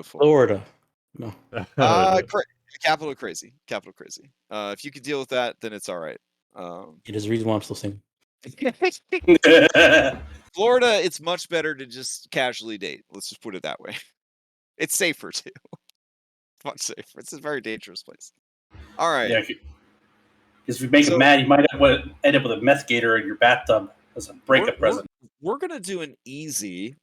beautiful. Florida. No. Capital crazy. Capital crazy. If you could deal with that, then it's all right. It is the reason why I'm still single. Florida, it's much better to just casually date. Let's just put it that way. It's safer too. Much safer. It's a very dangerous place. All right. Yeah, because if you make him mad, you might end up with a meth gator in your bathtub as a breakup present. We're gonna do an easy.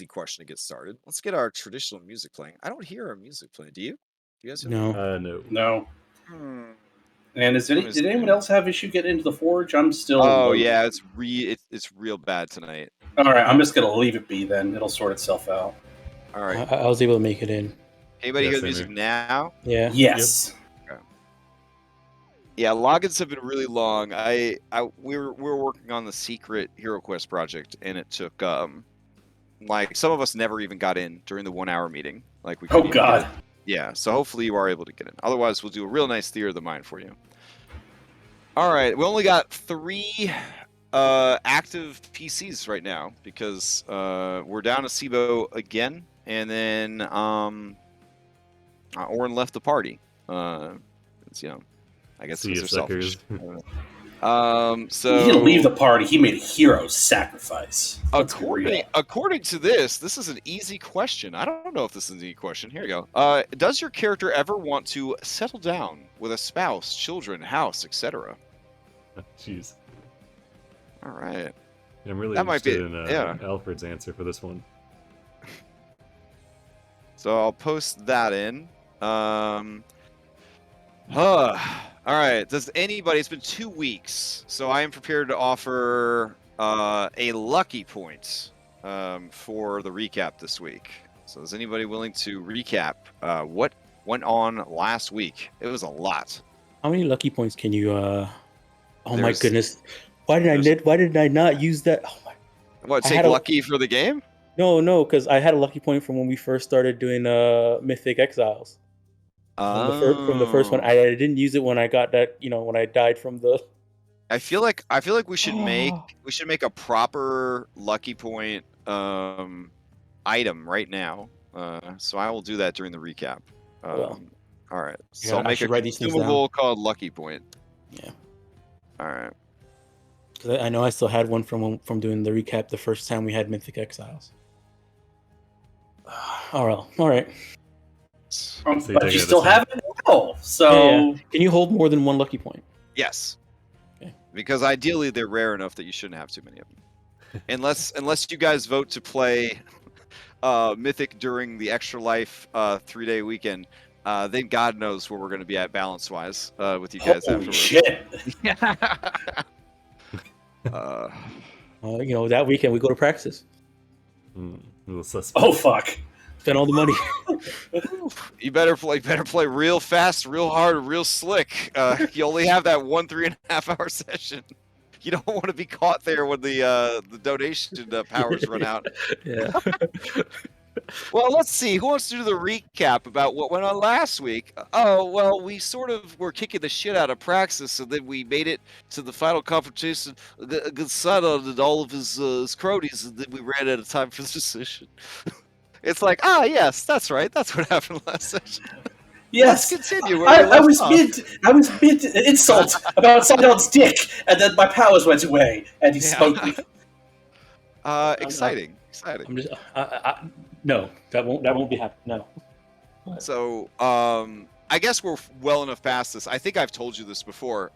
Question to get started. Let's get our traditional music playing. I don't hear our music playing. Do you? Do you guys? No. No. And did anyone else have issue getting into the forge? I'm still. Oh yeah, it's real bad tonight. All right, I'm just gonna leave it be then. It'll sort itself out. All right. I was able to make it in. Anybody hear the music now? Yeah. Yes. Yep. Okay. Yeah, logins have been really long. We were working on the secret Hero Quest project, and it took like some of us never even got in during the 1 hour meeting. Like we. Oh God. Yeah, so hopefully you are able to get in. Otherwise, we'll do a real nice Theory of the Mind for you. All right, we only got 3 active PCs right now because we're down to SIBO again, and then Oren left the party. I guess See it's selfish. So he didn't leave the party. He made a hero sacrifice. According to this is an easy question. I don't know if this is an easy question. Here you go. Does your character ever want to settle down with a spouse, children, house, etc.? Jeez. All right. I'm really interested in Alfred's answer for this one. So I'll post that in. All right. Does anybody? It's been 2 weeks, so I am prepared to offer a lucky point for the recap this week. So is anybody willing to recap what went on last week? It was a lot. How many lucky points can you? Oh my goodness! Why did I not use that? Oh my... What, take lucky for the game? No, because I had a lucky point from when we first started doing Mythic Exiles. From the first one, I didn't use it when I got that. When I died from the. I feel like we should make a proper lucky point item right now. So I will do that during the recap. All right. So I'll make a consumable called lucky point. Yeah. All right. Because I know I still had one from doing the recap the first time we had Mythic Exiles. All right. But you still have it now, so... Yeah. Can you hold more than one lucky point? Yes. Okay. Because ideally they're rare enough that you shouldn't have too many of them. unless you guys vote to play Mythic during the Extra Life 3-day weekend, then God knows where we're going to be at balance-wise with you guys afterwards. Shit! That weekend we go to Praxis. Oh, fuck. Spend all the money. You better play real fast, real hard, real slick. You only have that 1 3.5 hour session. You don't want to be caught there when the donation powers run out. Yeah. Well, let's see. Who wants to do the recap about what went on last week? Oh, well, we sort of were kicking the shit out of Praxis, and then we made it to the final confrontation against Sidon and all of his cronies, and then we ran out of time for the decision. It's like, yes, that's right. That's what happened last session. Yes. Let's continue. I was mid insult about Sidon's dick, and then my powers went away, and he smoked me. Exciting. I'm just, no, that won't be happening. No. So, I guess we're well enough past this. I think I've told you this before.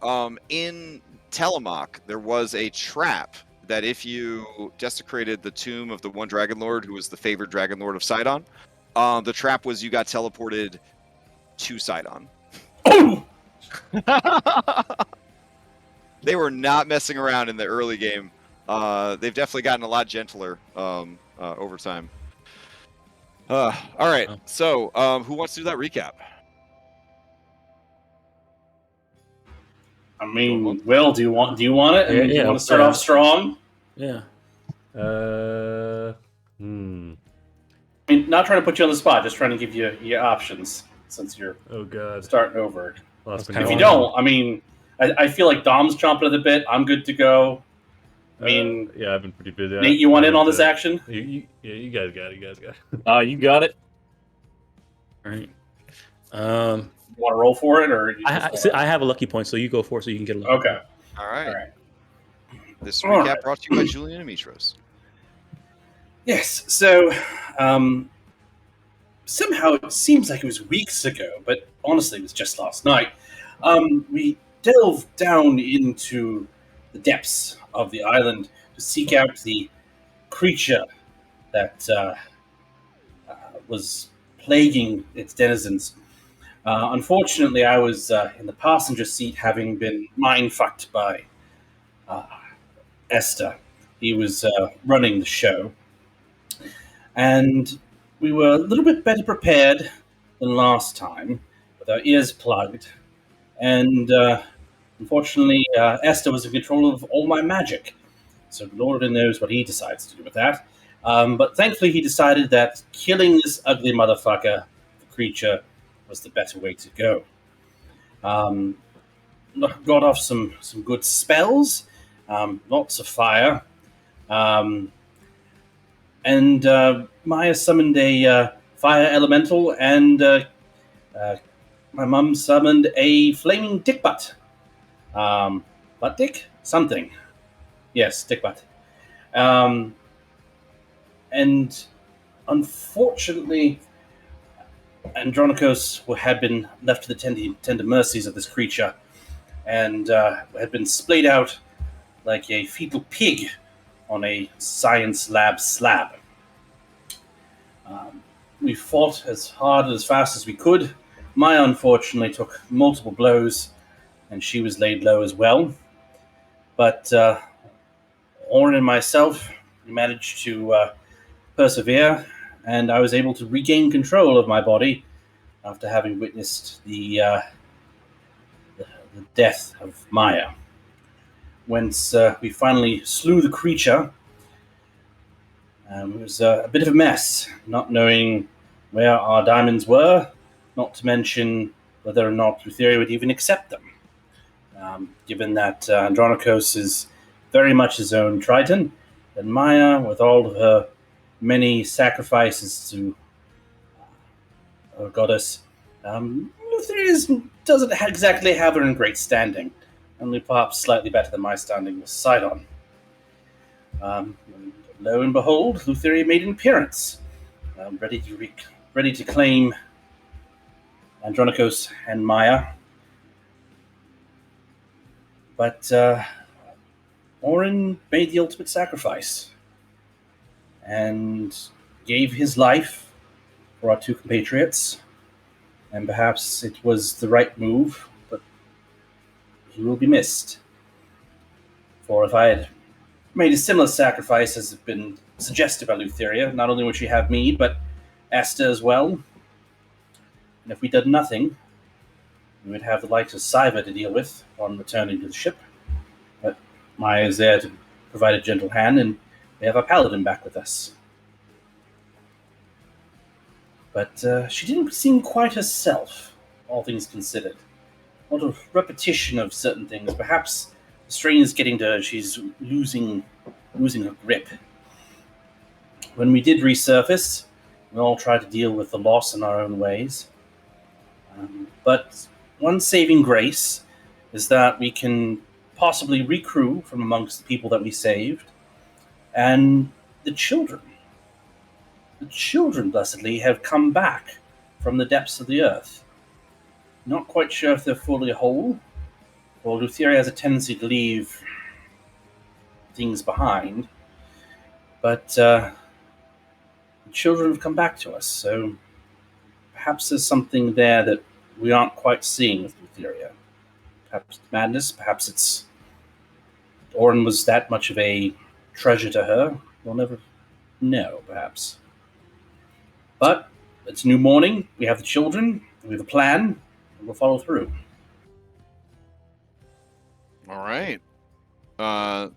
In Telemach, there was a trap that if you desecrated the tomb of the one Dragonlord who was the favored Dragonlord of Sidon, the trap was you got teleported to Sidon. They were not messing around in the early game. They've definitely gotten a lot gentler over time. All right, so who wants to do that recap? I mean, Will, do you want it? And do you want to start off strong? Yeah. I mean, not trying to put you on the spot, just trying to give you your options since you're starting over. If you don't, I mean, I feel like Dom's chomping at the bit. I'm good to go. I mean, yeah, I've been pretty busy. Nate, you want in on this action? You guys got it. You got it. All right. You want to roll for it, or I have a lucky point, so you go for it, so you can get a lucky Okay. point. All right. All right. This recap brought to you by Julian Amitros. Yes. So, somehow it seems like it was weeks ago, but honestly, it was just last night. We delved down into the depths of the island to seek out the creature that was plaguing its denizens. Unfortunately, I was in the passenger seat, having been mind-fucked by Esther. He was running the show. And we were a little bit better prepared than last time, with our ears plugged. And unfortunately, Esther was in control of all my magic. So Lord knows what he decides to do with that. But thankfully, he decided that killing this ugly motherfucker, the creature, was the better way to go. Got off some good spells, lots of fire. And Maya summoned a fire elemental, and my mum summoned a flaming dick butt. Butt dick? Something. Yes, dick butt. And unfortunately, Andronikos had been left to the tender mercies of this creature, and had been splayed out like a fetal pig on a science lab slab. We fought as hard and as fast as we could. Maya, unfortunately, took multiple blows, and she was laid low as well. But Oren and myself managed to persevere, and I was able to regain control of my body after having witnessed the death of Maya. Once we finally slew the creature, it was a bit of a mess, not knowing where our diamonds were, not to mention whether or not Lutheria would even accept them. Given that Andronikos is very much his own Triton, and Maya, with all of her many sacrifices to our goddess, Lutheria doesn't exactly have her in great standing, only perhaps slightly better than my standing with Sidon. Lo and behold, Lutheria made an appearance, ready to claim Andronikos and Maya. But Oren made the ultimate sacrifice and gave his life for our two compatriots. And perhaps it was the right move, but he will be missed. For if I had made a similar sacrifice as has been suggested by Lutheria, not only would she have me, but Esther as well. And if we did nothing, we would have the likes of Siva to deal with on returning to the ship. But Maya is there to provide a gentle hand, and we have our paladin back with us. But she didn't seem quite herself, all things considered. A lot of repetition of certain things. Perhaps the strain is getting to her. She's losing her grip. When we did resurface, we all tried to deal with the loss in our own ways. But one saving grace is that we can possibly recrew from amongst the people that we saved, and the children. The children, blessedly, have come back from the depths of the earth. Not quite sure if they're fully whole, or Lutheria has a tendency to leave things behind, but the children have come back to us, so perhaps there's something there that we aren't quite seeing with Lutheria. Perhaps it's madness, perhaps it's Oren was that much of a treasure to her. We'll never know, perhaps. But it's a new morning, we have the children, we have a plan, and we'll follow through. All right.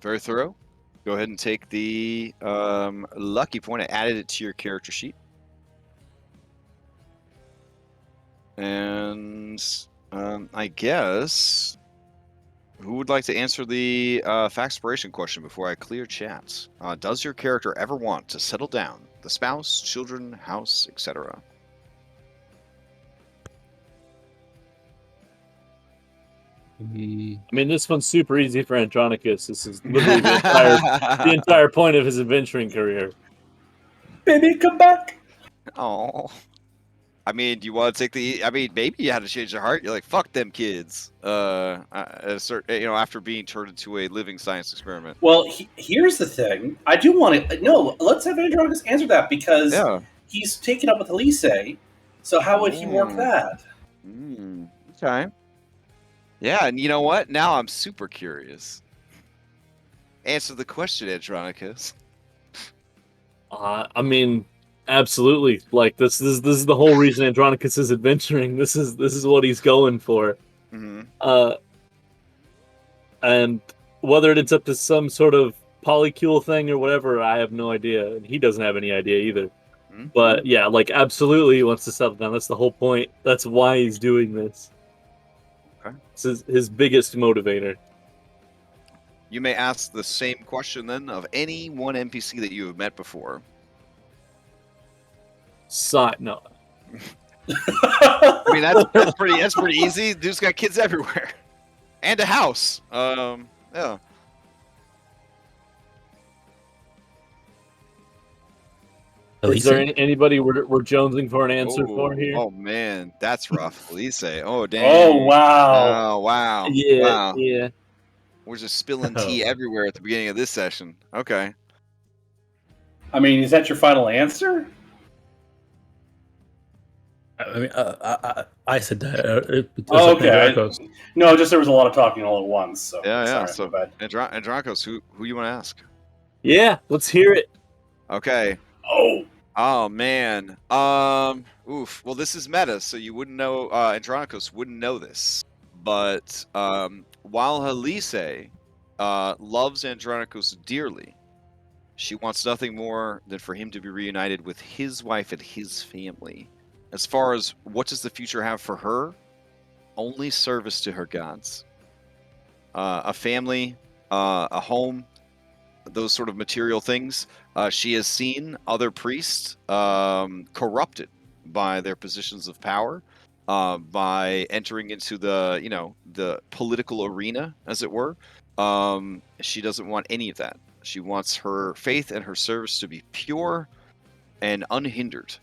Very thorough. Go ahead and take the lucky point. I added it to your character sheet. And I guess, who would like to answer the factspiration question before I clear chats? Does your character ever want to settle down? The spouse, children, house, etc.? I mean, this one's super easy for Andronicus. This is literally the entire point of his adventuring career. Baby, come back! Oh. I mean, do you want to take the? I mean, maybe you had to change your heart. You're like, fuck them kids. After being turned into a living science experiment. Well, here's the thing. I do want to. No, let's have Andronicus answer that because he's taken up with Elise. So how would he work that? Okay. Yeah, and you know what? Now I'm super curious. Answer the question, Andronicus. I mean, absolutely. Like this is the whole reason Andronicus is adventuring. This is what he's going for. Mm-hmm. And whether it ends up to some sort of polycule thing or whatever, I have no idea, and he doesn't have any idea either. Mm-hmm. But yeah, like absolutely, he wants to settle down. That's the whole point. That's why he's doing this. Okay. This is his biggest motivator. You may ask the same question then of any one NPC that you have met before. No. I mean, that's pretty easy. Dude's got kids everywhere, and a house. Yeah. Is there anybody we're jonesing for an answer for here? Oh man, that's rough. Elise. Oh damn. Oh wow. Oh wow. Yeah. Wow. Yeah. We're just spilling tea everywhere at the beginning of this session. Okay. I mean, is that your final answer? I mean, I said that. Okay. No, just there was a lot of talking all at once. So yeah. Sorry, So, Andronicus, who you want to ask? Yeah, let's hear it. Okay. Oh man. Oof. Well, this is meta, so you wouldn't know. Andronicus wouldn't know this, but while Elise loves Andronicus dearly, she wants nothing more than for him to be reunited with his wife and his family. As far as what does the future have for her, only service to her gods. A family, a home, those sort of material things. She has seen other priests corrupted by their positions of power, by entering into the political arena, as it were. She doesn't want any of that. She wants her faith and her service to be pure and unhindered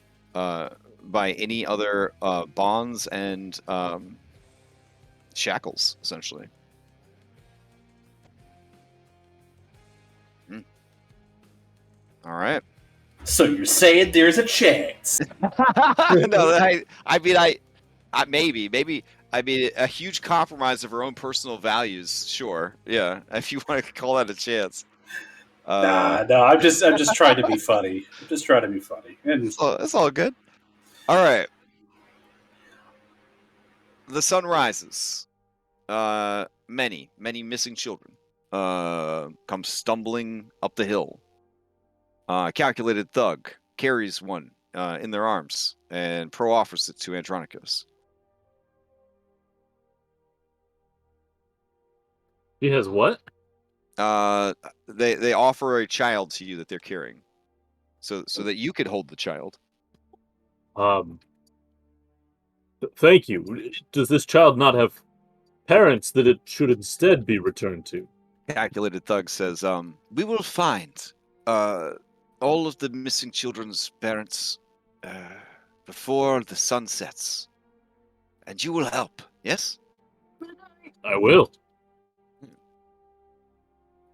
by any other bonds and shackles, essentially. All right. So you're saying there's a chance? No, maybe. I mean, a huge compromise of her own personal values. Sure, yeah. If you want to call that a chance. No. I'm just trying to be funny. I'm just trying to be funny. And it's all good. All right. The sun rises. Many missing children come stumbling up the hill. Calculated thug carries one in their arms and offers it to Andronicus. He has what? They offer a child to you that they're carrying, so that you could hold the child. Thank you. Does this child not have parents that it should instead be returned to? Calculated thug says, we will find all of the missing children's parents before the sun sets, and you will help. Yes, I will.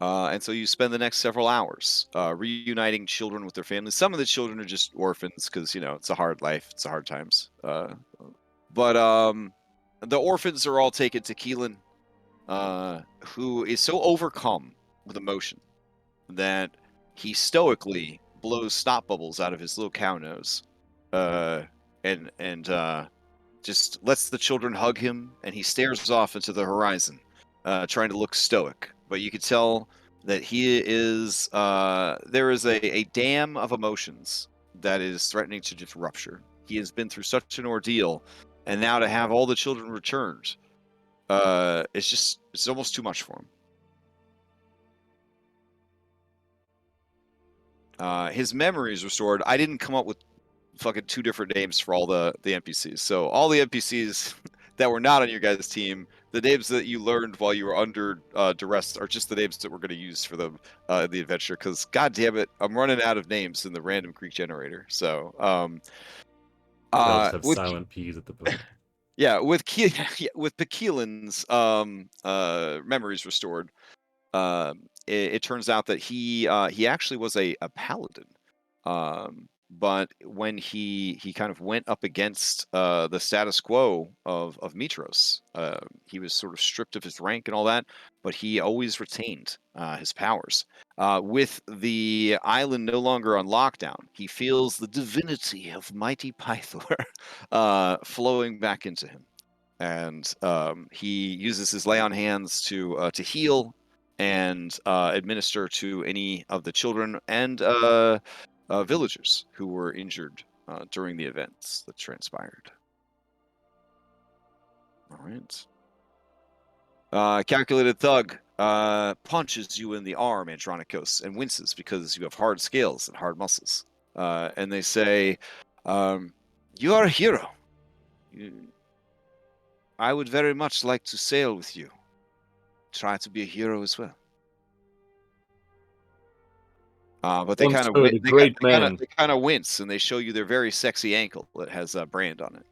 And so you spend the next several hours reuniting children with their families. Some of the children are just orphans because it's a hard life, it's a hard times. But the orphans are all taken to Keelan, who is so overcome with emotion that he stoically blows snot bubbles out of his little cow nose, and just lets the children hug him, and he stares off into the horizon, trying to look stoic. But you could tell that he is there is a dam of emotions that is threatening to just rupture. He has been through such an ordeal, and now to have all the children returned, it's almost too much for him. His memory is restored. I didn't come up with fucking two different names for all the NPCs. So all the NPCs that were not on your guys' team. The names that you learned while you were under duress are just the names that we're going to use for them in the adventure. Because, god damn it, I'm running out of names in the random Greek generator. So, Elves have silent P's at the book. yeah, with Pekeelan's memories restored, it turns out that he actually was a paladin. But when he kind of went up against the status quo of Mitros, he was sort of stripped of his rank and all that, but he always retained his powers. With the island no longer on lockdown, he feels the divinity of mighty Pythor flowing back into him, and he uses his lay on hands to heal and administer to any of the children and villagers who were injured during the events that transpired. All right. Calculated Thug punches you in the arm, Andronikos, and winces because you have hard scales and hard muscles. And they say, you are a hero. I would very much like to sail with you. Try to be a hero as well. But they kind of wince, and they show you their very sexy ankle that has a brand on it.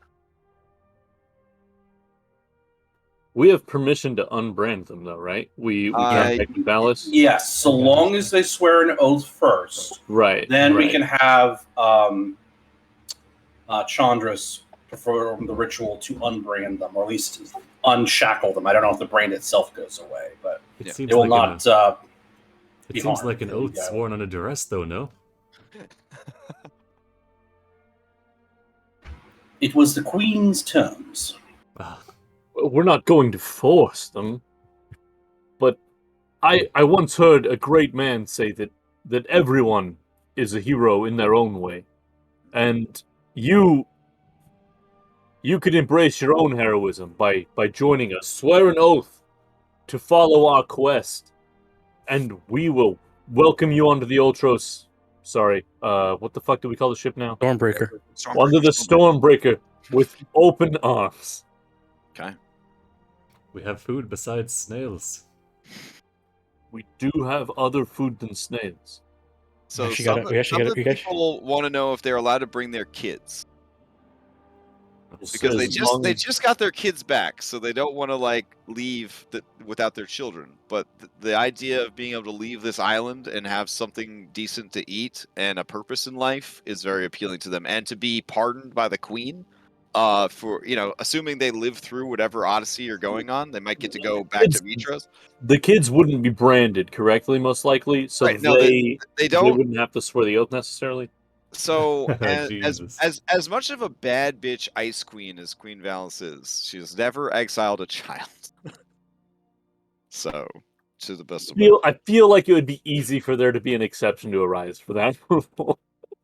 We have permission to unbrand them, though, right? We can't make them ballast. Yes, so long as they swear an oath first. Right. Then we can have Chandras perform the ritual to unbrand them, or at least unshackle them. I don't know if the brand itself goes away, but it will not. It seems like an oath sworn under duress, though, no? It was the Queen's terms. We're not going to force them. But I once heard a great man say that everyone is a hero in their own way. And you could embrace your own heroism by joining us. Swear an oath to follow our quest. And we will welcome you onto the Ultros. Sorry, what the fuck do we call the ship now? Stormbreaker. Onto the Stormbreaker with open arms. Okay. We have food besides snails. We do have other food than snails. So some people want to know if they're allowed to bring their kids. Because they just got their kids back, so they don't want to leave without their children. But the idea of being able to leave this island and have something decent to eat and a purpose in life is very appealing to them. And to be pardoned by the Queen, for assuming they live through whatever Odyssey you're going on, they might get to go back to Mitros. The kids wouldn't be branded correctly, most likely, so right, no, they wouldn't have to swear the oath necessarily. So, as much of a bad bitch ice queen as Queen Valence is, she has never exiled a child. So, to the best of I feel like it would be easy for there to be an exception to arise for that rule.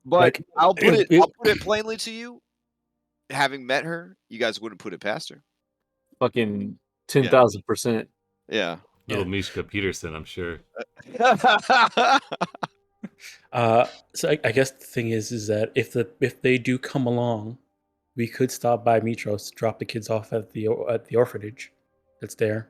But I'll put it plainly to you. Having met her, you guys wouldn't put it past her. Fucking 10,000%. Yeah. Little Mishka Peterson, I'm sure. So I guess the thing is that if they do come along, we could stop by Mitros, drop the kids off at the orphanage that's there.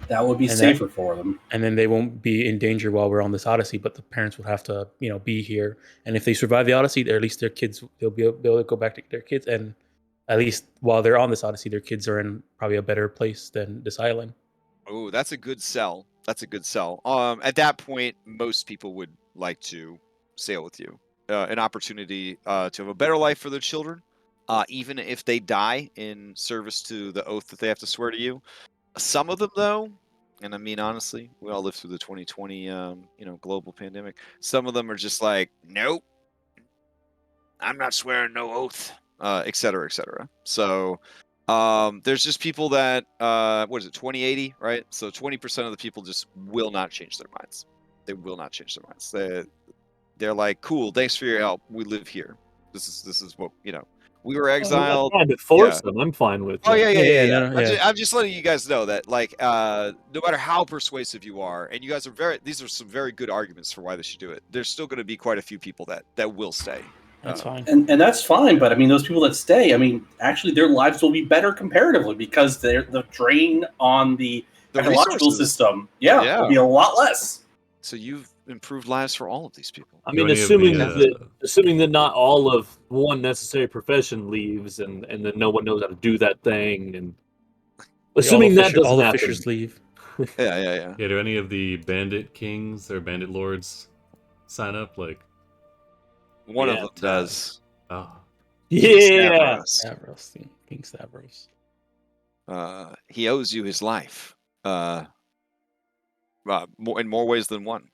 That would be safer for them. And then they won't be in danger while we're on this Odyssey, but the parents would have to, be here. And if they survive the Odyssey, at least their kids, they'll be able to go back to their kids. And at least while they're on this Odyssey, their kids are in probably a better place than this island. Oh, that's a good sell. At that point, most people would like to sail with you. An opportunity to have a better life for their children, even if they die in service to the oath that they have to swear to you. Some of them, though, and I mean honestly, we all lived through the 2020, global pandemic. Some of them are just like, nope, I'm not swearing no oath, et cetera, et cetera. So there's just people that, 2080, right? So 20% of the people just will not change their minds. They will not change their minds. They're like, cool, thanks for your help. We live here. This is what, we were exiled. I'm force them. I'm fine with. Oh yeah. I'm just letting you guys know that, no matter how persuasive you are, and you guys are these are some very good arguments for why they should do it. There's still going to be quite a few people that will stay. That's fine. And that's fine, but I mean, those people that stay, I mean, actually their lives will be better comparatively because the drain on the ecological system, will be a lot less. So you've improved lives for all of these people. I mean, assuming that not all of one necessary profession leaves, and then no one knows how to do that thing, and assuming that doesn't all the happen. fishers leave. Yeah. Do any of the bandit kings or bandit lords sign up? Like, one of them does. Oh, Yeah, Stavros, King Stavros. He owes you his life. In more ways than one.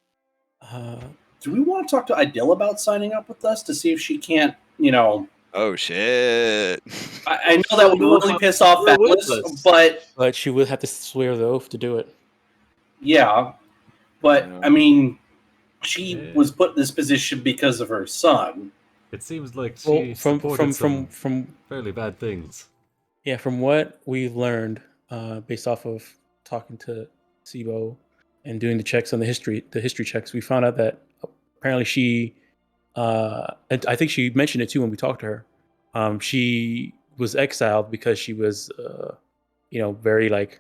Do we want to talk to Idil about signing up with us to see if she can't, Oh shit! I know that would really piss off Atlas, but she would have to swear the oath to do it. Yeah, but I mean, she was put in this position because of her son. It seems like she supported some fairly bad things. Yeah, from what we've learned, based off of talking to Sibo and doing the checks on the history checks, we found out that apparently she, and I think she mentioned it too when we talked to her. She was exiled because she was, very like,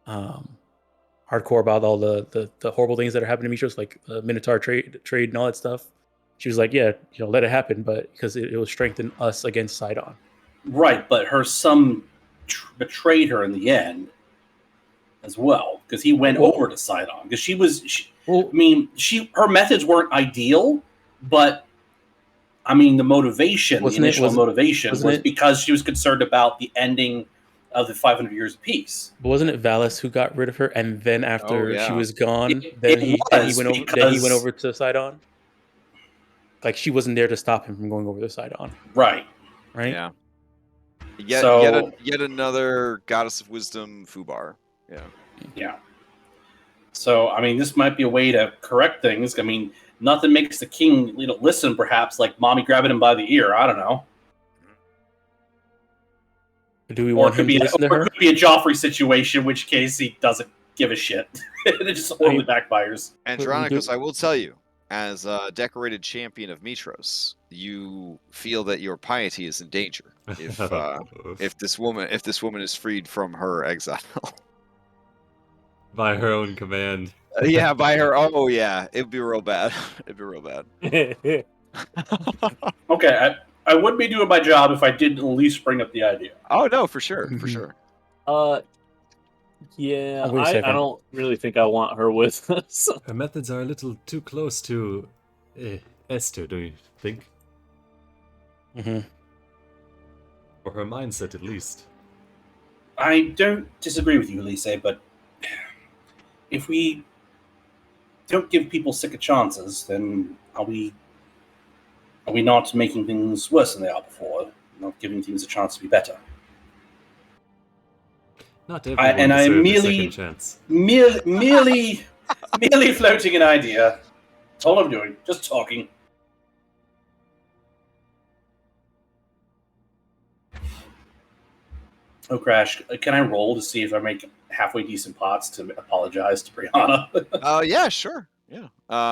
hardcore about all the horrible things that are happening to Mitros, like Minotaur trade and all that stuff. She was like, yeah, let it happen, but because it will strengthen us against Sidon. Right, but her son betrayed her in the end as well, because he went over to Sidon. Because her methods weren't ideal, but I mean, the initial motivation was because she was concerned about the ending of the 500 years of peace. But wasn't it Valis who got rid of her, and then after she was gone, he went over to Sidon? Like, she wasn't there to stop him from going over to Sidon. Right. Yeah. Yet another goddess of wisdom, Fubar. Yeah. So, I mean, this might be a way to correct things. I mean, nothing makes the king listen, perhaps, like mommy grabbing him by the ear. I don't know. Do we want him to listen to her? It could be a Joffrey situation, in which case he doesn't give a shit. It just horribly backfires. Andronicus, I will tell you, as a decorated champion of Mitros, you feel that your piety is in danger if this woman is freed from her exile. By her own command. By her. Oh, yeah. It'd be real bad. Okay, I wouldn't be doing my job if I didn't at least bring up the idea. Oh, no, for sure. For sure. Yeah, I don't really think I want her with us. Her methods are a little too close to Esther, do you think? Mm-hmm. Or her mindset, at least. I don't disagree with you, Elise, but if we don't give people second chances, then are we not making things worse than they are before? Not giving things a chance to be better? Not everyone deserves a second chance. Merely floating an idea. That's all I'm doing. Just talking. Oh, Crash, can I roll to see if I make halfway decent pots to apologize to Brianna? Yeah, sure. Yeah.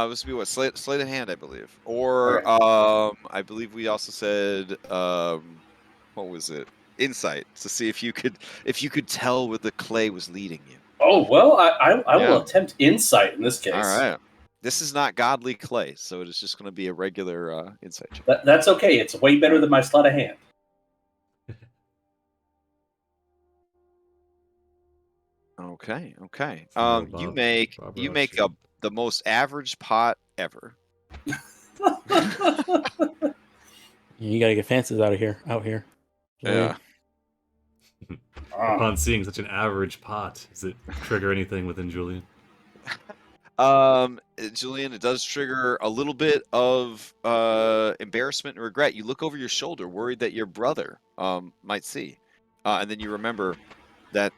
This would be what? Slate of hand, I believe. Or, I believe we also said, what was it? Insight, to see if you could tell where the clay was leading you. Oh, well, I will attempt insight in this case. All right. This is not godly clay, so it is just going to be a regular insight check. That's okay. It's way better than my sleight of hand. Okay. You make the most average pot ever. You gotta get Fancies out here. Yeah. Upon seeing such an average pot, does it trigger anything within Julian? Julian, it does trigger a little bit of embarrassment and regret. You look over your shoulder, worried that your brother might see, and then you remember that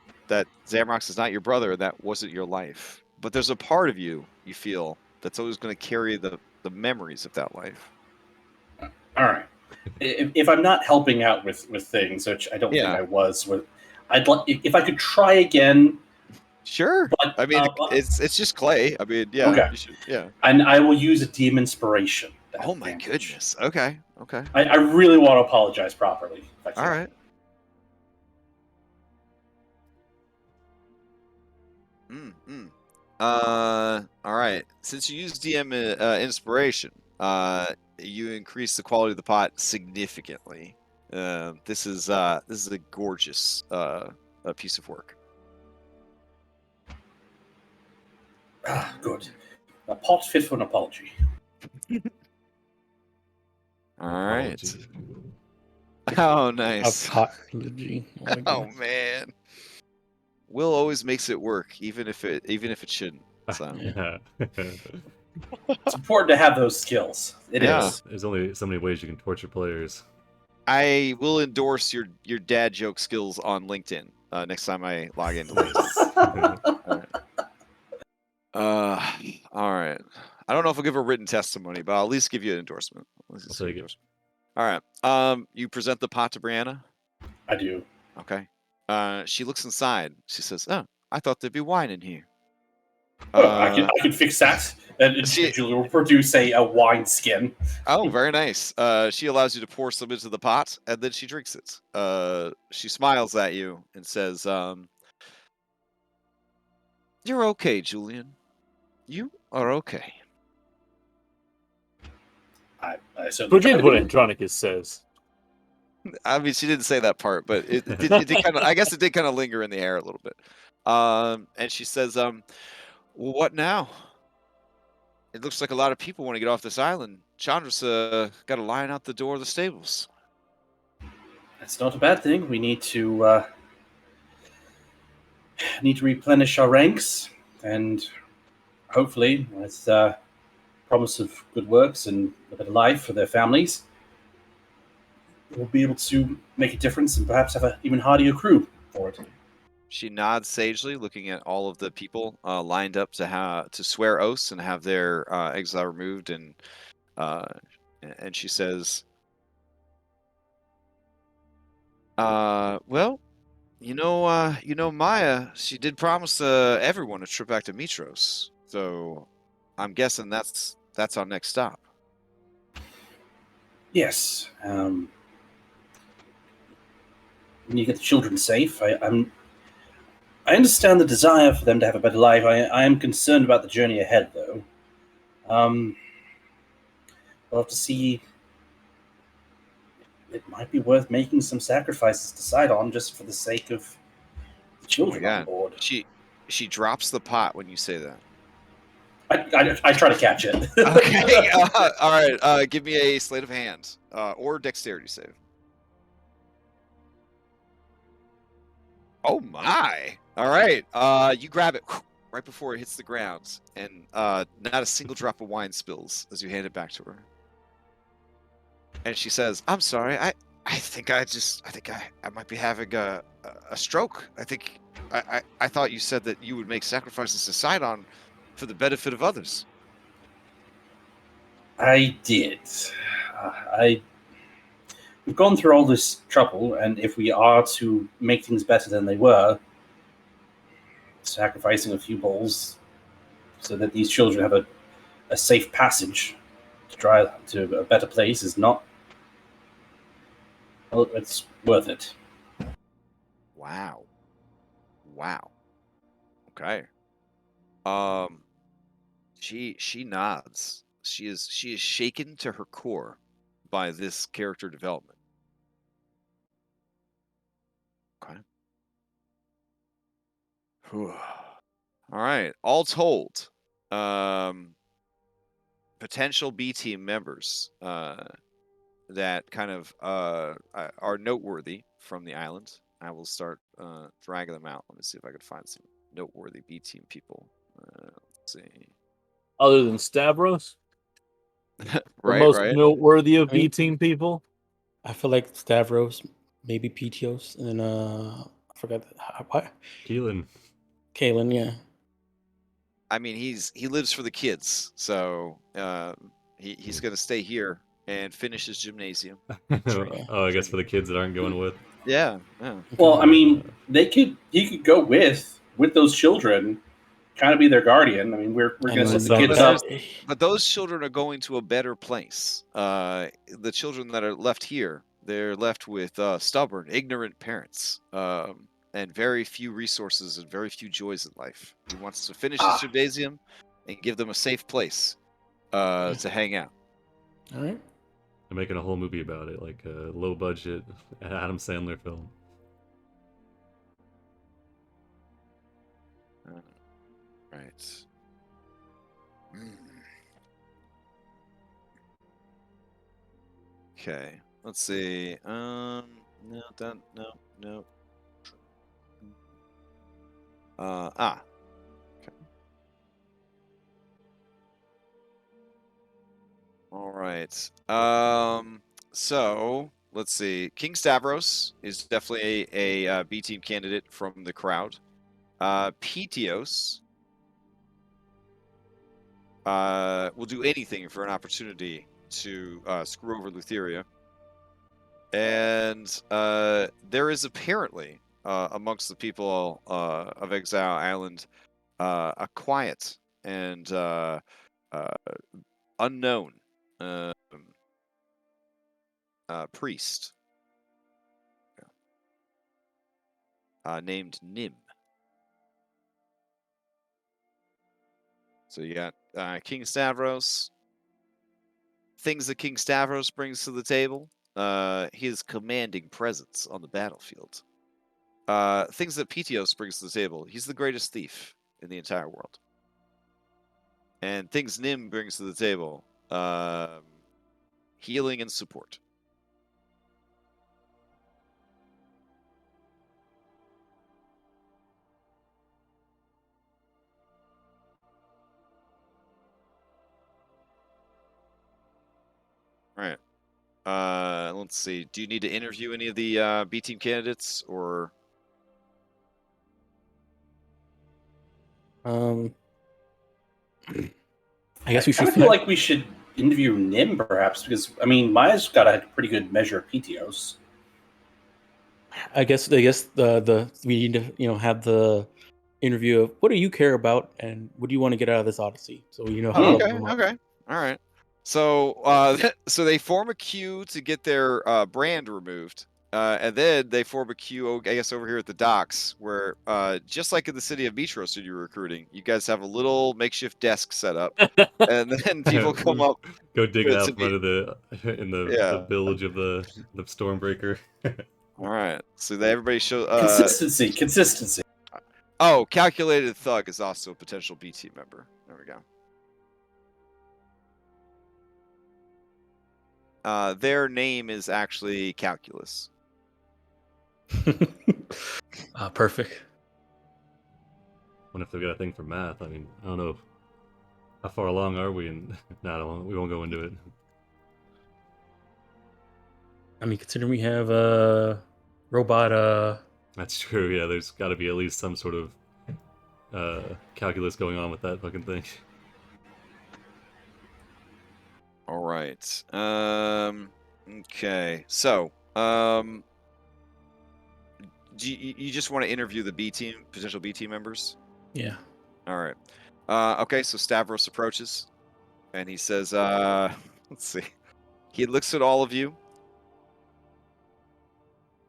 Zamrox is not your brother, and that wasn't your life. But there's a part of you feel that's always going to carry the memories of that life. All right. If I'm not helping out with things, which I don't think I was, I'd like if I could try again. Sure. But, I mean, it's just clay. I mean, yeah. Okay. You should, yeah. And I will use a demon inspiration. Oh my goodness. Okay. I really want to apologize properly. If I can. All right. All right. Since you use DM inspiration, you increase the quality of the pot significantly. This is a gorgeous a piece of work. Good. A pot fit for an apology. All right. Oh, nice. A pot eulogy. Oh, my Oh goodness. man. Will always makes it work, even if it shouldn't. So. Yeah. It's important to have those skills. It is. There's only so many ways you can torture players. I will endorse your dad joke skills on LinkedIn next time I log into LinkedIn. All right. I don't know if I'll give a written testimony, but I'll at least give you an endorsement. I'll take it. All right. You present the pot to Brianna? I do. Okay. She looks inside. She says, "Oh, I thought there'd be wine in here." I can fix that. And Julie will produce a wine skin. Oh, very nice. She allows you to pour some into the pot, and then she drinks it. She smiles at you and says, "You're okay, Julian. You are okay." I certainly Forget what Andronicus says. I mean, she didn't say that part, but it did kind of. I guess it did kind of linger in the air a little bit. And she says, "Well, what now? It looks like a lot of people want to get off this island. Chandra's got a line out the door of the stables." That's not a bad thing. We need to replenish our ranks, and hopefully, with promise of good works and a better life for their families, we'll be able to make a difference and perhaps have an even hardier crew for it. She nods sagely, looking at all of the people lined up to swear oaths and have their exile removed, and she says, "Well, you know, Maya. She did promise everyone a trip back to Mitros, so I'm guessing that's our next stop." Yes. When you get the children safe, I understand the desire for them to have a better life. I am concerned about the journey ahead, though. We'll have to see. It might be worth making some sacrifices to decide on just for the sake of the children on board. She drops the pot when you say that. I try to catch it. Okay. All right. Give me a sleight of hand or dexterity save. Oh my! All right. You grab it right before it hits the ground, and not a single drop of wine spills as you hand it back to her. And she says, "I'm sorry. I think I might be having a stroke. I thought you said that you would make sacrifices to Sidon for the benefit of others." I did. We've gone through all this trouble, and if we are to make things better than they were, sacrificing a few bowls so that these children have a safe passage to drive to a better place is not. Well, it's worth it. Wow. Okay. She nods. She is shaken to her core by this character development. Okay. All right. All told, potential B team members that kind of are noteworthy from the island. I will start dragging them out. Let me see if I can find some noteworthy B team people. Let's see. Other than Stavros, Right, the most right. noteworthy of B team people. I feel like Stavros, maybe Petios, and I forgot what. Keelan, yeah. I mean, he lives for the kids, so he's gonna stay here and finish his gymnasium. Oh, I guess for the kids that aren't going with. Yeah. Well, I mean, he could go with those children kind of be their guardian. I mean, we're going to set the kids up. But those children are going to a better place. The children that are left here, they're left with stubborn, ignorant parents, and very few resources and very few joys in life. He wants to finish his gymnasium and give them a safe place to hang out. All right. They're making a whole movie about it, like a low budget Adam Sandler film. Right. Okay. Let's see. No. Okay. All right. So let's see. King Stavros is definitely a B team candidate from the crowd. Petios will do anything for an opportunity to screw over Lutheria. And there is apparently amongst the people of Exile Island a quiet and unknown priest named Nim. So you got King Stavros. Things that King Stavros brings to the table. His commanding presence on the battlefield. Things that Petios brings to the table. He's the greatest thief in the entire world. And things Nim brings to the table. Healing and support. All right. Let's see. Do you need to interview any of the B team candidates, or? I guess we should. I feel like we should interview Nim, perhaps, because I mean, Maya's got a pretty good measure of PTOs. I guess the we need to have the interview of what do you care about and what do you want to get out of this Odyssey, so how. Okay. All right. So so they form a queue to get their brand removed, and then they form a queue, I guess, over here at the docks, where just like in the city of Mitros, when you're recruiting, you guys have a little makeshift desk set up, and then people come up. Go dig it out from under the village of the Stormbreaker. All right. So everybody shows consistency. Oh, Calculated Thug is also a potential BT member. There we go. Their name is actually Calculus. Perfect. What if they've got a thing for math? I mean, I don't know. How far along are we? We won't go into it. I mean, considering we have a robot. That's true. Yeah, there's got to be at least some sort of calculus going on with that fucking thing. All right. Okay. So, do you just want to interview the B team, potential B team members? Yeah. All right. Okay. So Stavros approaches, and he says, "Let's see." He looks at all of you.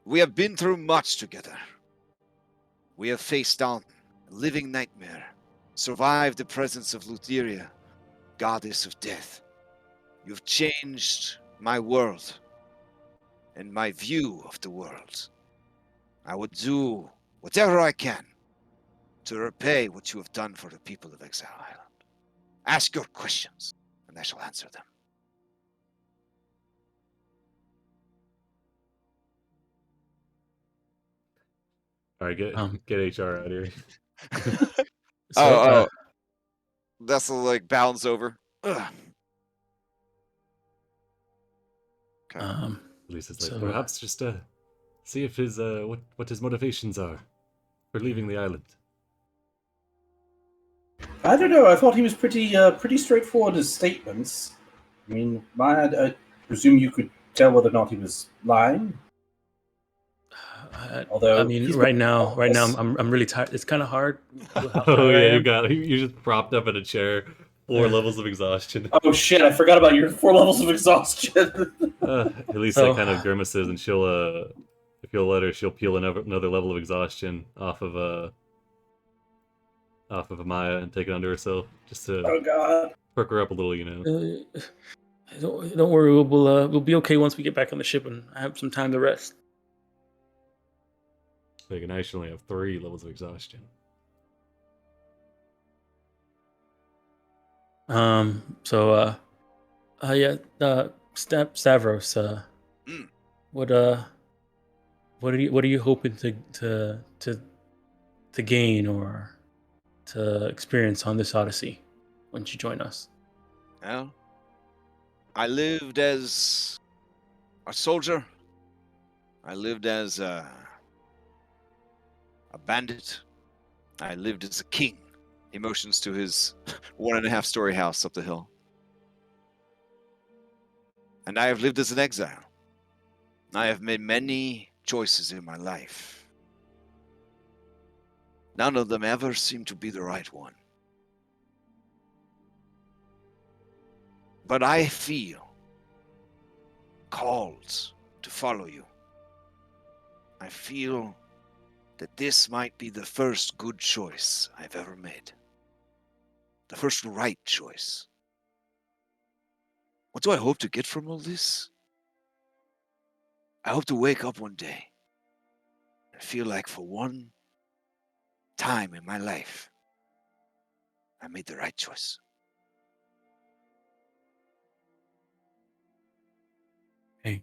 We have been through much together. We have faced down a living nightmare, survived the presence of Lutheria, goddess of death. You've changed my world and my view of the world. I would do whatever I can to repay what you have done for the people of Exile Island. Ask your questions, and I shall answer them. All right, get HR out here. That's like bounds over. Ugh. Okay. At least it's like perhaps just see if his what his motivations are for leaving the island. I don't know. I thought he was pretty straightforward in his statements. I mean, I presume you could tell whether or not he was lying. Although I mean, right now, I'm really tired. It's kind of hard. Oh yeah, you just propped up in a chair, 4 levels of exhaustion. Oh shit! I forgot about your 4 levels of exhaustion. Elisa kind of grimaces, and she'll, if you'll let her, she'll peel another level of exhaustion off of Amaya and take it under herself, just to perk her up a little, you know. Don't worry, we'll be okay once we get back on the ship and have some time to rest. So you can actually only have 3 levels of exhaustion. Stavros, what are you hoping to gain or to experience on this Odyssey once you join us? Well, I lived as a soldier. I lived as a bandit. I lived as a king. He motions to his 1.5-story house up the hill. And I have lived as an exile. I have made many choices in my life. None of them ever seemed to be the right one. But I feel called to follow you. I feel that this might be the first good choice I've ever made. The first right choice. What do I hope to get from all this? I hope to wake up one day and feel like for one time in my life, I made the right choice. Hey.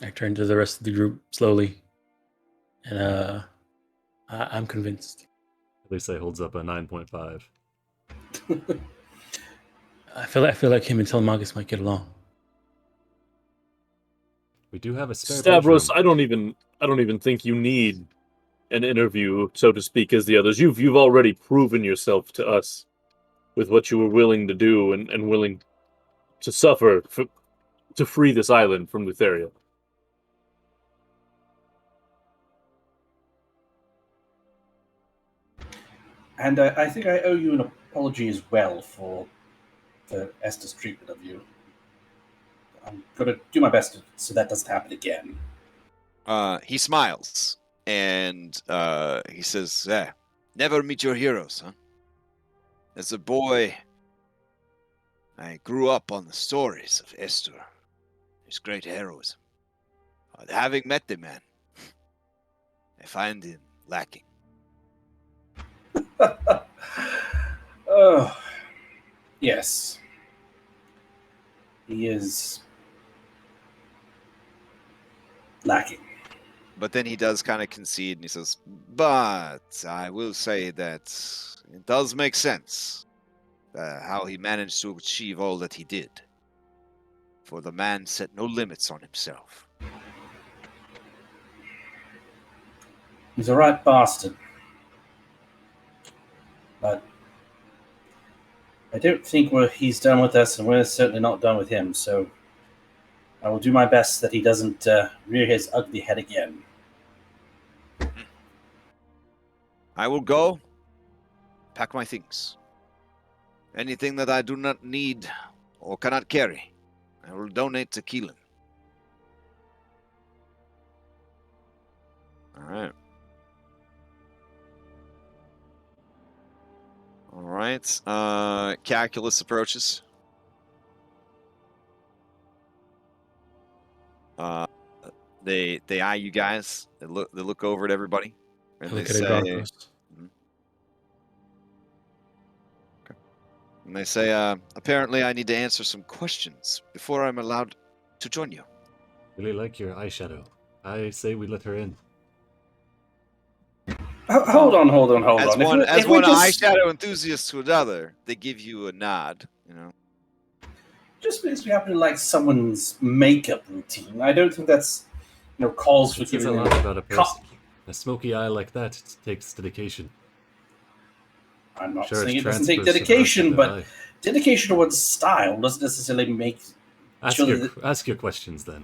I turn to the rest of the group slowly, and I'm convinced. Elisa holds up a 9.5. I feel like him and Telemachus might get along. We do have a spare Stavros, bedroom. I don't even think you need an interview, so to speak, as the others. You've already proven yourself to us with what you were willing to do and willing to suffer to free this island from Lutheria. And I think I owe you an apology as well for Esther's treatment of you. I'm going to do my best so that doesn't happen again. He smiles, and he says, never meet your heroes, huh? As a boy, I grew up on the stories of Esther, his great heroism. But having met the man, I find him lacking. Oh, yes. He is lacking. But then he does kind of concede, and he says, but I will say that it does make sense how he managed to achieve all that he did. For the man set no limits on himself. He's a right bastard. But I don't think he's done with us, and we're certainly not done with him, so I will do my best that he doesn't rear his ugly head again. I will go, pack my things. Anything that I do not need or cannot carry, I will donate to Keelan. Alright. Alright. Calculus approaches. They eye you guys. They look over at everybody. And they say, and they say, apparently I need to answer some questions before I'm allowed to join you. Really like your eyeshadow. I say we let her in. Hold on. As one eyeshadow enthusiast to another, they give you a nod, you know. Just because we happen to like someone's makeup routine, I don't think that's, calls for giving a lot about a person. A smoky eye like that takes dedication. I'm not saying it doesn't take dedication, but dedication towards style doesn't necessarily make... Ask your questions, then.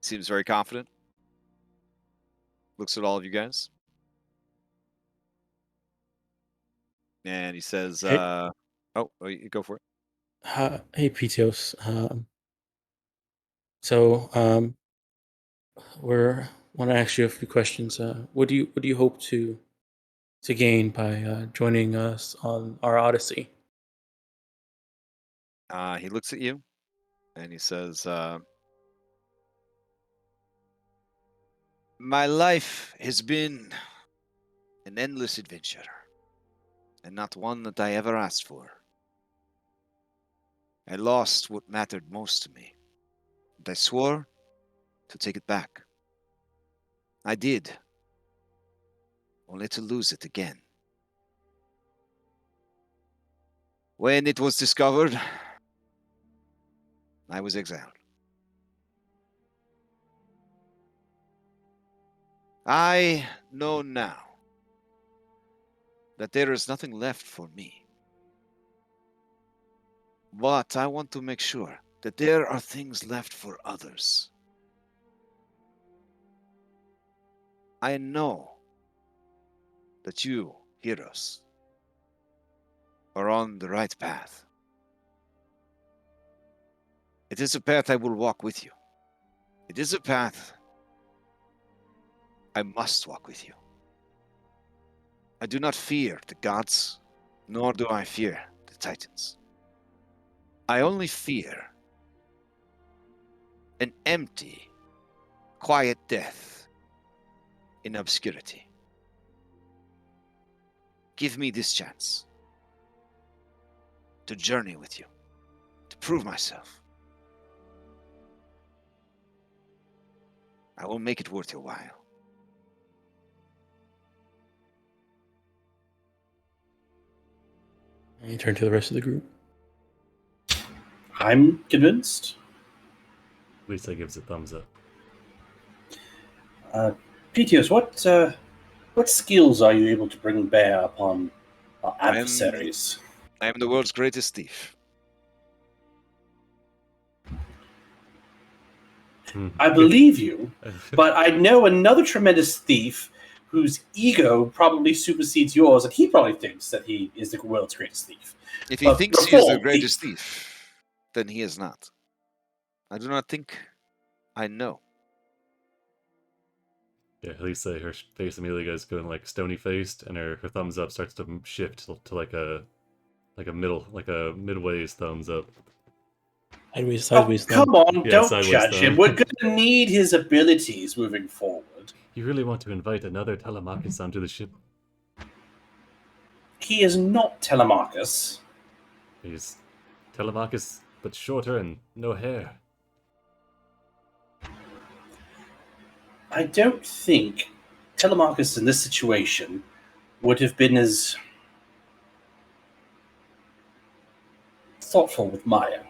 Seems very confident. Looks at all of you guys. And he says, Hey. You go for it. Hey, Pitios. So we're want to ask you a few questions. What do you hope to gain by joining us on our Odyssey? He looks at you and he says, my life has been an endless adventure, and not one that I ever asked for. I lost what mattered most to me, and I swore to take it back. I did, only to lose it again. When it was discovered, I was exiled. I know now that there is nothing left for me. But I want to make sure that there are things left for others. I know that you, heroes, are on the right path. It is a path I will walk with you. It is a path I must walk with you. I do not fear the gods, nor do I fear the titans. I only fear an empty, quiet death in obscurity. Give me this chance to journey with you, to prove myself. I will make it worth your while. And you turn to the rest of the group. I'm convinced. Lisa gives a thumbs up. Pitios, what skills are you able to bring bear upon our adversaries? I am the world's greatest thief. I believe you, but I know another tremendous thief whose ego probably supersedes yours, and he probably thinks that he is the world's greatest thief. If he thinks he is the greatest thief, then he is not. I do not think I know. Yeah, Lisa, her face immediately goes going like stony faced, and her thumbs up starts to shift to like a midways thumbs up. Sideways thumb. Come on, Yeah, don't sideways judge thumb. him. We're going to need his abilities moving forward. You really want to invite another Telemachus onto the ship? He is not Telemachus. He's Telemachus, but shorter and no hair. I don't think Telemachus in this situation would have been as thoughtful with Maya.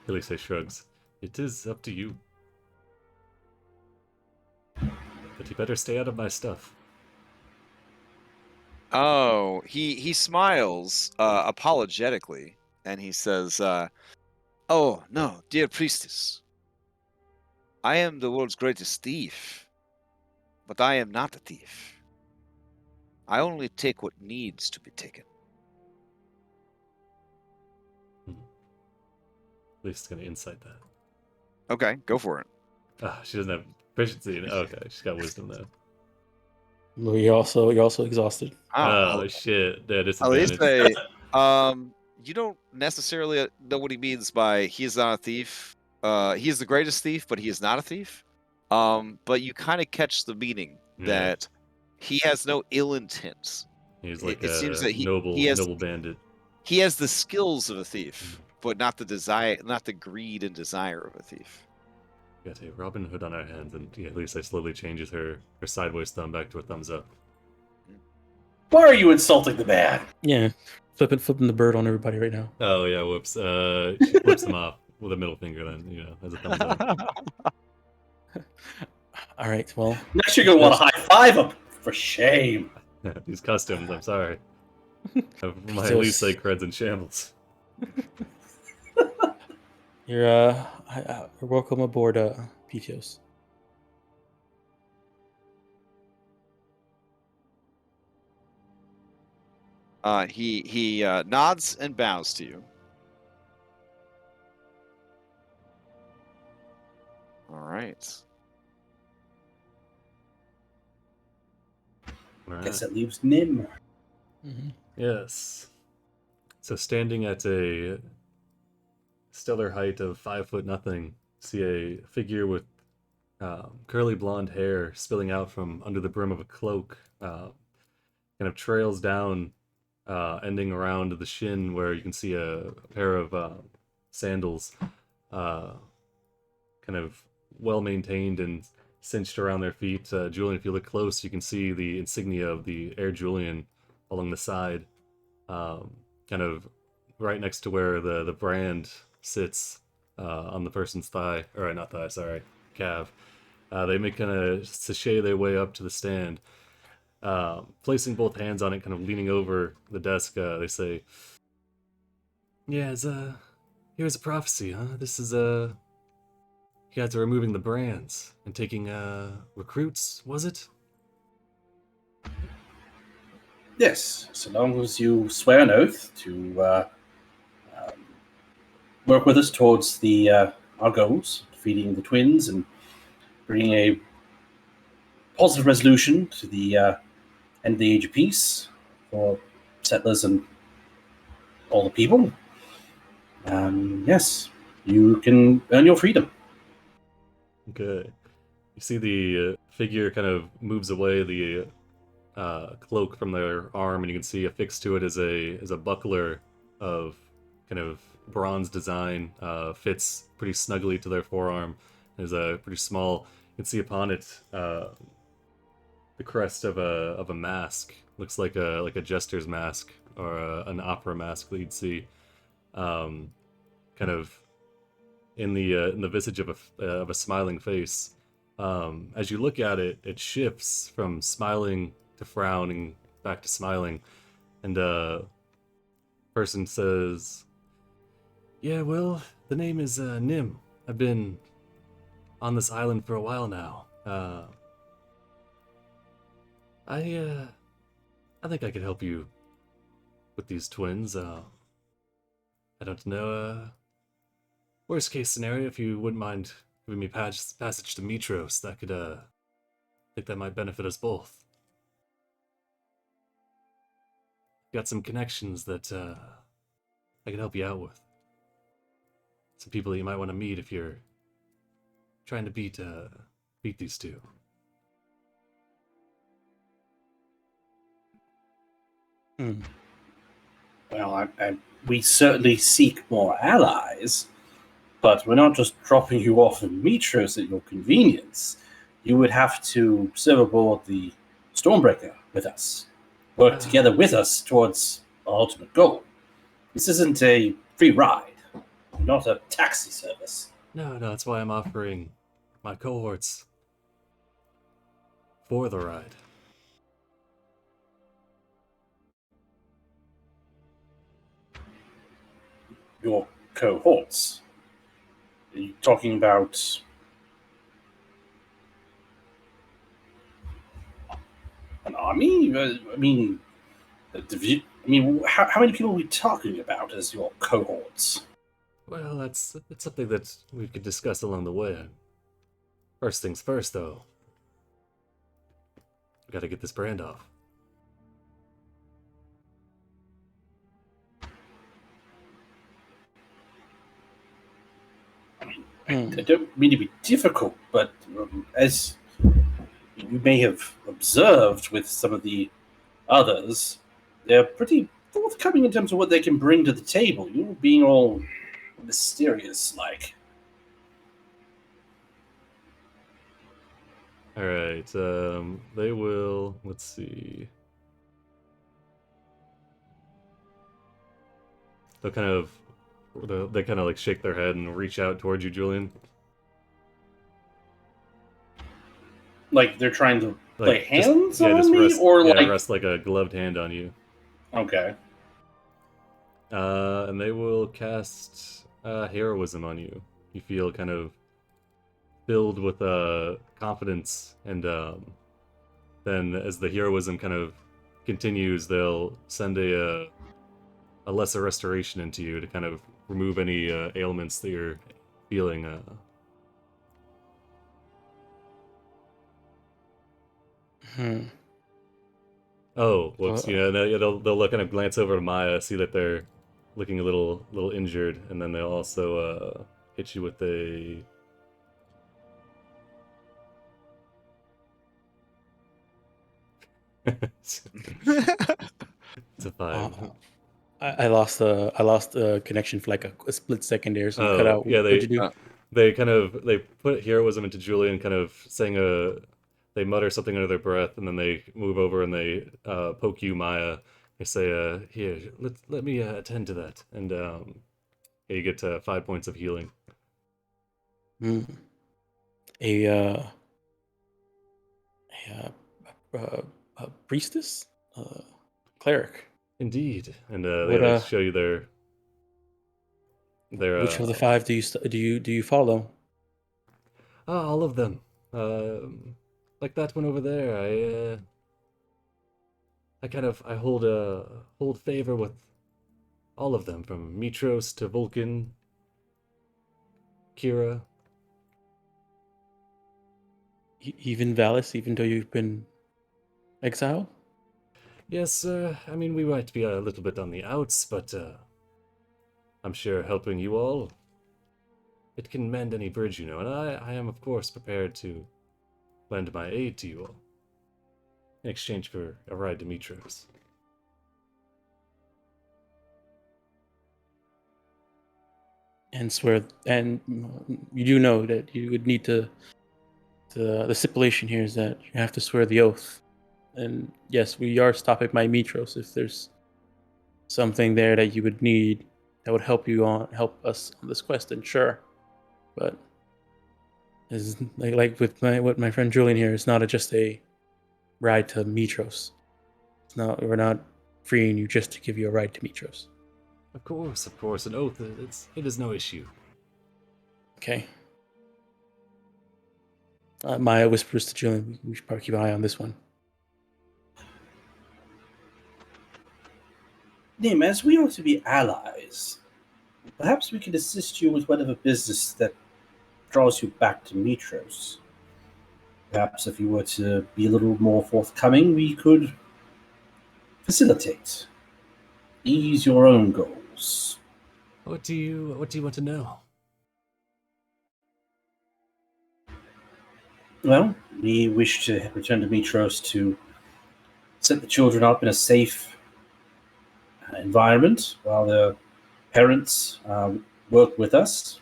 Elise shrugs. It is up to you. But you better stay out of my stuff. Oh, he smiles apologetically, and he says, oh, no, dear priestess. I am the world's greatest thief, but I am not a thief. I only take what needs to be taken. Lisa's gonna insight that. Okay, go for it. She doesn't have proficiency in it. Okay, she's got wisdom though. Well, you're also exhausted. Oh shit! Yeah, At least disadvantage. you don't necessarily know what he means by he is not a thief. He is the greatest thief, but he is not a thief. But you kind of catch the meaning that he has no ill intent. He's like it seems that noble bandit. He has the skills of a thief, but not the desire, not the greed and desire of a thief. We got a Robin Hood on our hands, and Lisa slowly changes her sideways thumb back to a thumbs up. Why are you insulting the man? Yeah, flipping the bird on everybody right now. Oh yeah, whoops. She flips him off with a middle finger, then as a thumbs up. All right, well. Next you're gonna want to high five him. For shame. These customs, I'm sorry. My Elise creds in shambles. You're welcome aboard, Pichos. He nods and bows to you. All right. Guess that leaves Nim. Mm-hmm. Yes. So standing at a stellar height of 5'0", see a figure with curly blonde hair spilling out from under the brim of a cloak, kind of trails down, ending around the shin where you can see a pair of sandals, kind of well maintained and cinched around their feet. Julian, if you look close, you can see the insignia of the Air Julian along the side, kind of right next to where the brand sits on the person's thigh, or not thigh, sorry, calf. They make kind of sashay their way up to the stand, placing both hands on it, kind of leaning over the desk. They say, "Yeah, here's a prophecy, huh? This is you guys are removing the brands and taking recruits, was it?" Yes, so long as you swear an oath to work with us towards our goals, defeating the twins and bringing a positive resolution to the end of the Age of Peace for settlers and all the people. Yes, you can earn your freedom. Okay. You see the figure kind of moves away the cloak from their arm, and you can see affixed to it is a buckler of kind of bronze design, fits pretty snugly to their forearm. There's a pretty small. You can see upon it the crest of a mask. Looks like a jester's mask or an opera mask that you'd see, kind of in the visage of a smiling face. As you look at it, it shifts from smiling to frowning back to smiling, and person says, "Yeah, well, the name is Nim. I've been on this island for a while now. I think I could help you with these twins. I don't know. Worst case scenario, if you wouldn't mind giving me passage to Mitros, that could I think that might benefit us both. Got some connections that I can help you out with. Some people that you might want to meet if you're trying to beat these two." Well, we certainly seek more allies, but we're not just dropping you off in Mitros at your convenience. You would have to serve aboard the Stormbreaker with us, work together with us towards our ultimate goal. This isn't a free ride, not a taxi service. No, that's why I'm offering my cohorts for the ride. Your cohorts? Are you talking about an army? I mean, a division? I mean, how many people are we talking about as your cohorts? Well, it's something that we could discuss along the way. First things first, though. We gotta get this brand off. I don't mean to be difficult, but as you may have observed with some of the others, they're pretty forthcoming in terms of what they can bring to the table. You're being all mysterious-like. Alright, they will... Let's see... They kind of like shake their head and reach out towards you, Julian. Like they're trying to lay hands just on me, rest, or like rest like a gloved hand on you. Okay. And they will cast heroism on you. You feel kind of filled with confidence, and then as the heroism kind of continues, they'll send a lesser restoration into you to kind of remove any ailments that you're feeling. Oh, whoops! They'll look, kind of glance over to Maya, see that they're looking a little injured, and then they'll also hit you with a. It's a 5. I lost the connection for like a split second there, so you cut out. Yeah, What'd you do? they put heroism into Julian, kind of saying they mutter something under their breath, and then they move over and they poke you, Maya. They say, "Here, let me attend to that," and yeah, you get 5 points of healing. A priestess, cleric. Indeed, and they show you their. Which of the 5 do you follow? All of them. Like that one over there. I hold favor with all of them, from Mitros to Vulcan, Kira. Even Valis, even though you've been exiled? Yes, I mean, we might be a little bit on the outs, but I'm sure helping you all, it can mend any bridge, and I am, of course, prepared to lend my aid to you all in exchange for a ride to Mitros. And you do know that you would need to. The stipulation here is that you have to swear the oath. And yes, we are stopping by Mitros if there's something there that you would need that would help us on this quest, then sure. But is like with my friend Julian here, it's not just a ride to Mitros. We're not freeing you just to give you a ride to Mitros. Of course, an oath, it is no issue. Okay. Maya whispers to Julian, we should probably keep an eye on this one. Nim, as we ought to be allies, perhaps we could assist you with whatever business that draws you back to Mitros. Perhaps if you were to be a little more forthcoming, we could facilitate, ease your own goals. What do you want to know? Well, we wish to return to Mitros to set the children up in a safe environment while their parents work with us.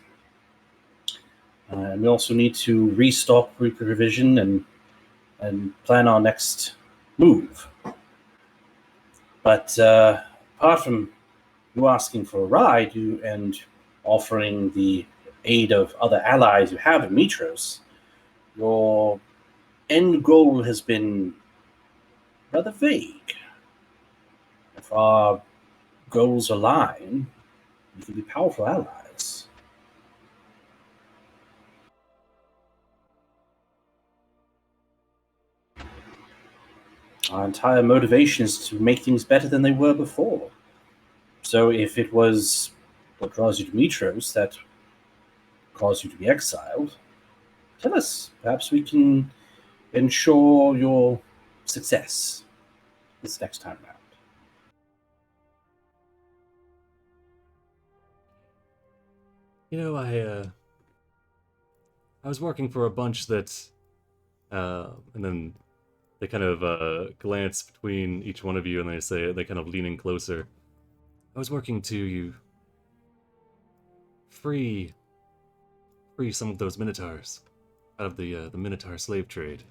And we also need to restock Reprovision and plan our next move. But apart from you asking for a ride and offering the aid of other allies you have in Mitros, your end goal has been rather vague. If our goals align, we can be powerful allies. Our entire motivation is to make things better than they were before. So if it was what draws you to Mitros that caused you to be exiled, tell us. Perhaps we can ensure your success this next time round. I was working for a bunch that, and then they kind of glance between each one of you, and they kind of lean in closer. I was working to free some of those Minotaurs out of the Minotaur slave trade.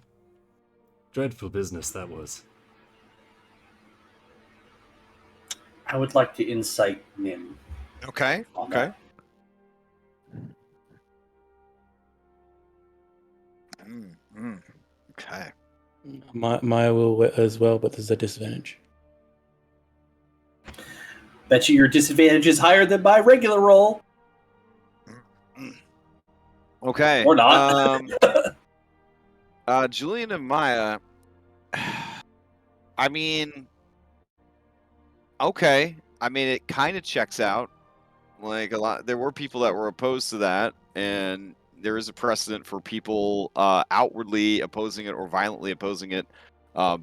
Dreadful business that was. I would like to insight Nim. Okay. Okay. Okay. Maya will as well, but there's a disadvantage. Bet you your disadvantage is higher than my regular roll. Okay. Or not. Julian and Maya. I mean, okay. I mean, it kind of checks out. Like there were people that were opposed to that, and there is a precedent for people outwardly opposing it or violently opposing it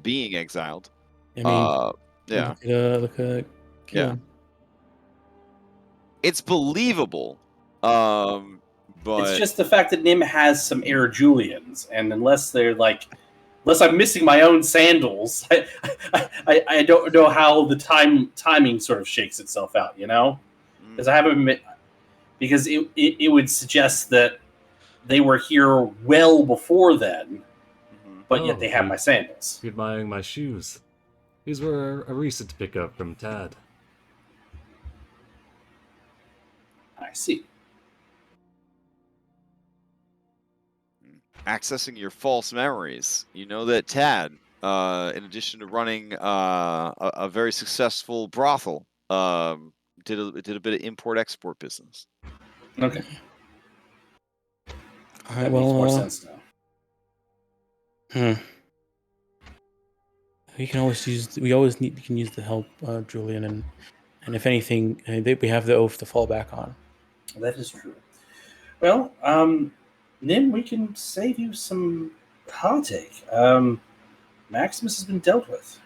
being exiled. I mean, yeah, look at yeah. It's believable, but it's just the fact that Nim has some Air Julians, and unless I'm missing my own sandals, I don't know how the timing sort of shakes itself out, you know? Because I haven't, because it would suggest that they were here well before then, but yet they have my sandals. You're admiring my shoes. These were a recent pickup from Tad. I see. Accessing your false memories. You know that Tad, in addition to running a very successful brothel, did a bit of import-export business. Okay. That makes more sense now. We can always use the help, Julian, and if anything, we have the oath to fall back on. That is true. Well, Nim, we can save you some heartache. Maximus has been dealt with.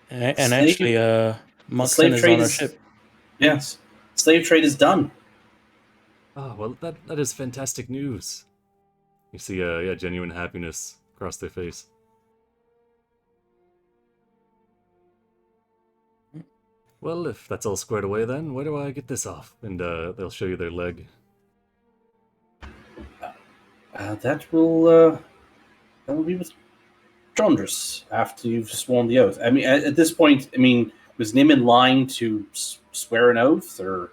And actually, Munson is on our ship. Yes. Slave trade is done. Oh, well, that is fantastic news. You see, genuine happiness across their face. Well, if that's all squared away, then where do I get this off? And they'll show you their leg. That will be with Jondris after you've sworn the oath. I mean, at this point, was Nim in line to swear an oath, or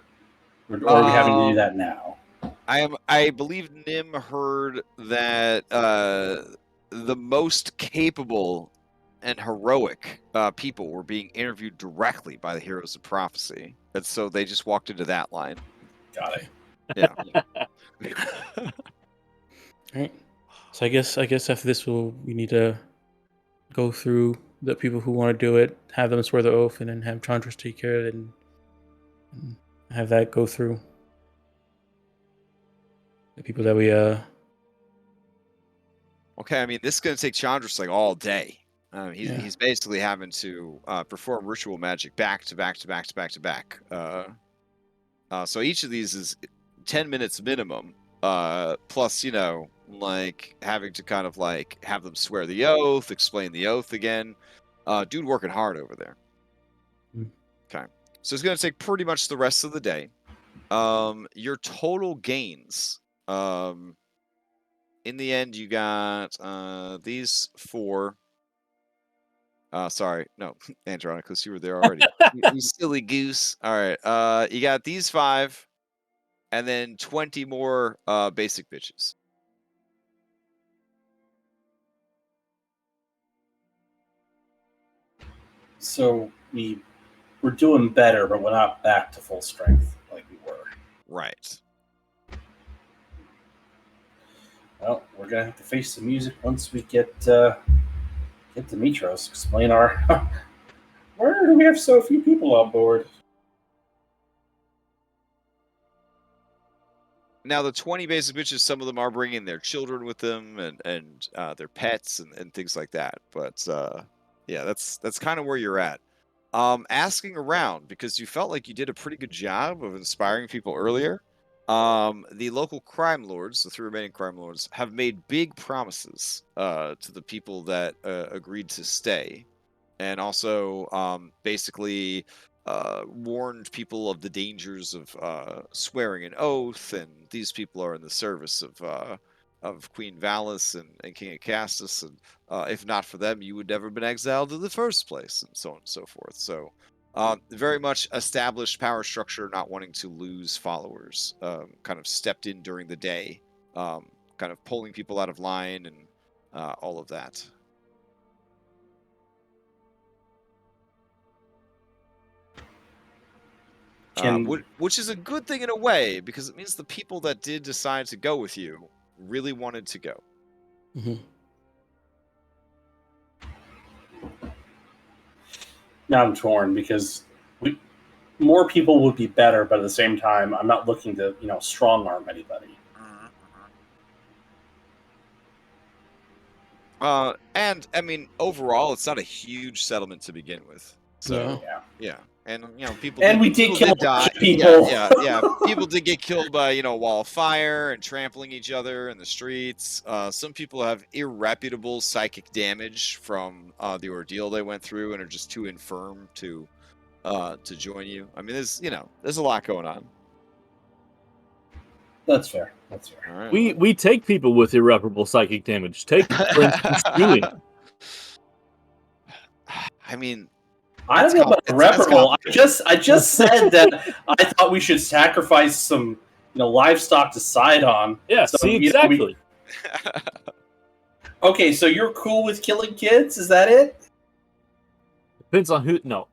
are we having to do that now? I believe Nim heard that the most capable and heroic people were being interviewed directly by the heroes of prophecy, and so they just walked into that line. Got it. Yeah. All right. So I guess after this, we need to go through the people who want to do it, have them swear the oath, and then have Chandras take care of it, and have that go through. The people that we Okay, I mean, this is going to take Chandras like all day. He's basically having to perform ritual magic back to back to back to back to back. So each of these is 10 minutes minimum, plus, like having to kind of like have them swear the oath, explain the oath again. Dude working hard over there. Okay. So it's going to take pretty much the rest of the day. Your total gains, in the end, you got these 4. Sorry, no, Andronicus, you were there already. You silly goose. All right, you got these 5, and then 20 more basic bitches. So we're doing better, but we're not back to full strength like we were. Right. Well, we're gonna have to face the music once we get Demetros. Explain our where do we have so few people on board? Now the 20 basic bitches, some of them are bringing their children with them and their pets and things like that. But yeah, that's kind of where you're at. Asking around, because you felt like you did a pretty good job of inspiring people earlier. The local crime lords, the 3 remaining crime lords, have made big promises to the people that agreed to stay, and also basically warned people of the dangers of swearing an oath, and these people are in the service of Queen Valis and King Acastus, and if not for them, you would never have been exiled in the first place, and so on and so forth. So very much established power structure, not wanting to lose followers, kind of stepped in during the day, kind of pulling people out of line and all of that. which is a good thing in a way, because it means the people that did decide to go with you really wanted to go. Mhm. Now I'm torn because more people would be better, but at the same time, I'm not looking to strong arm anybody. And I mean, overall, it's not a huge settlement to begin with. So yeah. And people. And we did kill die. people. Yeah. People did get killed by wall of fire and trampling each other in the streets. Some people have irreparable psychic damage from the ordeal they went through and are just too infirm to join you. I mean, there's a lot going on. That's fair. All right. We take people with irreparable psychic damage. Take, for instance, Julie. I mean, I don't know about irreparable. I just said that I thought we should sacrifice some livestock to Sidon. Yeah, so, see, exactly. Okay, so you're cool with killing kids? Is that it? Depends on who. No.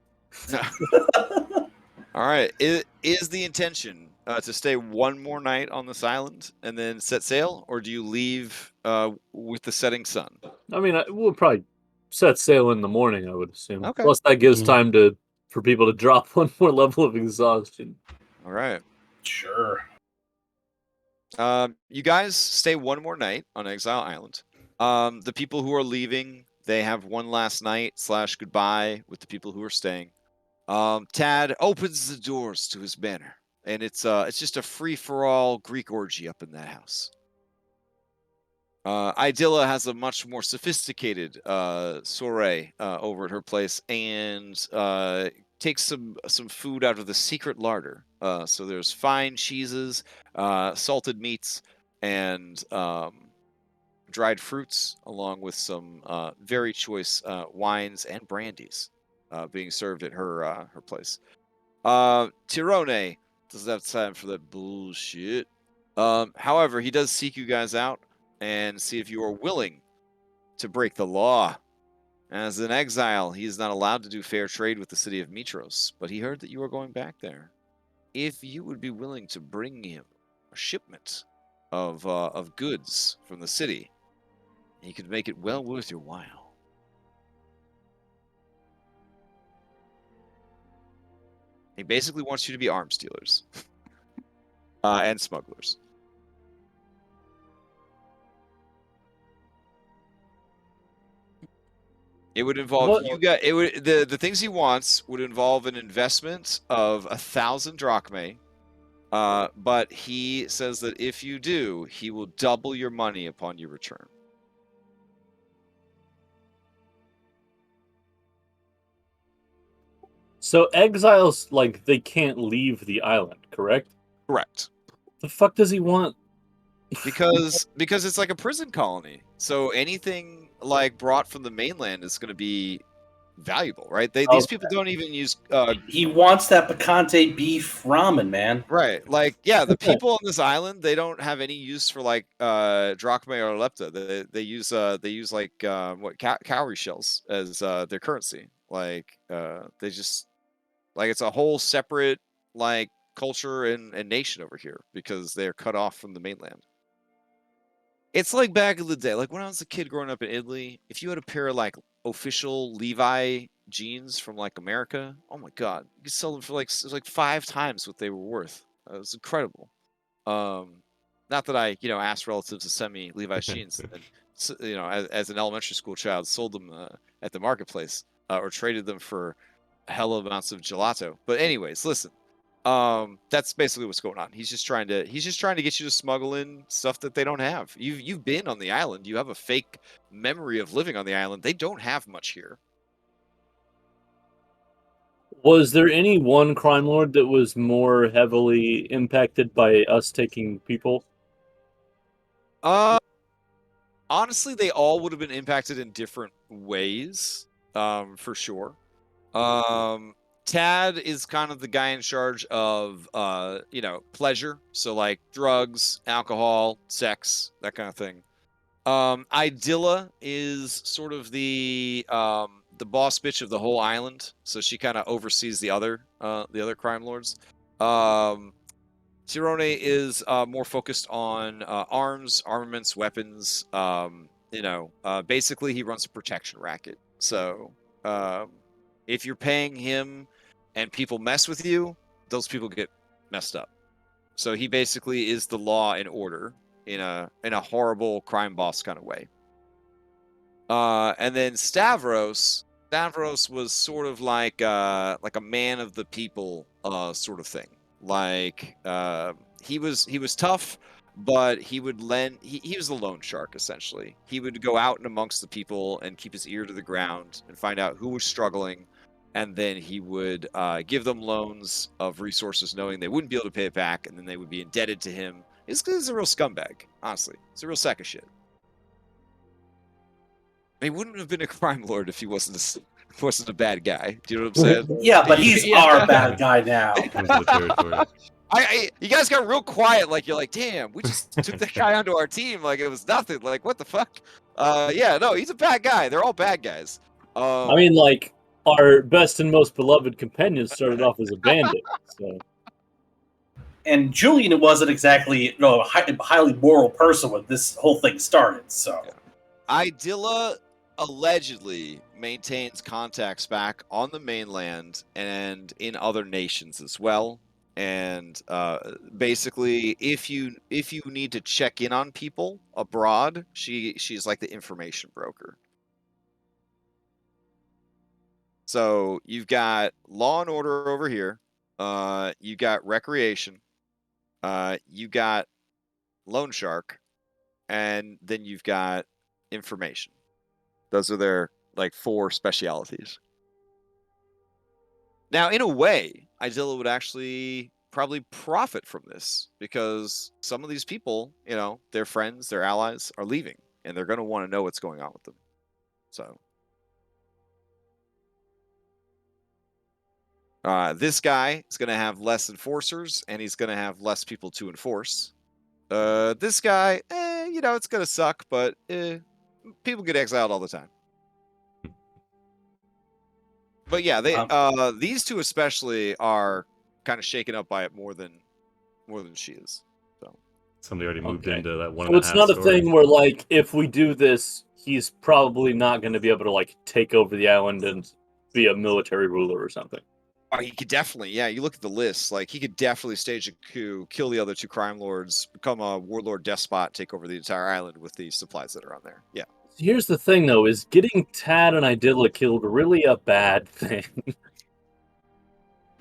All right. Is the intention to stay one more night on this island and then set sail, or do you leave with the setting sun? I mean, we'll probably set sail in the morning, I would assume. Okay. Plus, that gives time for people to drop one more level of exhaustion. All right. Sure. You guys stay one more night on Exile Island. The people who are leaving, they have one last night / goodbye with the people who are staying. Tad opens the doors to his banner, and it's just a free-for-all Greek orgy up in that house. Idilla has a much more sophisticated soiree over at her place, and takes some food out of the secret larder. So there's fine cheeses, salted meats, and dried fruits, along with some very choice wines and brandies being served at her place. Tirone doesn't have time for that bullshit. However, he does seek you guys out and see if you are willing to break the law. As an exile, he is not allowed to do fair trade with the city of Mitros, but he heard that you are going back there. If you would be willing to bring him a shipment of goods from the city, he could make it well worth your while. He basically wants you to be arms dealers and smugglers. It would involve the things he wants would involve an investment of 1,000 drachmae, but he says that if you do, he will double your money upon your return. So exiles, they can't leave the island, correct? Correct. The fuck does he want? Because it's like a prison colony. So anything brought from the mainland is going to be valuable, right? These people don't even use. He wants that picante beef ramen, man. Right, the people on this island, they don't have any use for drachmae or lepta. They use cowrie shells as their currency. They just it's a whole separate culture and nation over here because they're cut off from the mainland. It's like back in the day, when I was a kid growing up in Italy, if you had a pair of official Levi jeans from America, oh my god, you could sell them for it was 5 times what they were worth. It was incredible. Not that I asked relatives to send me Levi's jeans, and as an elementary school child, sold them at the marketplace or traded them for hella amounts of gelato. But anyways, listen. That's basically what's going on. He's just trying to get you to smuggle in stuff that they don't have. You've been on the island. You have a fake memory of living on the island. They don't have much here. Was there any one crime lord that was more heavily impacted by us taking people? Honestly, they all would have been impacted in different ways, for sure. Tad is kind of the guy in charge of, pleasure. So drugs, alcohol, sex, that kind of thing. Idilla is sort of the boss bitch of the whole island. So she kind of oversees the other crime lords. Tirone is more focused on arms, armaments, weapons. Basically he runs a protection racket. So if you're paying him and people mess with you, those people get messed up. So he basically is the law and order in a horrible crime boss kind of way. And then Stavros was sort of like a man of the people sort of thing. Like he was tough, but he would he was the loan shark essentially. He would go out and amongst the people and keep his ear to the ground and find out who was struggling, and then he would give them loans of resources knowing they wouldn't be able to pay it back, and then they would be indebted to him. He's a real scumbag, honestly. It's a real sack of shit. He wouldn't have been a crime lord if he wasn't a bad guy. Do you know what I'm saying? Yeah, but he's our bad guy now. Comes with the territory. You guys got real quiet. Like you're like, damn, we just took that guy onto our team. Like it was nothing. Like what the fuck? Yeah, no, he's a bad guy. They're all bad guys. I mean, like our best and most beloved companion started off as a bandit. So. And Julian wasn't exactly a highly moral person when this whole thing started. So, Idilla allegedly maintains contacts back on the mainland and in other nations as well. And basically, if you need to check in on people abroad, she's like the information broker. So you've got law and order over here. You got recreation. You got loan shark, and then you've got information. Those are their like 4 specialities. Now, in a way, Idilla would actually probably profit from this because some of these people, their friends, their allies are leaving, and they're going to want to know what's going on with them. So, this guy is going to have less enforcers, and he's going to have less people to enforce. This guy, it's going to suck, but people get exiled all the time. But yeah, these 2 especially are kind of shaken up by it more than she is. So somebody already moved into that one. So it's not a thing where like if we do this, he's probably not going to be able to like take over the island and be a military ruler or something. Oh, he could definitely, yeah. You look at the list, like he could definitely stage a coup, kill the other 2 crime lords, become a warlord despot, take over the entire island with the supplies that are on there. Yeah. Here's the thing, though: is getting Tad and Idilla killed really a bad thing?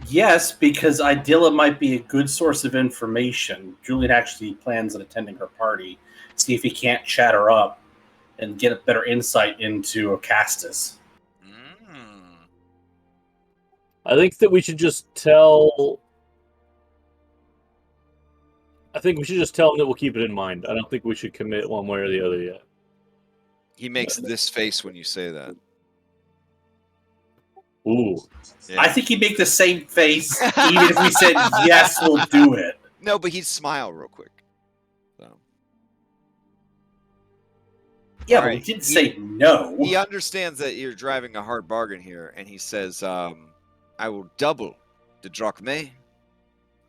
Yes, because Idilla might be a good source of information. Julian actually plans on attending her party, see if he can't chat her up and get a better insight into Ocastus. I think that we should just tell. I think we should just tell him that we'll keep it in mind. I don't think we should commit one way or the other yet. He makes this face when you say that. Ooh. Yeah. I think he'd make the same face even if we said, yes, we'll do it. No, but he'd smile real quick. So. Yeah, but he didn't say no. He understands that you're driving a hard bargain here, and he says, I will double the drachmae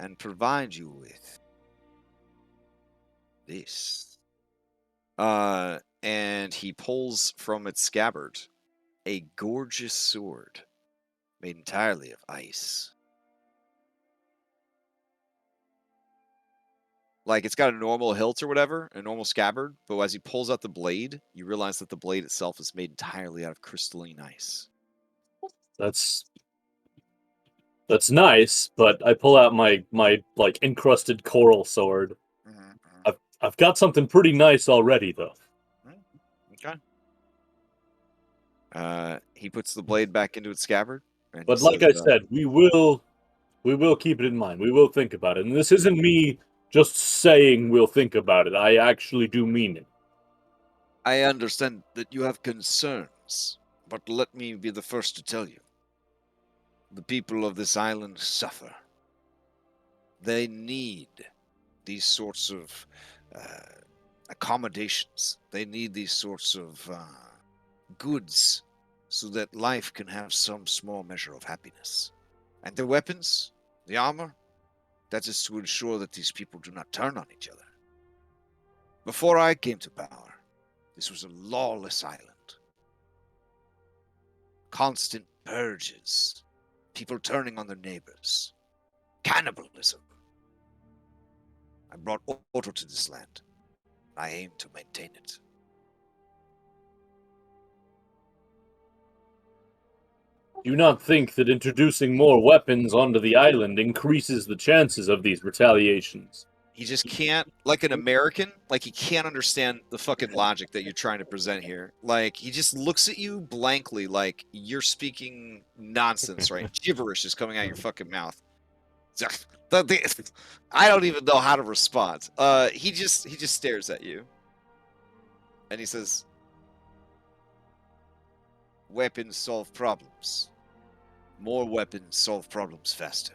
and provide you with this. And he pulls from its scabbard a gorgeous sword made entirely of ice. Like, it's got a normal hilt or whatever, a normal scabbard, but as he pulls out the blade, you realize that the blade itself is made entirely out of crystalline ice. That's nice, but I pull out my like encrusted coral sword. Mm-hmm. I've got something pretty nice already, though. Okay. He puts the blade back into its scabbard. But like I said, we will keep it in mind. We will think about it. And this isn't me just saying we'll think about it. I actually do mean it. I understand that you have concerns, but let me be the first to tell you. The people of this island suffer. They need these sorts of accommodations. They need these sorts of goods so that life can have some small measure of happiness. And the weapons, the armor, That is to ensure that these people do not turn on each other. Before I came to power, this was a lawless island. Constant purges, people turning on their neighbors, cannibalism. I brought order to this land. I aim to maintain it. Do you not think that introducing more weapons onto the island increases the chances of these retaliations? He just can't, like an American, like he can't understand the fucking logic that you're trying to present here. Like, he just looks at you blankly like you're speaking nonsense, right? Gibberish is coming out your fucking mouth. I don't even know how to respond. He just stares at you. And he says, weapons solve problems. More weapons solve problems faster.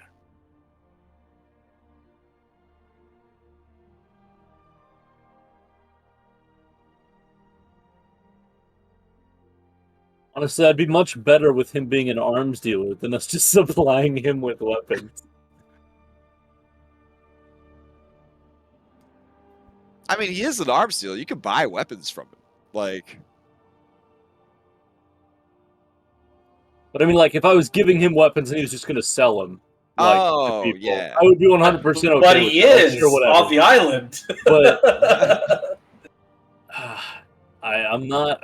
Honestly, I'd be much better with him being an arms dealer than us just supplying him with weapons. I mean, he is an arms dealer. You can buy weapons from him. Like... But I mean, like, if I was giving him weapons and he was just going to sell them, like, to people, yeah. I would be 100% okay. But he is off the island. But I'm not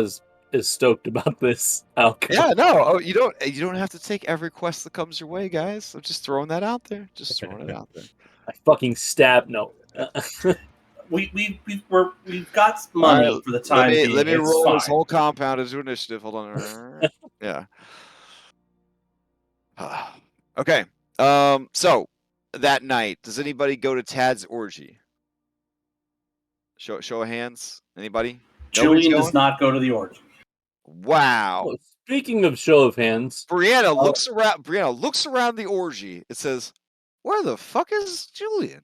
as stoked about this outcome. Yeah, no, you don't have to take every quest that comes your way, guys. I'm just throwing that out there. Just throwing it out there. I fucking stab no. We've got money for the time being. Let me roll this whole compound into initiative. Hold on. Yeah. Okay. So that night, does anybody go to Tad's orgy? Show of hands. Anybody? Julian does not go to the orgy. Wow. Oh, speaking of show of hands, Brianna looks around. Brianna looks around the orgy. It says, "Where the fuck is Julian?"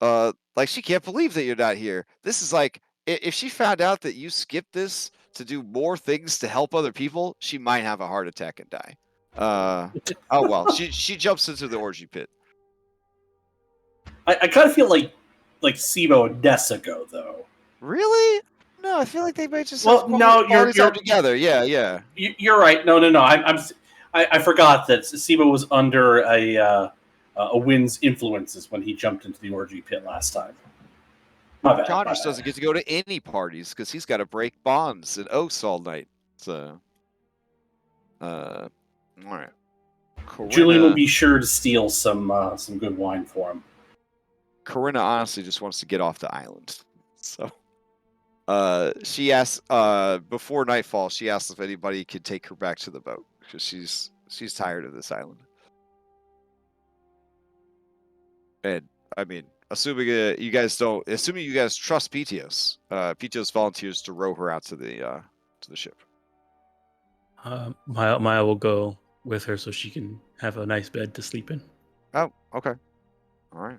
Like she can't believe that you're not here. This is like if she found out that you skipped this to do more things to help other people, she might have a heart attack and die. Oh well, she jumps into the orgy pit. I kind of feel like Sibo and Nessa go though. Really? No, I feel like they might just. Well, no, you're together. Yeah. You're right. No. I forgot that Sibo was under a wind's influences when he jumped into the orgy pit last time. Chandras doesn't get to go to any parties because he's got to break bonds and oaths all night. So, all right. Julian will be sure to steal some good wine for him. Corinna honestly just wants to get off the island. So, she asks before nightfall. She asks if anybody could take her back to the boat because she's tired of this island. And I mean, assuming you guys trust Pitios, Pitios volunteers to row her out to the ship. Maya will go with her so she can have a nice bed to sleep in. Oh, okay. All right.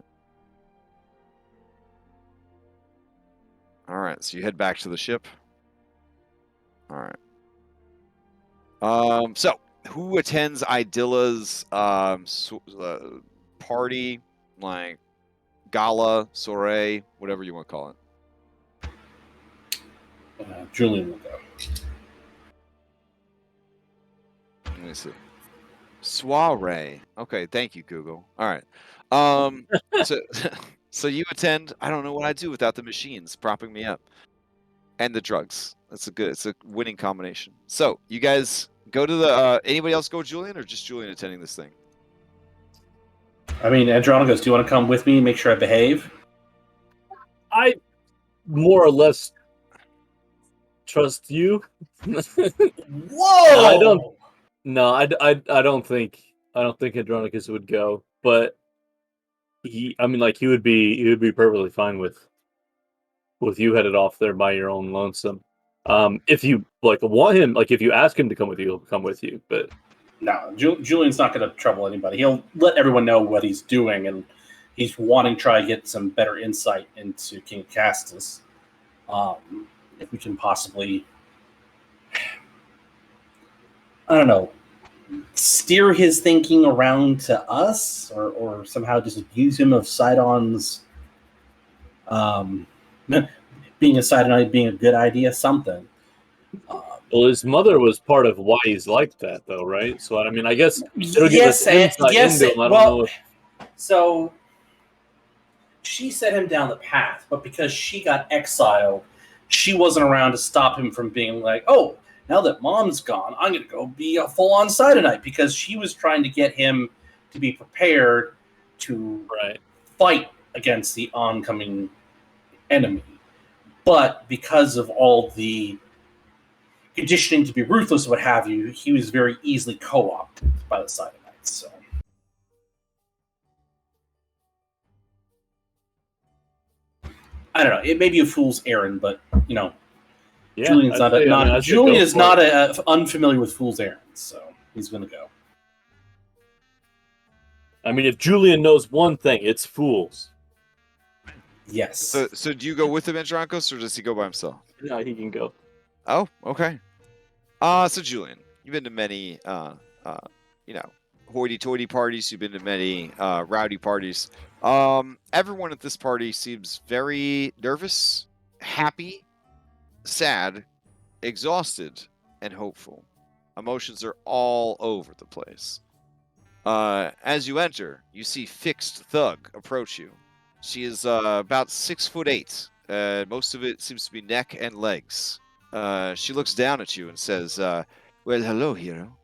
All right. So you head back to the ship. All right. So who attends Idilla's party, like gala, soiree, whatever you want to call it? Julian will go. Let me see. Soiree. Okay, thank you, Google. All right. So you attend. I don't know what I'd do without the machines propping me up and the drugs. It's a winning combination. So you guys go to the. Anybody else go with Julian or just Julian attending this thing? I mean, Andronicus, do you want to come with me and make sure I behave? I more or less trust you. Whoa! I don't. No, I don't think Andronicus would go, but he would be perfectly fine with you headed off there by your own lonesome. If you want him, if you ask him to come with you, he'll come with you. But no, Julian's not going to trouble anybody. He'll let everyone know what he's doing, and he's wanting to try to get some better insight into King Castus. If we can possibly, I don't know, steer his thinking around to us, or somehow disabuse him of Sidon's being a Sidonite being a good idea, something. Well, his mother was part of why he's like that, though, right? So, I mean, I guess it'll give us Yes, insight into him. I don't know if... So, she set him down the path, but because she got exiled, she wasn't around to stop him from being like, oh, now that Mom's gone, I'm going to go be a full-on Sidonite, because she was trying to get him to be prepared to fight against the oncoming enemy. But because of all the conditioning to be ruthless, what have you, he was very easily co-opted by the Sidonites. So, I don't know. It may be a fool's errand, but Julian's Julian is not unfamiliar with fool's errands, so he's going to go. I mean, if Julian knows one thing, it's fools. Yes. So do you go with him, Andronikos, or does he go by himself? No, he can go. Oh, okay. So Julian, you've been to many, hoity-toity parties. You've been to many rowdy parties. Everyone at this party seems very nervous, happy, sad, exhausted, and hopeful. Emotions are all over the place. As you enter, you see Fixed Thug approach you. She is about 6'8". Most of it seems to be neck and legs. She looks down at you and says, well, hello, hero.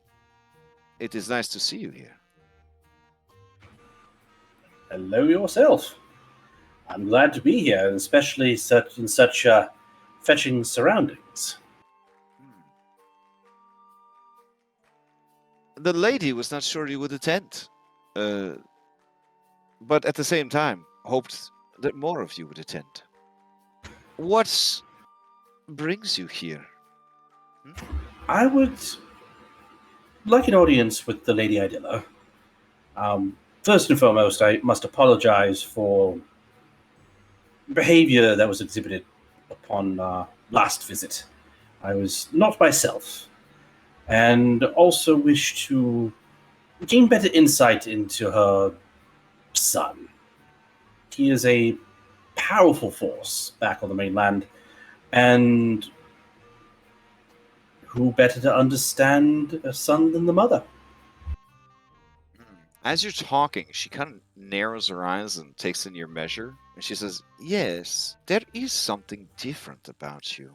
It is nice to see you here. Hello yourself. I'm glad to be here, especially in such fetching surroundings. The lady was not sure you would attend, but at the same time, hoped that more of you would attend. What brings you here? I would like an audience with the Lady Idilla. First and foremost, I must apologize for behavior that was exhibited upon last visit. I was not myself, and also wish to gain better insight into her son. He is a powerful force back on the mainland, and who better to understand a son than the mother? As you're talking, she kind of narrows her eyes and takes in your measure, and she says, yes, there is something different about you.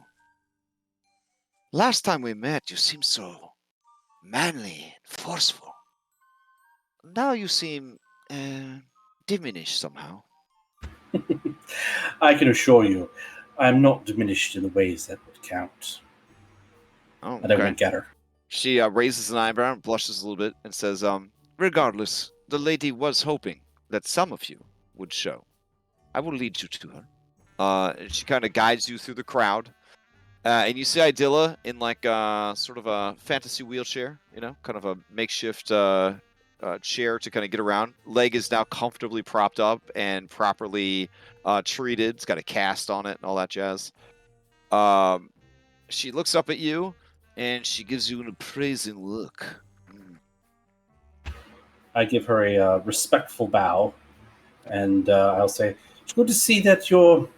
Last time we met, you seemed so manly and forceful. Now you seem diminished somehow. I can assure you, I am not diminished in the ways that would count. Oh, okay. I don't wink at her. She raises an eyebrow and blushes a little bit and says, regardless, the lady was hoping that some of you would show. I will lead you to her. And she kind of guides you through the crowd. And you see Idilla in like sort of a fantasy wheelchair, kind of a makeshift chair to kind of get around. Leg is now comfortably propped up and properly treated. It's got a cast on it and all that jazz. She looks up at you and she gives you an appraising look. I give her a respectful bow, and I'll say, it's good to see that you're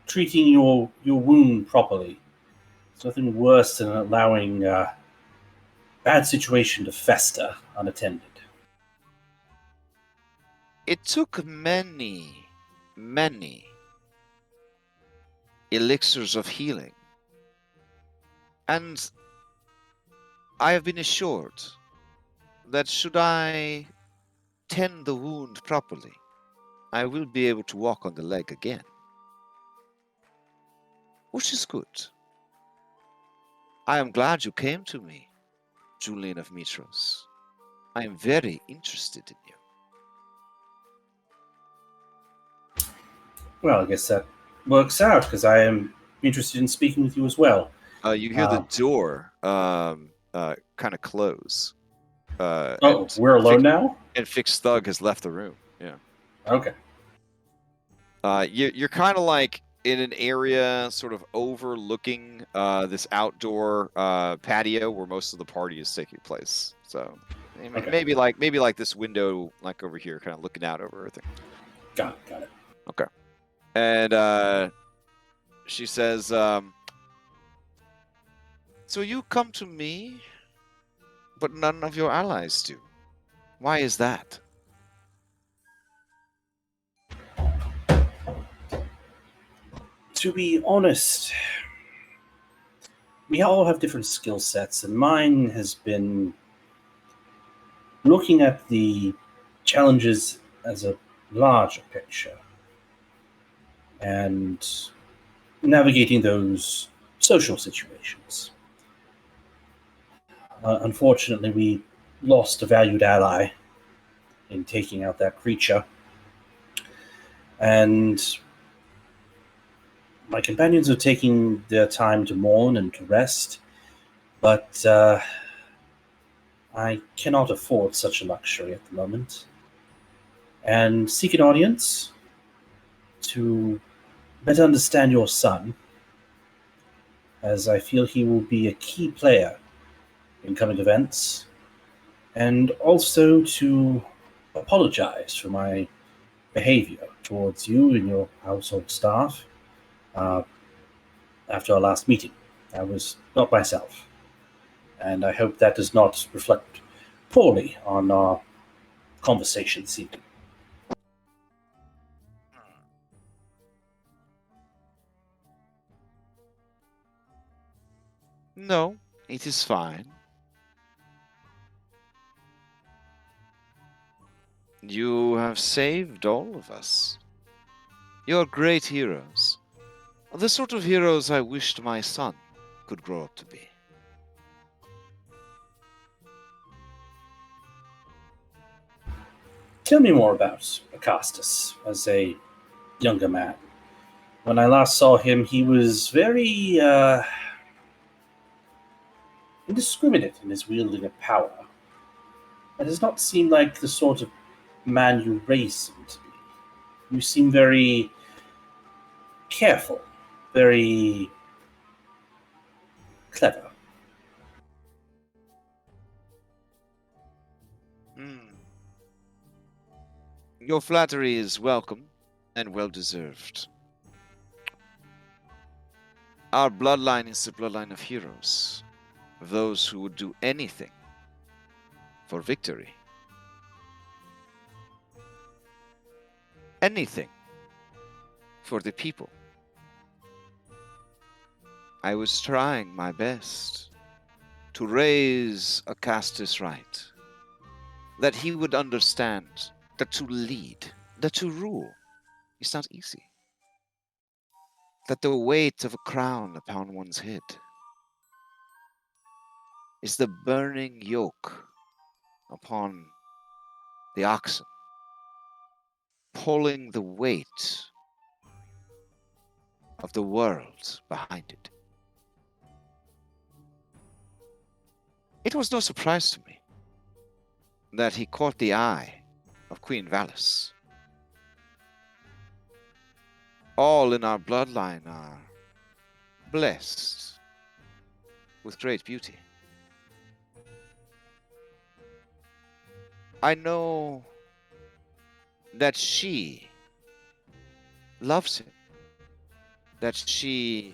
treating your wound properly. It's nothing worse than allowing a bad situation to fester unattended. It took many, many elixirs of healing. And I have been assured that should I tend the wound properly, I will be able to walk on the leg again. Which is good. I am glad you came to me, Julian of Mitros. I am very interested in you. Well, I guess that works out, because I am interested in speaking with you as well. You hear the door kind of close. We're alone now? And Fixed Thug has left the room. Yeah. Okay. You're kind of like in an area sort of overlooking this outdoor patio where most of the party is taking place. So Okay. Maybe like this window, like over here, kind of looking out over everything. Got it. Okay. And she says, "So you come to me, but none of your allies do. Why is that?" To be honest, we all have different skill sets, and mine has been looking at the challenges as a larger picture and navigating those social situations. Unfortunately, we lost a valued ally in taking out that creature, and my companions are taking their time to mourn and to rest, but I cannot afford such a luxury at the moment. And seek an audience to better understand your son, as I feel he will be a key player in coming events, and also to apologize for my behavior towards you and your household staff after our last meeting. I was not myself, and I hope that does not reflect poorly on our conversation this evening. No, it is fine. You have saved all of us. You're great heroes. The sort of heroes I wished my son could grow up to be. Tell me more about Acastus as a younger man. When I last saw him, he was very indiscriminate in his wielding of power. It does not seem like the sort of man you raised him to be. You seem very careful, very clever. Your flattery is welcome and well deserved. Our bloodline is the bloodline of heroes, of those who would do anything for victory. Anything for the people. I was trying my best to raise Acastus right, that he would understand that to lead, that to rule is not easy, that the weight of a crown upon one's head is the burning yoke upon the oxen, pulling the weight of the world behind it. It was no surprise to me that he caught the eye of Queen Valis. All in our bloodline are blessed with great beauty. I know that she loves him, that she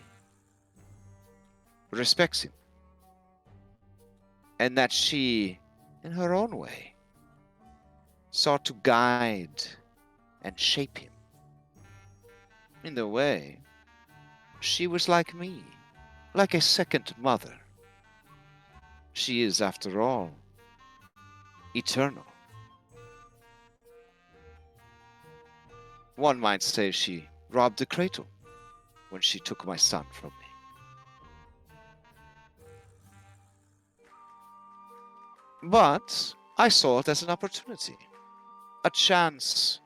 respects him, and that she, in her own way, sought to guide and shape him. In the way, she was like me, like a second mother. She is, after all, eternal. One might say she robbed the cradle when she took my son from me. But I saw it as an opportunity, a chance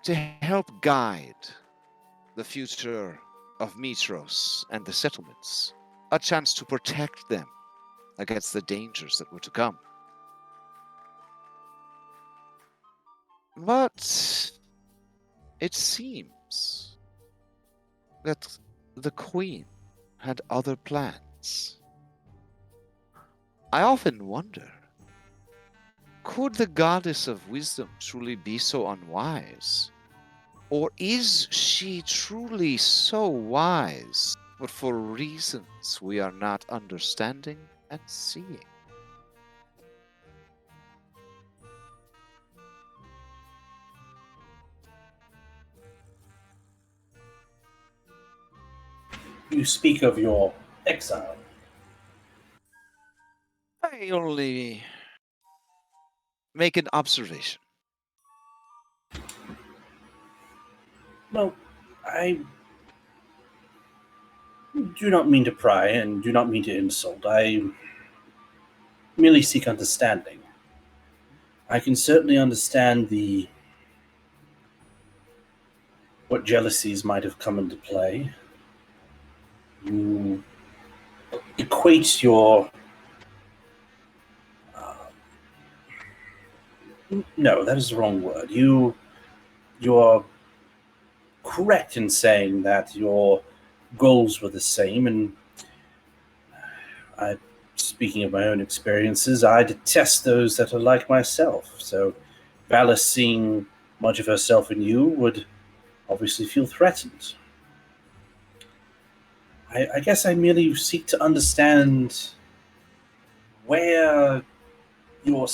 to help guide the future of Mitros and the settlements, a chance to protect them against the dangers that were to come. But it seems that the Queen had other plans. I often wonder, could the goddess of wisdom truly be so unwise? Or is she truly so wise, but for reasons we are not understanding and seeing? You speak of your exile. I only make an observation. Well, I do not mean to pry and do not mean to insult. I merely seek understanding. I can certainly understand what jealousies might have come into play. You equate your no, that is the wrong word. You're correct in saying that your goals were the same, and speaking of my own experiences, I detest those that are like myself. So Valis seeing much of herself in you would obviously feel threatened. I guess I merely seek to understand where your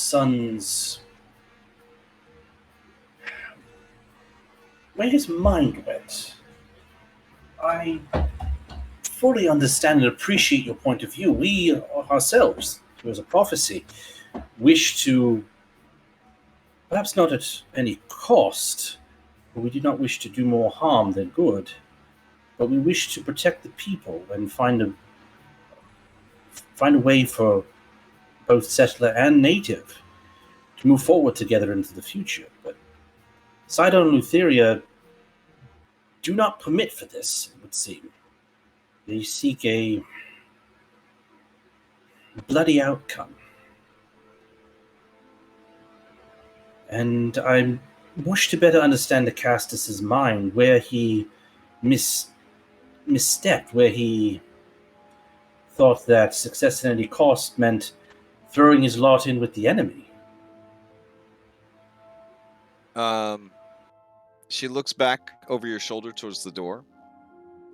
where his mind went. I fully understand and appreciate your point of view. We ourselves, through as a prophecy, wish to, perhaps not at any cost, but we do not wish to do more harm than good, but we wish to protect the people and find a way for both settler and native to move forward together into the future. But Sidon and Lutheria do not permit for this, it would seem. They seek a bloody outcome. And I wish to better understand Acastus's mind, where he misstepped, where he thought that success at any cost meant throwing his lot in with the enemy. She looks back over your shoulder towards the door,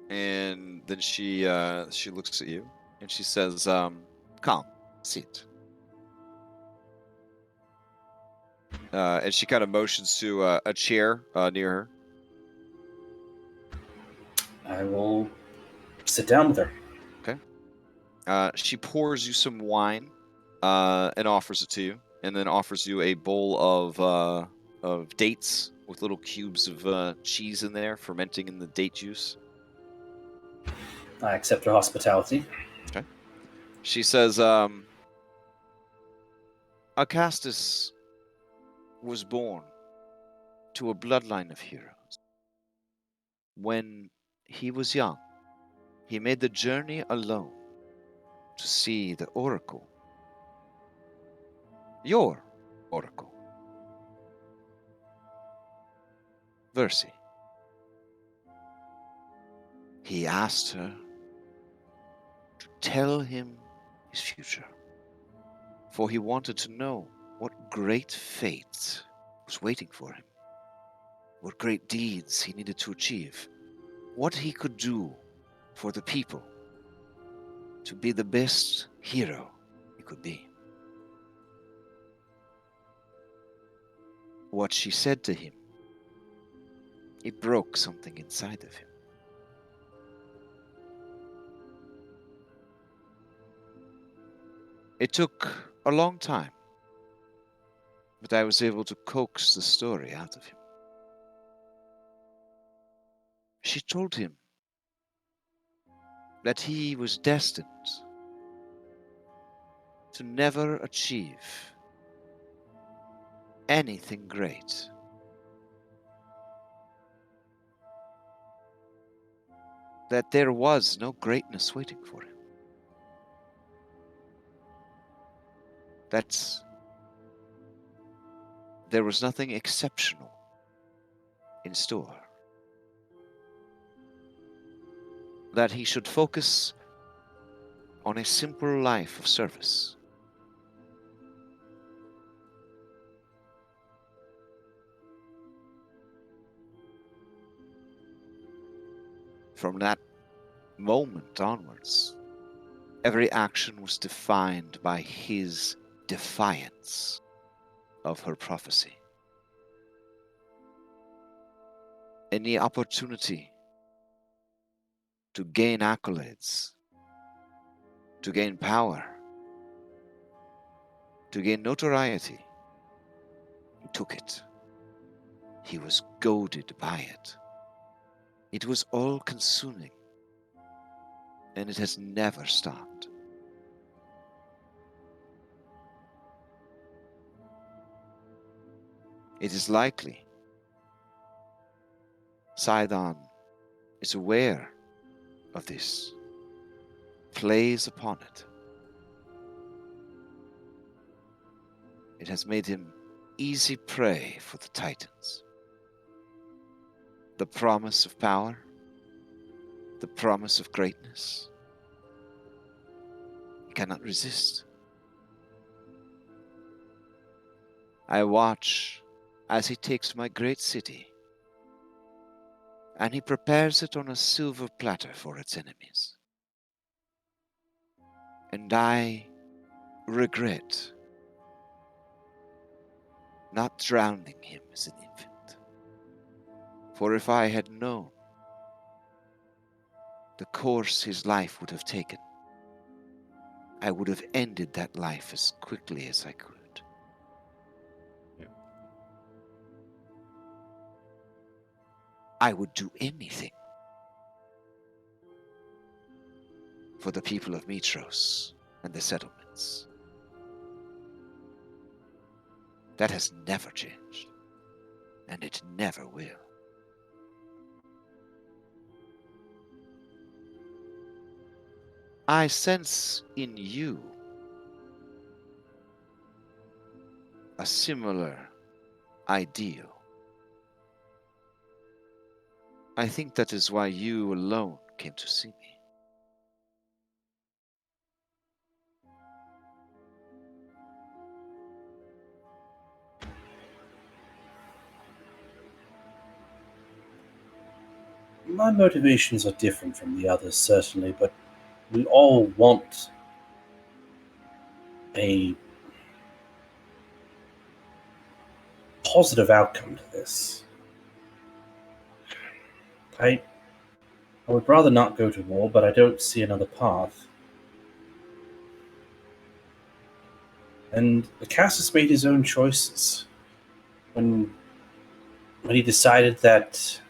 and then she looks at you and she says, "Come, sit." And she kind of motions to a chair near her. I will sit down with her. Okay. She pours you some wine and offers it to you, and then offers you a bowl of dates with little cubes of cheese in there, fermenting in the date juice. I accept her hospitality. Okay. She says, Acastus was born to a bloodline of heroes. When he was young, he made the journey alone to see the oracle. Your oracle. Versi. He asked her to tell him his future, for he wanted to know what great fate was waiting for him, what great deeds he needed to achieve, what he could do for the people to be the best hero he could be. What she said to him, it broke something inside of him. It took a long time, but I was able to coax the story out of him. She told him that he was destined to never achieve anything great. That there was no greatness waiting for him. That there was nothing exceptional in store. That he should focus on a simple life of service, From that moment onwards, every action was defined by his defiance of her prophecy. Any opportunity to gain accolades, to gain power, to gain notoriety, he took it. He was goaded by it. It was all-consuming, and it has never stopped. It is likely Sidon is aware of this, plays upon it. It has made him easy prey for the Titans. The promise of power, the promise of greatness, he cannot resist. I watch as he takes my great city, and he prepares it on a silver platter for its enemies. And I regret not drowning him as an infant. For if I had known the course his life would have taken, I would have ended that life as quickly as I could. Yeah. I would do anything for the people of Mitros and the settlements. That has never changed, and it never will. I sense in you a similar ideal. I think that is why you alone came to see me. My motivations are different from the others, certainly, but we all want a positive outcome to this. I would rather not go to war, but I don't see another path. And the Casus made his own choices. When he decided that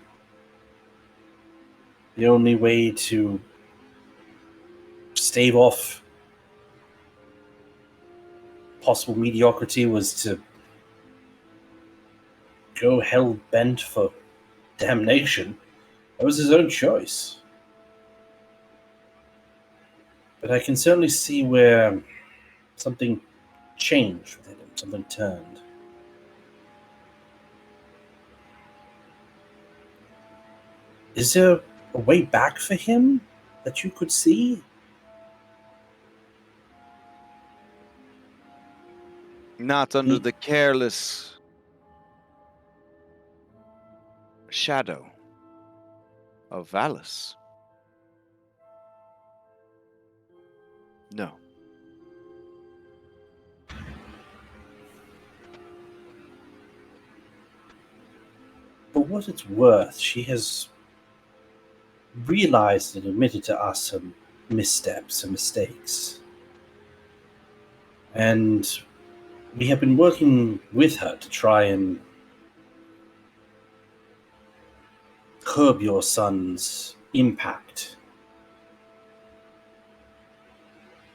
the only way to stave off possible mediocrity was to go hell-bent for damnation, that was his own choice. But I can certainly see where something changed within him, something turned. Is there a way back for him that you could see? Not under the careless shadow of Valus. No. For what it's worth, she has realized and admitted to us some missteps and mistakes. And we have been working with her to try and curb your son's impact.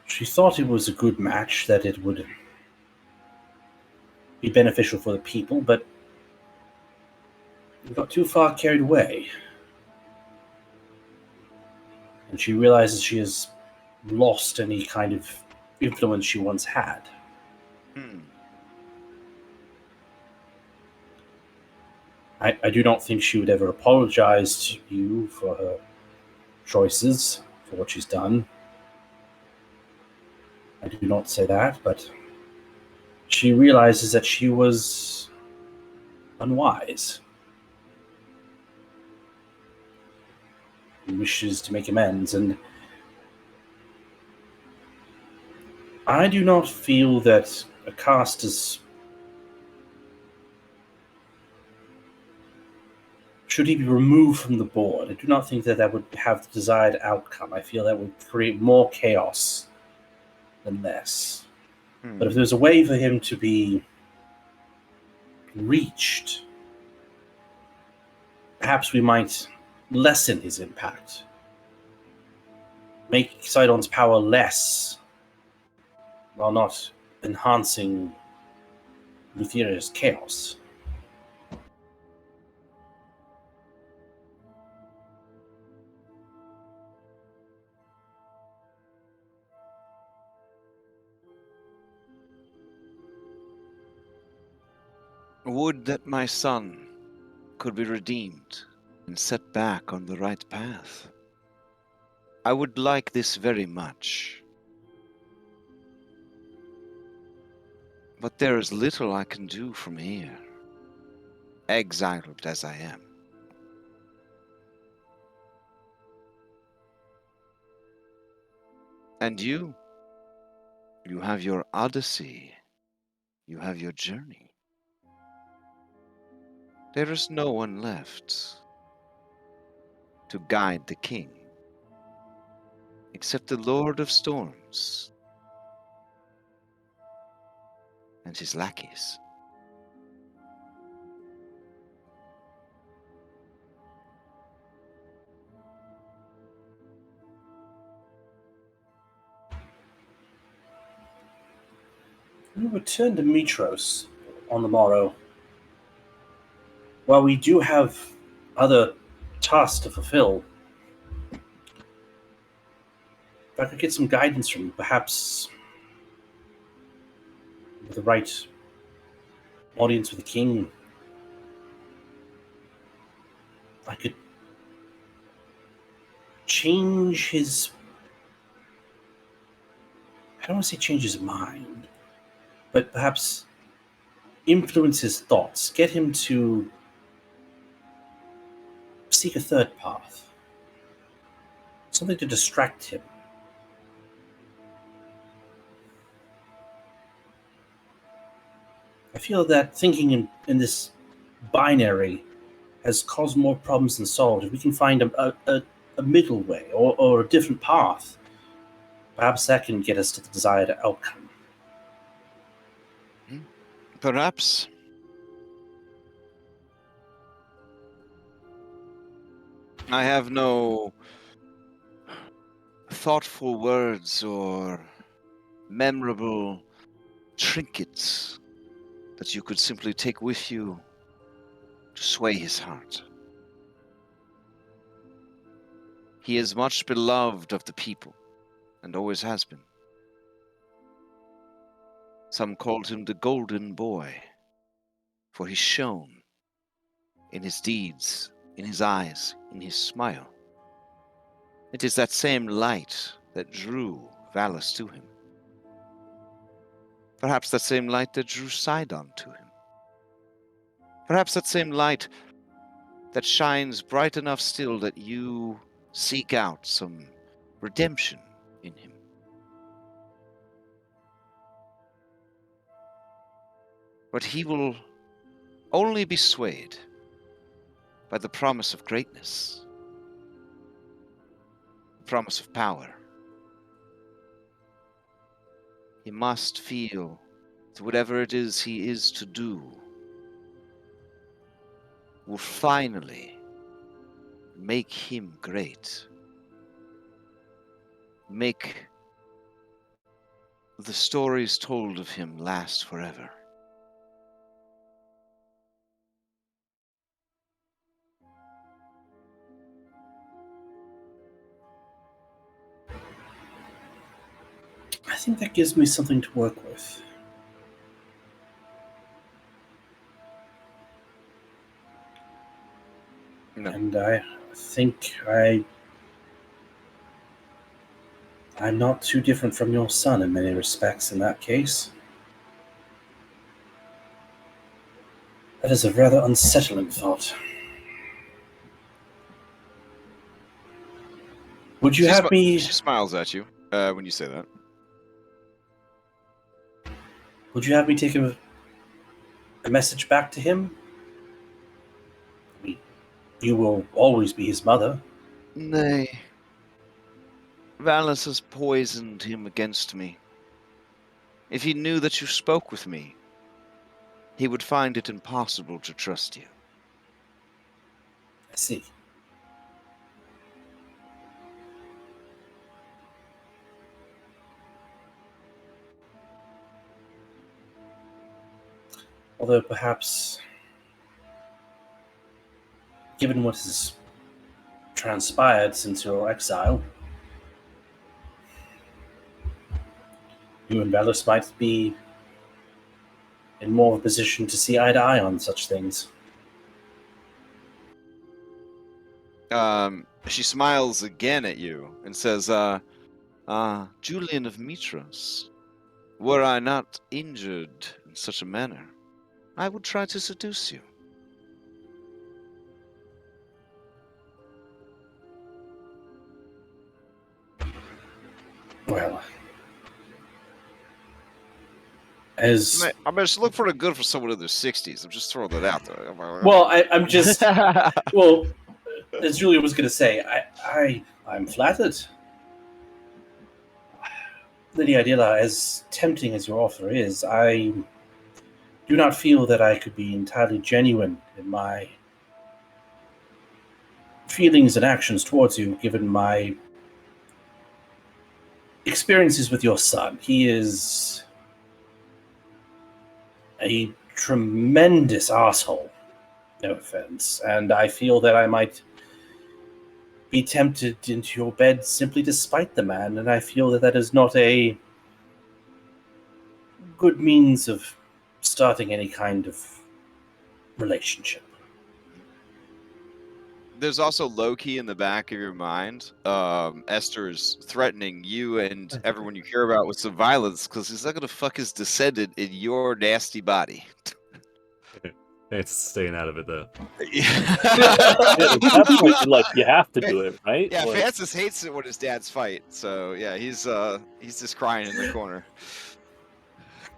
She thought it was a good match, that it would be beneficial for the people, but we got too far carried away. And she realizes she has lost any kind of influence she once had. I do not think she would ever apologize to you for her choices, for what she's done. I do not say that, but she realizes that she was unwise. and wishes to make amends, and I do not feel that a cast is... Should he be removed from the board, I do not think that would have the desired outcome. I feel that would create more chaos than less. But if there's a way for him to be reached, perhaps we might lessen his impact. Make Sidon's power less, while not enhancing Lutheria's chaos. Would that my son could be redeemed and set back on the right path. I would like this very much. But there is little I can do from here, exiled as I am. And you have your Odyssey, you have your journey. There is no one left to guide the king, except the Lord of Storms and his lackeys. We return to Mitros on the morrow. While we do have other tasks to fulfill, if I could get some guidance from you, perhaps with the right audience with the king, I could change his... I don't want to say change his mind, but perhaps influence his thoughts, get him to seek a third path, something to distract him. I feel that thinking in this binary has caused more problems than solved. If we can find a middle way or a different path, perhaps that can get us to the desired outcome. Perhaps. I have no thoughtful words or memorable trinkets that you could simply take with you to sway his heart. He is much beloved of the people, and always has been. Some called him the Golden Boy, for he shone in his deeds, in his eyes, in his smile. It is that same light that drew Valis to him. Perhaps that same light that drew Sidon to him. Perhaps that same light that shines bright enough still that you seek out some redemption in him. But he will only be swayed by the promise of greatness, the promise of power. He must feel that whatever it is he is to do will finally make him great. Make the stories told of him last forever. I think that gives me something to work with. No. And I think I'm not too different from your son in many respects in that case. That is a rather unsettling thought. Would you have me? She smiles at you when you say that. Would you have me take a message back to him? I mean, you will always be his mother. Nay. Valus has poisoned him against me. If he knew that you spoke with me, he would find it impossible to trust you. I see. Although perhaps, given what has transpired since your exile, you and Valus might be in more of a position to see eye to eye on such things. She smiles again at you and says, Julian of Mitros, were I not injured in such a manner, I would try to seduce you. Well, as I mean, just look pretty good for someone in their 60s. I'm just throwing that out there. well, I'm just well, as Julia was going to say, I'm flattered. Lady Idilla, as tempting as your offer is, I do not feel that I could be entirely genuine in my feelings and actions towards you, given my experiences with your son. He is a tremendous asshole, no offense, and I feel that I might be tempted into your bed simply to spite the man, and I feel that that is not a good means of starting any kind of relationship. There's also low-key in the back of your mind, Esther's threatening you and everyone you care about with some violence because he's not going to fuck his descendant in your nasty body. It's staying out of it, though. At that point, like, you have to do it, right? Yeah, Like, Francis hates it when his dads fight, so yeah, he's just crying in the corner.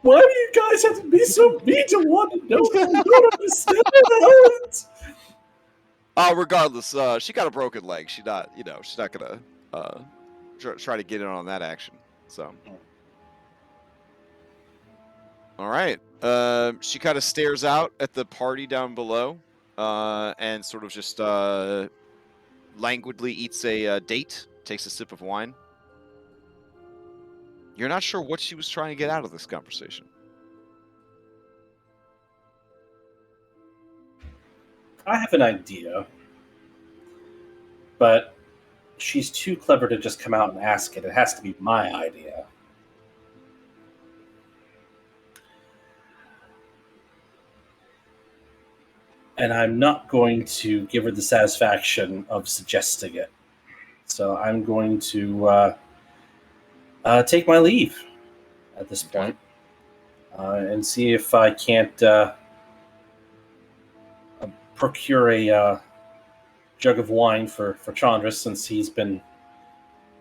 Why do you guys have to be so mean to one another? I don't understand. Regardless, she got a broken leg. She's not gonna try to get in on that action. So, all right. She kind of stares out at the party down below, and sort of just languidly eats a date. Takes a sip of wine. You're not sure what she was trying to get out of this conversation. I have an idea, but she's too clever to just come out and ask it. It has to be my idea. And I'm not going to give her the satisfaction of suggesting it. So I'm going to take my leave at this point, and see if I can't procure a jug of wine for Chandra, since he's been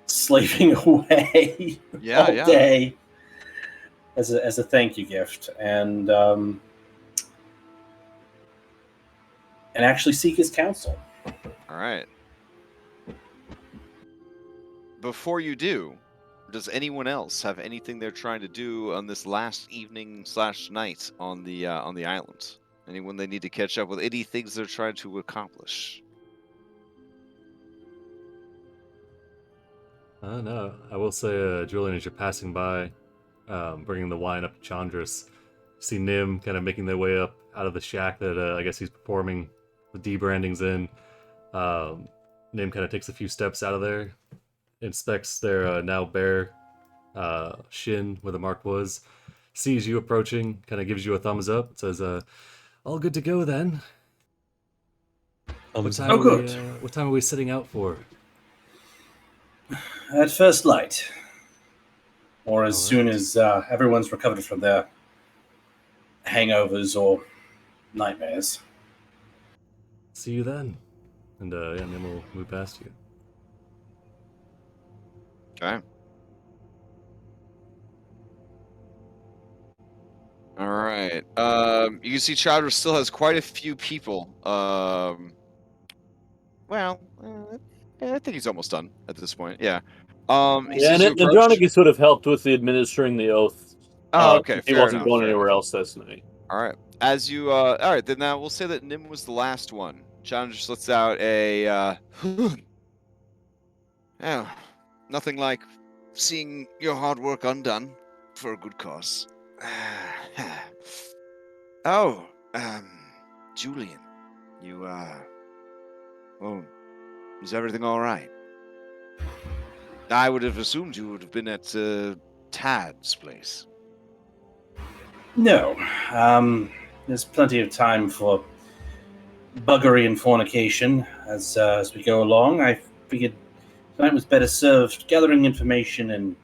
slaving away all day as a thank you gift, and actually seek his counsel. All right. Before you do, does anyone else have anything they're trying to do on this last evening / night on the island? Anyone they need to catch up with? Any things they're trying to accomplish? No, I will say, Julian, as you're passing by, bringing the wine up to Chandras, see Nim kind of making their way up out of the shack that I guess he's performing the debrandings in. Nim kind of takes a few steps out of there, inspects their now bare shin where the mark was, sees you approaching, kind of gives you a thumbs up, says, all good to go then. What time are we setting out for? At first light, or as soon as everyone's recovered from their hangovers or nightmares. See you then. And Nim will move past you. Okay. All right. You can see Chowder still has quite a few people. Well, I think he's almost done at this point. Yeah. He Yeah, sees you and approach. Andronicus would have helped with the administering the oath. Oh, okay. Since he Fair wasn't enough. going Fair anywhere enough. else this night. All right. As you, all right, then now we'll say that Nim was the last one. John just lets out a, oh, nothing like seeing your hard work undone for a good cause. Oh, Julian, you, oh, is everything all right? I would have assumed you would have been at, Tad's place. No. There's plenty of time for buggery and fornication as we go along. I figured tonight was better served gathering information and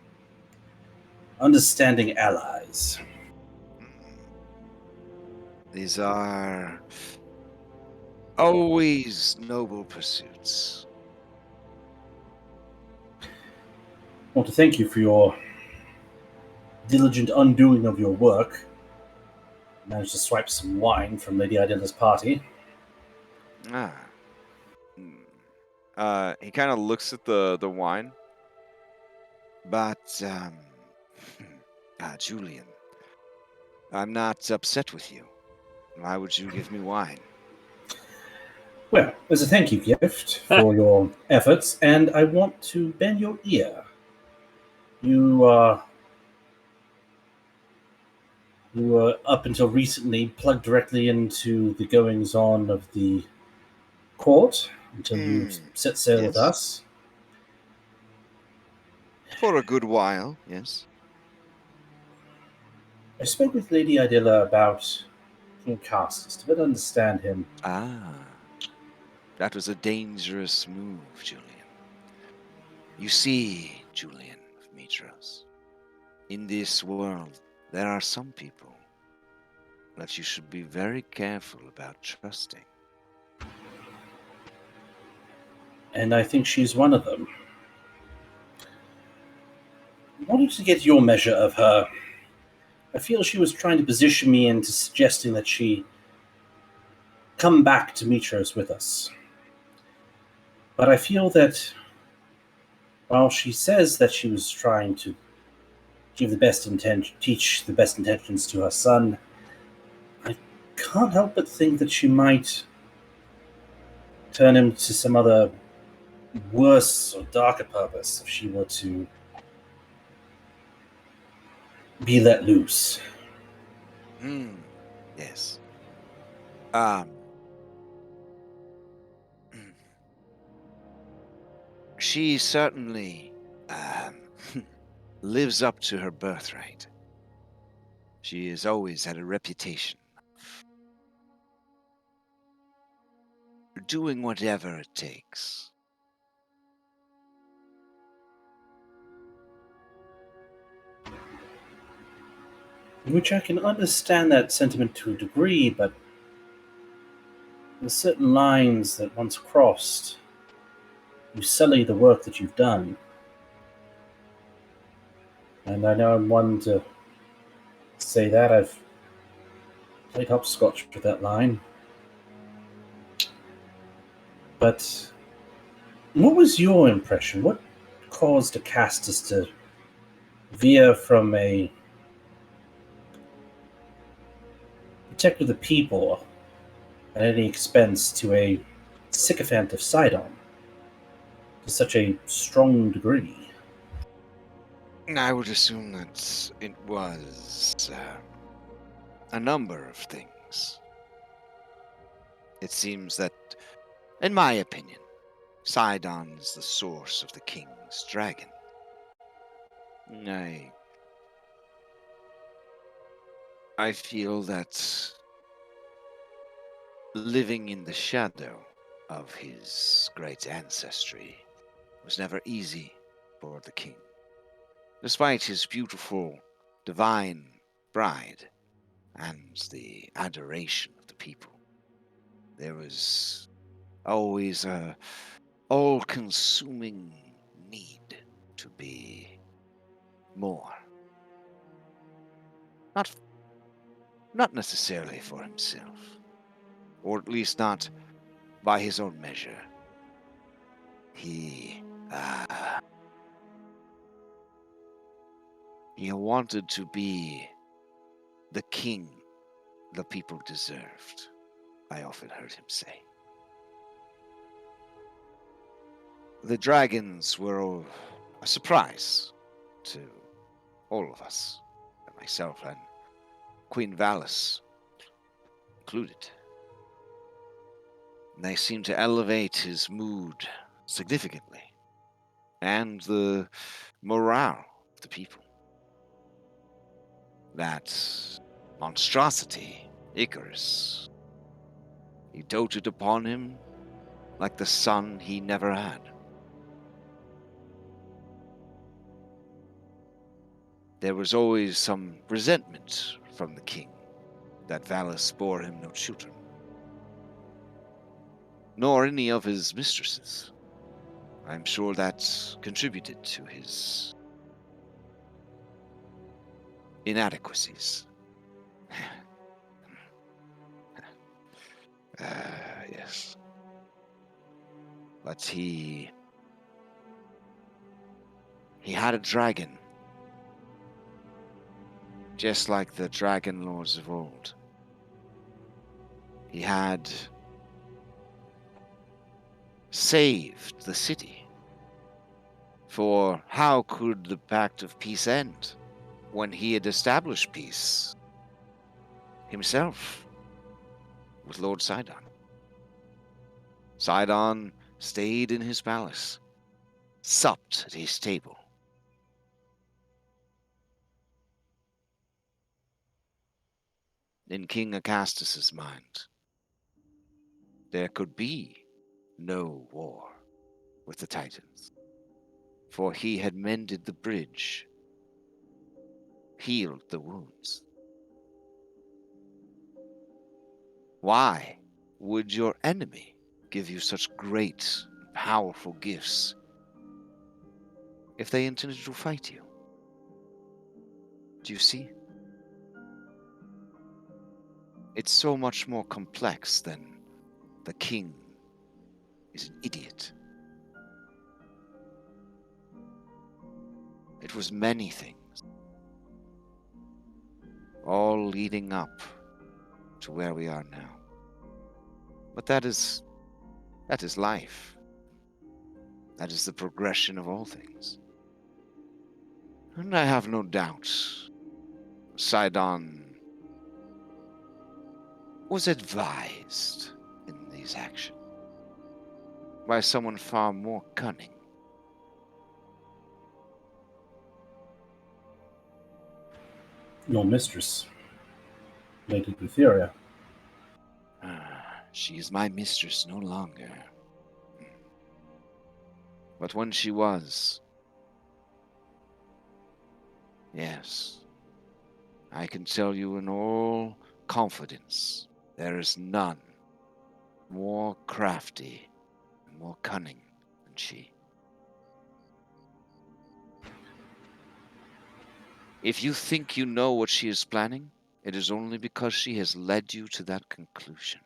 understanding allies. These are always noble pursuits. I want to thank you for your diligent undoing of your work. Managed to swipe some wine from Lady Idila's party. Ah. He kind of looks at the wine. But, Julian, I'm not upset with you. Why would you give me wine? Well, as a thank you gift for your efforts, and I want to bend your ear. You were up until recently plugged directly into the goings on of the court until you set sail with us. For a good while, yes. I spoke with Lady Idilla about King Castus to better understand him. Ah. That was a dangerous move, Julian. You see, Julian of Mitros, in this world, there are some people that you should be very careful about trusting. And I think she's one of them. I wanted to get your measure of her. I feel she was trying to position me into suggesting that she come back to Mitros with us. But I feel that while she says that she was trying to teach the best intentions to her son, I can't help but think that she might turn him to some other worse or darker purpose if she were to be let loose. Yes. She certainly lives up to her birthright. She has always had a reputation of doing whatever it takes. Which I can understand that sentiment to a degree, but there's certain lines that once crossed, you sully the work that you've done. And I know I'm one to say that. I've played hopscotch with that line. But what was your impression? What caused Castus to veer from a protector of the people at any expense to a sycophant of Sidon to such a strong degree? I would assume that it was a number of things. It seems that, in my opinion, Sidon is the source of the king's dragon. I feel that living in the shadow of his great ancestry was never easy for the king. Despite his beautiful, divine bride and the adoration of the people, there was always a all-consuming need to be more. Not necessarily for himself, or at least not by his own measure. He wanted to be the king the people deserved, I often heard him say. The dragons were a surprise to all of us, myself and Queen Valis included. They seemed to elevate his mood significantly, and the morale of the people. That monstrosity, Icarus, he doted upon him like the son he never had. There was always some resentment from the king that Valis bore him no children, nor any of his mistresses. I'm sure that contributed to his inadequacies. Yes. But he had a dragon, just like the Dragonlords of old. He had saved the city. For how could the Pact of Peace end when he had established peace himself with Lord Sidon? Sidon stayed in his palace, supped at his table. In King Acastus's mind, there could be no war with the Titans, for he had mended the bridge, healed the wounds. Why would your enemy give you such great, powerful gifts if they intended to fight you? Do you see? It's so much more complex than the king is an idiot. It was many things, all leading up to where we are now. But that is life. That is the progression of all things. And I have no doubt Sidon was advised in these actions by someone far more cunning. Your mistress, Lady Gutheria. She is my mistress no longer. But when she was, yes, I can tell you in all confidence, there is none more crafty and more cunning than she. If you think you know what she is planning, it is only because she has led you to that conclusion.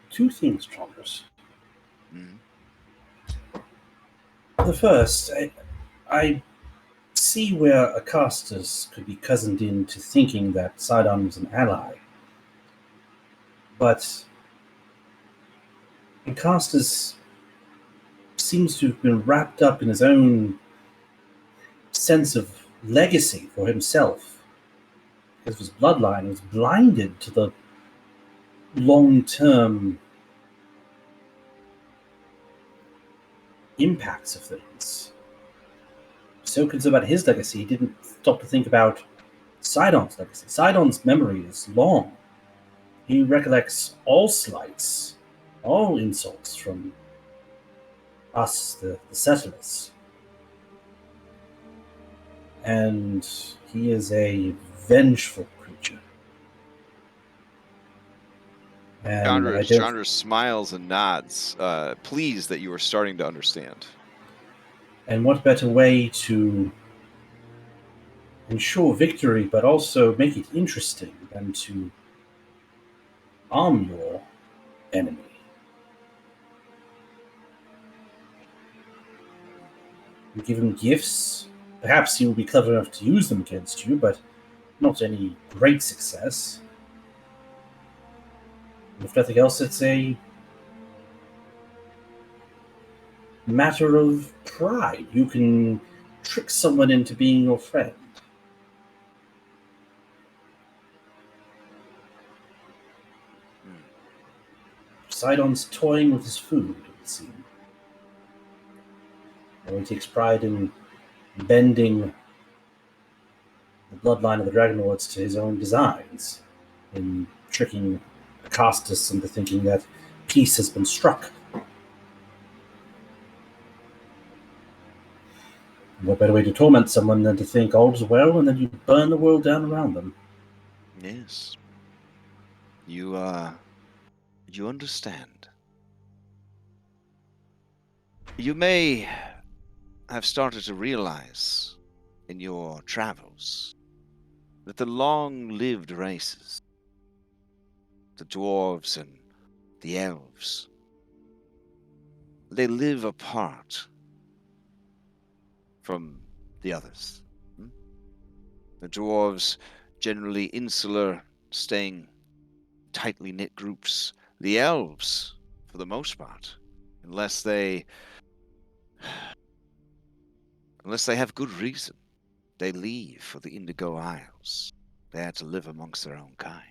Two things, Chandras. Mm-hmm. The first, I see where Acastus could be cozened into thinking that Sidon was an ally. But Acastus seems to have been wrapped up in his own sense of legacy for himself. Because his bloodline was blinded to the long-term impacts of things. So concerned about his legacy, he didn't stop to think about Sidon's legacy. Sidon's memory is long. He recollects all slights, all insults from us, the settlers. And he is a vengeful creature. And I don't. Chandra smiles and nods, pleased that you are starting to understand. And what better way to ensure victory, but also make it interesting, than to arm your enemy? You give him gifts. Perhaps he will be clever enough to use them against you, but not any great success. And if nothing else, it's a matter of pride. You can trick someone into being your friend. Poseidon's toying with his food, it would seem. And he takes pride in bending the bloodline of the Dragonlords to his own designs, in tricking Acastus into thinking that peace has been struck. What better way to torment someone than to think all's well and then you burn the world down around them? Yes. You understand. You may have started to realize in your travels that the long-lived races, the dwarves and the elves, they live apart from the others. The dwarves generally insular, staying tightly knit groups. The elves, for the most part, unless they have good reason, they leave for the Indigo Isles. They had to live amongst their own kind.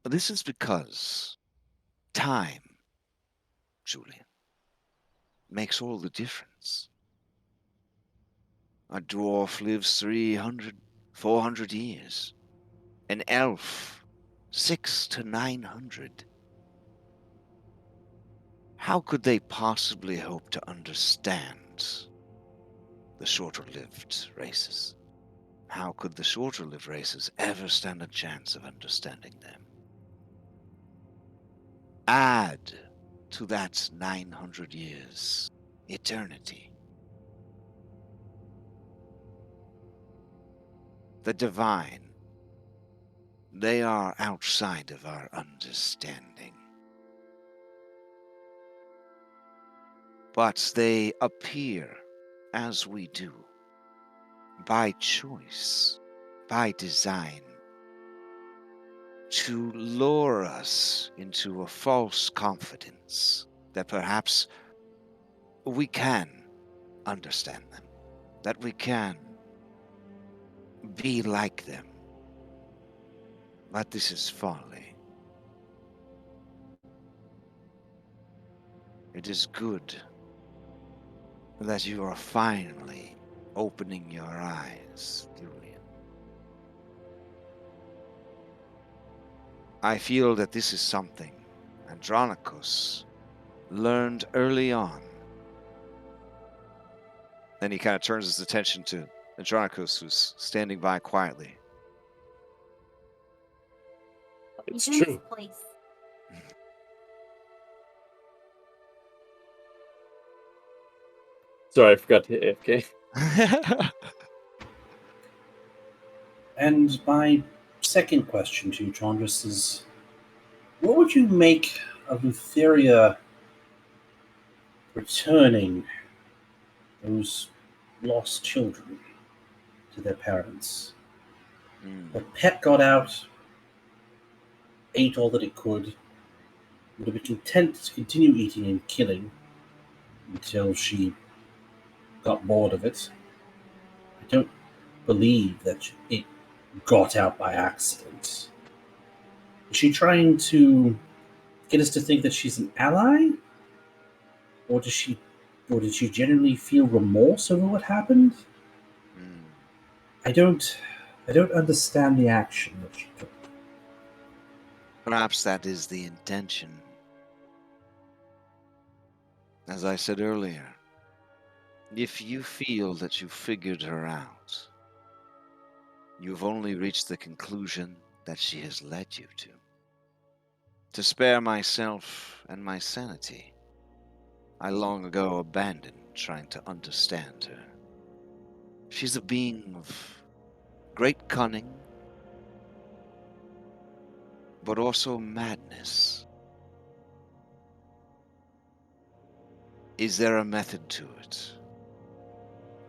This is because time, Julian, makes all the difference. A dwarf lives 300, 400 years. An elf, 600 to 900. How could they possibly hope to understand the shorter-lived races? How could the shorter-lived races ever stand a chance of understanding them? Add to that 900 years, eternity. The divine, they are outside of our understanding. But they appear as we do, by choice, by design, to lure us into a false confidence that perhaps we can understand them, that we can be like them. But this is folly. It is good that you are finally opening your eyes, Julian. I feel that this is something Andronicus learned early on. Then he kind of turns his attention to Andronicus, who's standing by quietly. It's true. Sorry, I forgot to hit AFK. And my second question to you, Chandris, is what would you make of Lutheria returning those lost children to their parents? The pet got out, ate all that it could, would have been content to continue eating and killing until she got bored of it. I don't believe that it got out by accident. Is she trying to get us to think that she's an ally? Or did she genuinely feel remorse over what happened? I don't understand the action that she took. Perhaps that is the intention. As I said earlier, if you feel that you figured her out, you've only reached the conclusion that she has led you to. To spare myself and my sanity, I long ago abandoned trying to understand her. She's a being of great cunning, but also madness. Is there a method to it?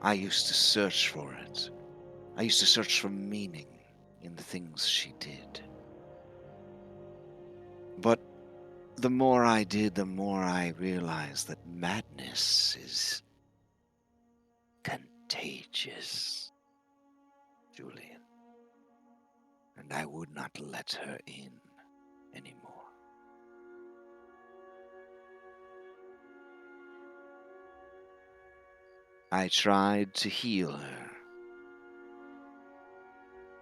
I used to search for it. I used to search for meaning in the things she did. But the more I did, the more I realized that madness is contagious, Julian. And I would not let her in anymore. I tried to heal her,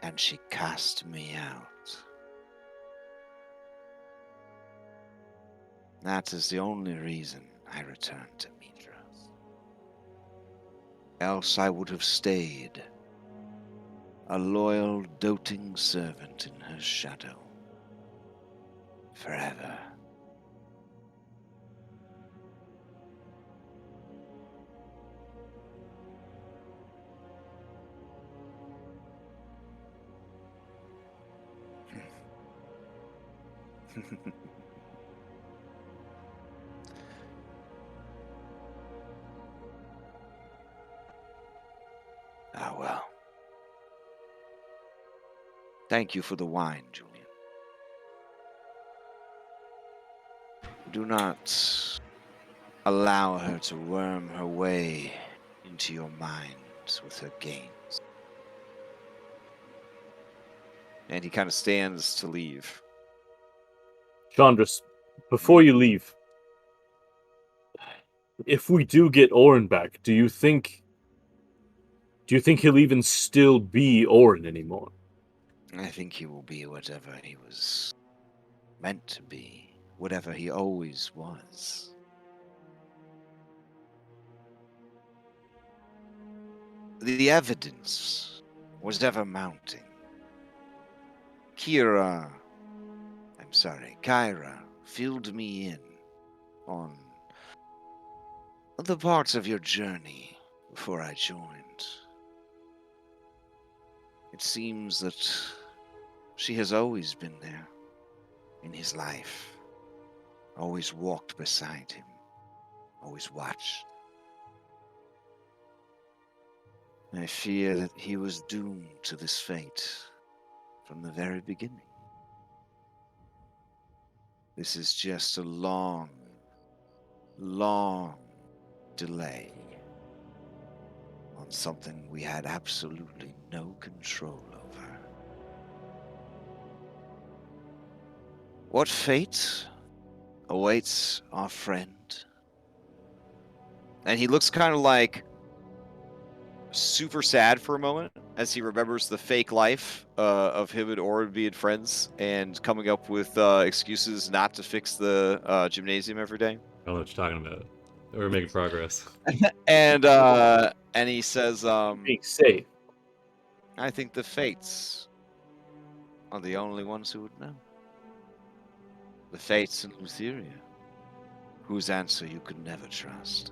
and she cast me out. That is the only reason I returned to Mithras. Else I would have stayed, a loyal, doting servant in her shadow, forever. Ah, well. Thank you for the wine, Julian. Do not allow her to worm her way into your mind with her gains. And he kind of stands to leave. Chandras, before you leave, if we do get Oren back, do you think he'll even still be Oren anymore? I think he will be whatever he was meant to be, whatever he always was. The evidence was ever mounting. Kyra filled me in on the parts of your journey before I joined. It seems that she has always been there in his life, always walked beside him, always watched. I fear that he was doomed to this fate from the very beginning. This is just a long, long delay on something we had absolutely no control over. What fate awaits our friend? And he looks kind of like super sad for a moment as he remembers the fake life of him and Oren being friends and coming up with excuses not to fix the gymnasium every day. I don't know what you're talking about. We're making progress. And he says, Being safe. I think the fates are the only ones who would know. The fates in Lutheria, whose answer you could never trust.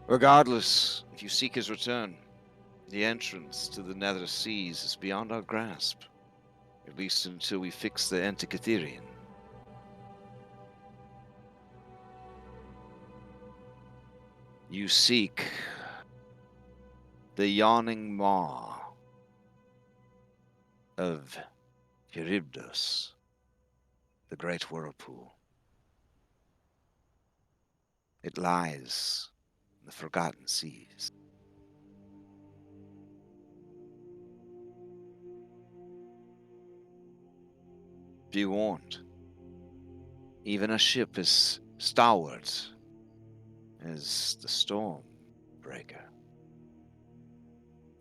Regardless, if you seek his return, the entrance to the nether seas is beyond our grasp, at least until we fix the Antikytherian. You seek the yawning maw of Charybdis, the great whirlpool. It lies in the forgotten seas. Be warned, even a ship as stalwart as the Storm Breaker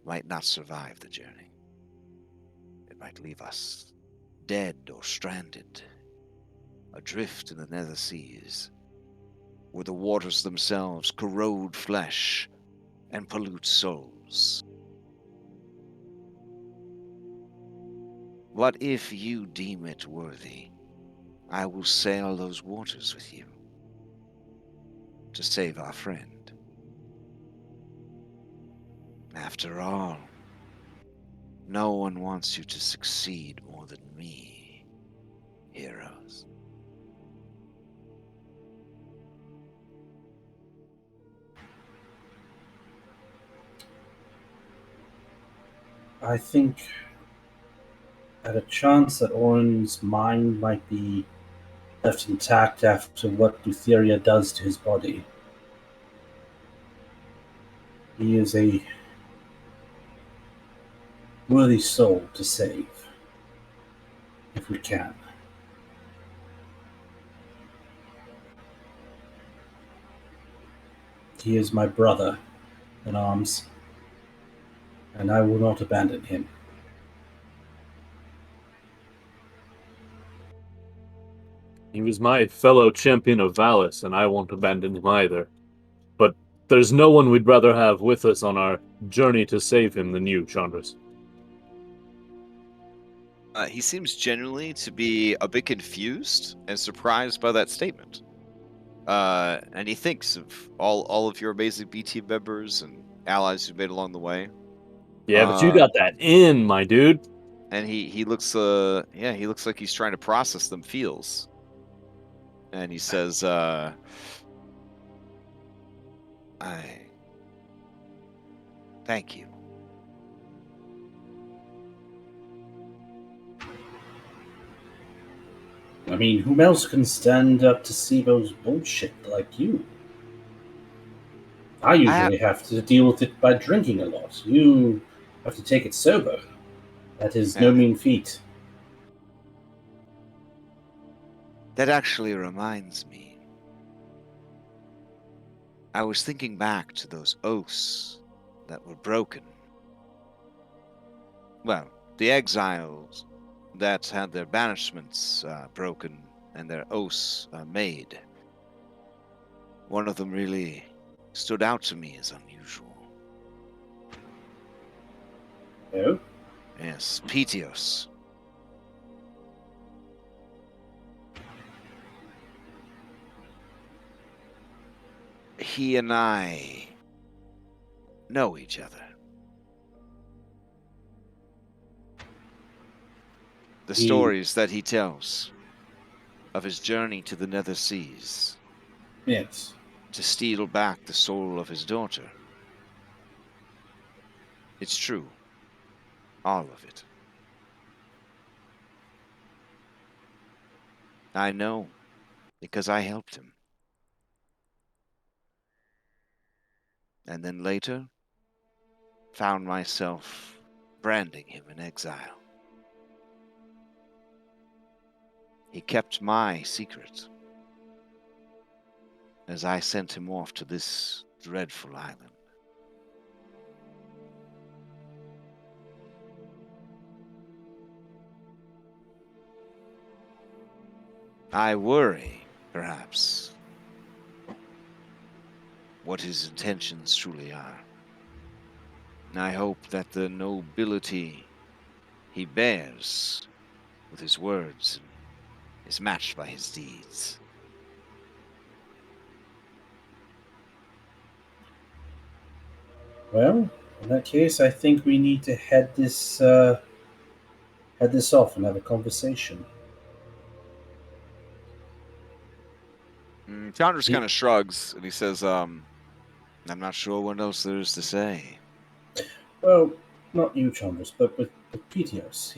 might not survive the journey. It might leave us dead or stranded, adrift in the nether seas, where the waters themselves corrode flesh and pollute souls. What if you deem it worthy? I will sail those waters with you to save our friend. After all, no one wants you to succeed more than me, heroes. I think at a chance that Oren's mind might be left intact after what Thylea does to his body. He is a worthy soul to save, if we can. He is my brother in arms, and I will not abandon him. He was my fellow champion of Valis, and I won't abandon him either. But there's no one we'd rather have with us on our journey to save him than you, Chandras. He seems genuinely to be a bit confused and surprised by that statement. And he thinks of all of your amazing B team members and allies you've made along the way. Yeah, but you got that in, my dude. And he looks he looks like he's trying to process them feels. And he says, I thank you. I mean, who else can stand up to Sibo's bullshit like you? I usually have to deal with it by drinking a lot. You have to take it sober. That is no mean feat. That actually reminds me. I was thinking back to those oaths that were broken. Well, the exiles that had their banishments broken and their oaths made. One of them really stood out to me as unusual. Oh? Yes, Petios. He and I know each other. The stories that he tells of his journey to the Nether Seas. Yes. To steal back the soul of his daughter. It's true. All of it. I know, because I helped him. And then later, found myself branding him in exile. He kept my secret, as I sent him off to this dreadful island. I worry, perhaps, what his intentions truly are. I hope that the nobility he bears with his words is matched by his deeds. Well, in that case, I think we need to head this off and have a conversation. Chandras kind of shrugs and he says, I'm not sure what else there is to say. Well, not you, Chandras, but with Petios.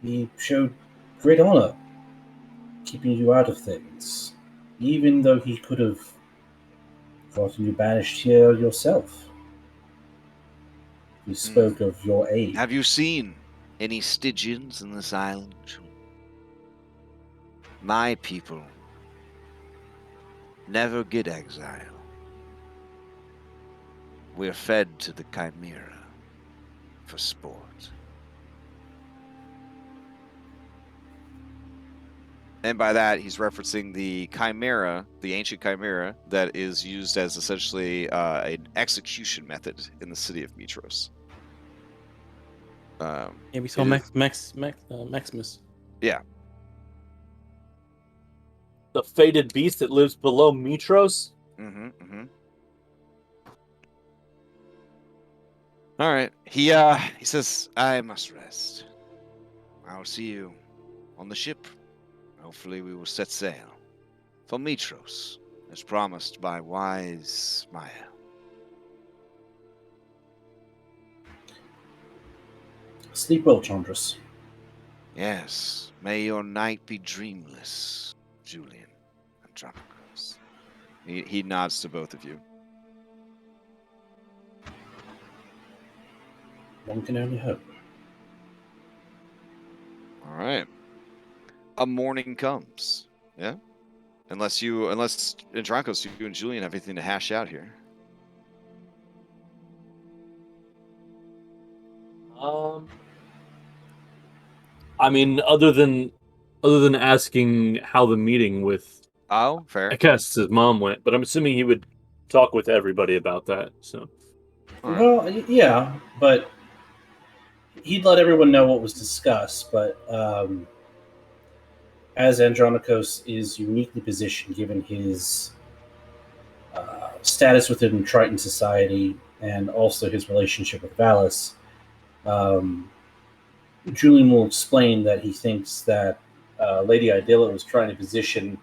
He showed great honor keeping you out of things, even though he could have gotten you banished here yourself. He spoke of your aid. Have you seen any Stygians in this island? My people never get exile. We're fed to the Chimera for sport. And by that, he's referencing the Chimera, the ancient Chimera, that is used as essentially an execution method in the city of Mitros. Yeah, we saw It is- Maximus. Yeah. The fated beast that lives below Mitros? Mm-hmm. Mm-hmm. All right. He says, I must rest. I'll see you on the ship. Hopefully we will set sail for Mitros, as promised by wise Maya. Sleep well, Chandras. Yes, may your night be dreamless, Julian Andronicus. He nods to both of you. One can only hope. All right. A morning comes. Yeah? Unless Andronicus, you and Julian have anything to hash out here. I mean, other than asking how the meeting with Oh, fair. Akas's mom went, but I'm assuming he would talk with everybody about that. So, All right. Well, yeah, but he'd let everyone know what was discussed. But as Andronicus is uniquely positioned, given his status within Triton society and also his relationship with Valis, Julian will explain that he thinks that Lady Idilla was trying to position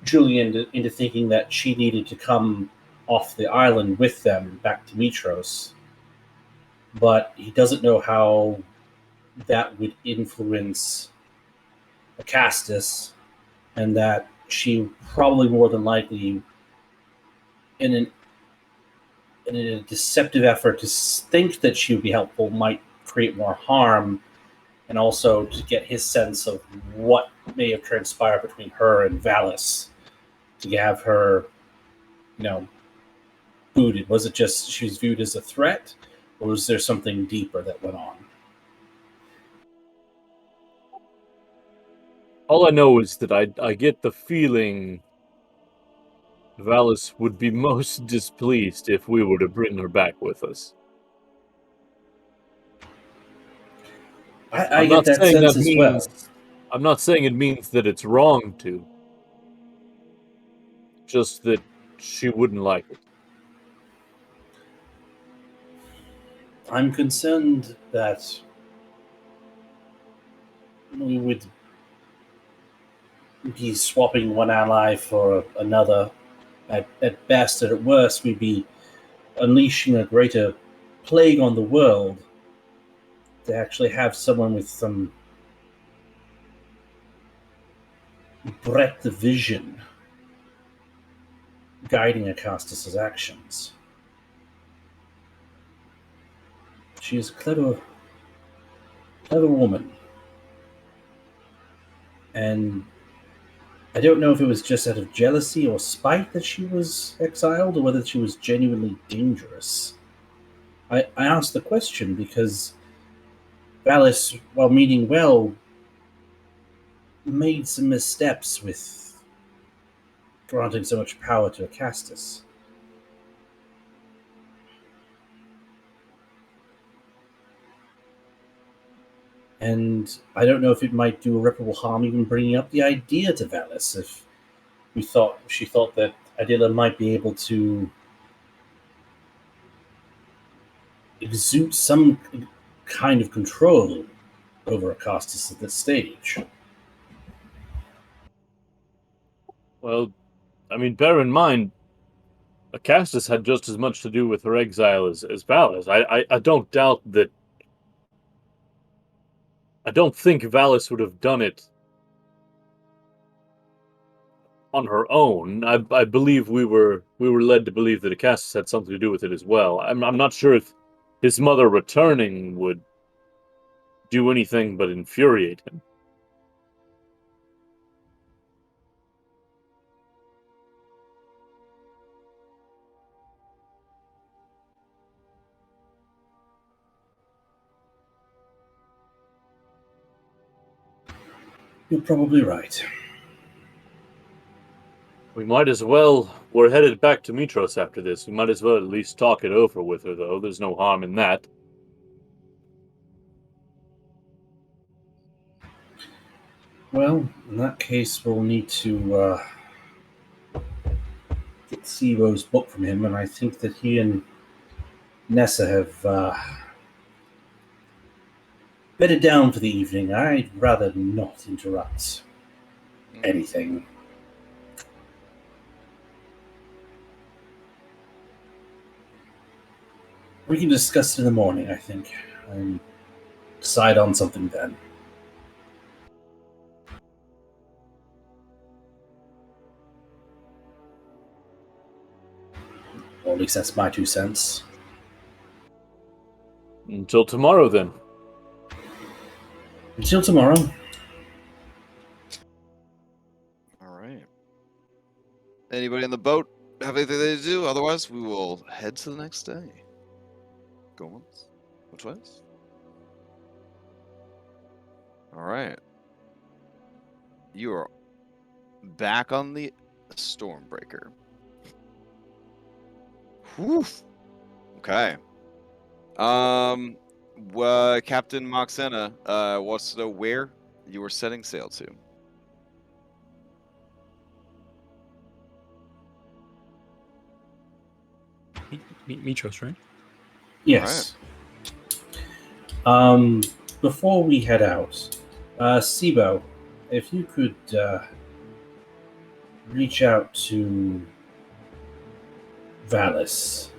Julian into thinking that she needed to come off the island with them back to Mitros. But he doesn't know how that would influence Acastus, and that she probably more than likely, in a deceptive effort to think that she would be helpful, might create more harm, and also to get his sense of what may have transpired between her and Valis to have her, booted. Was it just she was viewed as a threat, or was there something deeper that went on? all I know is that I get the feeling Valis would be most displeased if we were to bring her back with us. I get that sense as well. I'm not saying it means that it's wrong to. Just that she wouldn't like it. I'm concerned that we would be swapping one ally for another. At best, and at worst, we'd be unleashing a greater plague on the world to actually have someone with some breadth of vision guiding Acastus's actions. She is a clever woman. And I don't know if it was just out of jealousy or spite that she was exiled, or whether she was genuinely dangerous. I asked the question because Valis, while meaning well, made some missteps with granting so much power to Acastus. And I don't know if it might do irreparable harm even bringing up the idea to Valis if she thought that Idilla might be able to exude some kind of control over Acastus at this stage. Well, I mean, bear in mind, Acastus had just as much to do with her exile as Valis. I don't doubt that. I don't think Valis would have done it on her own. I believe we were led to believe that Acastus had something to do with it as well. I'm not sure if his mother returning would do anything but infuriate him. You're probably right. We might as well. We're headed back to Mitros after this. We might as well at least talk it over with her, though. There's no harm in that. Well, in that case, we'll need to get Siro's book from him, and I think that he and Nessa have bedded down for the evening. I'd rather not interrupt anything. We can discuss it in the morning, I think, and decide on something then. Or at least that's my 2 cents. Until tomorrow, then. Until tomorrow. All right. Anybody in the boat have anything they do? Otherwise, we will head to the next day. Go once. Go twice. All right. You are back on the Stormbreaker. Whew. Okay. Captain Moxena wants to know where you are setting sail to. Mitros, right? Yes. Before we head out, Sibo, if you could reach out to Valis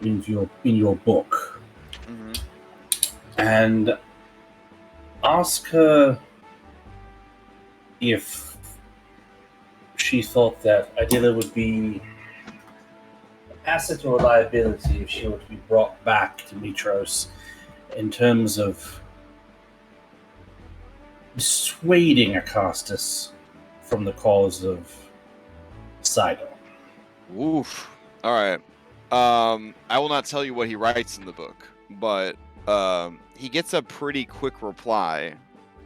in your book, and ask her if she thought that Adila would be an asset or a liability if she were to be brought back to Mitros, in terms of dissuading Acastus from the cause of Sidon. Oof. All right. I will not tell you what he writes in the book, but he gets a pretty quick reply,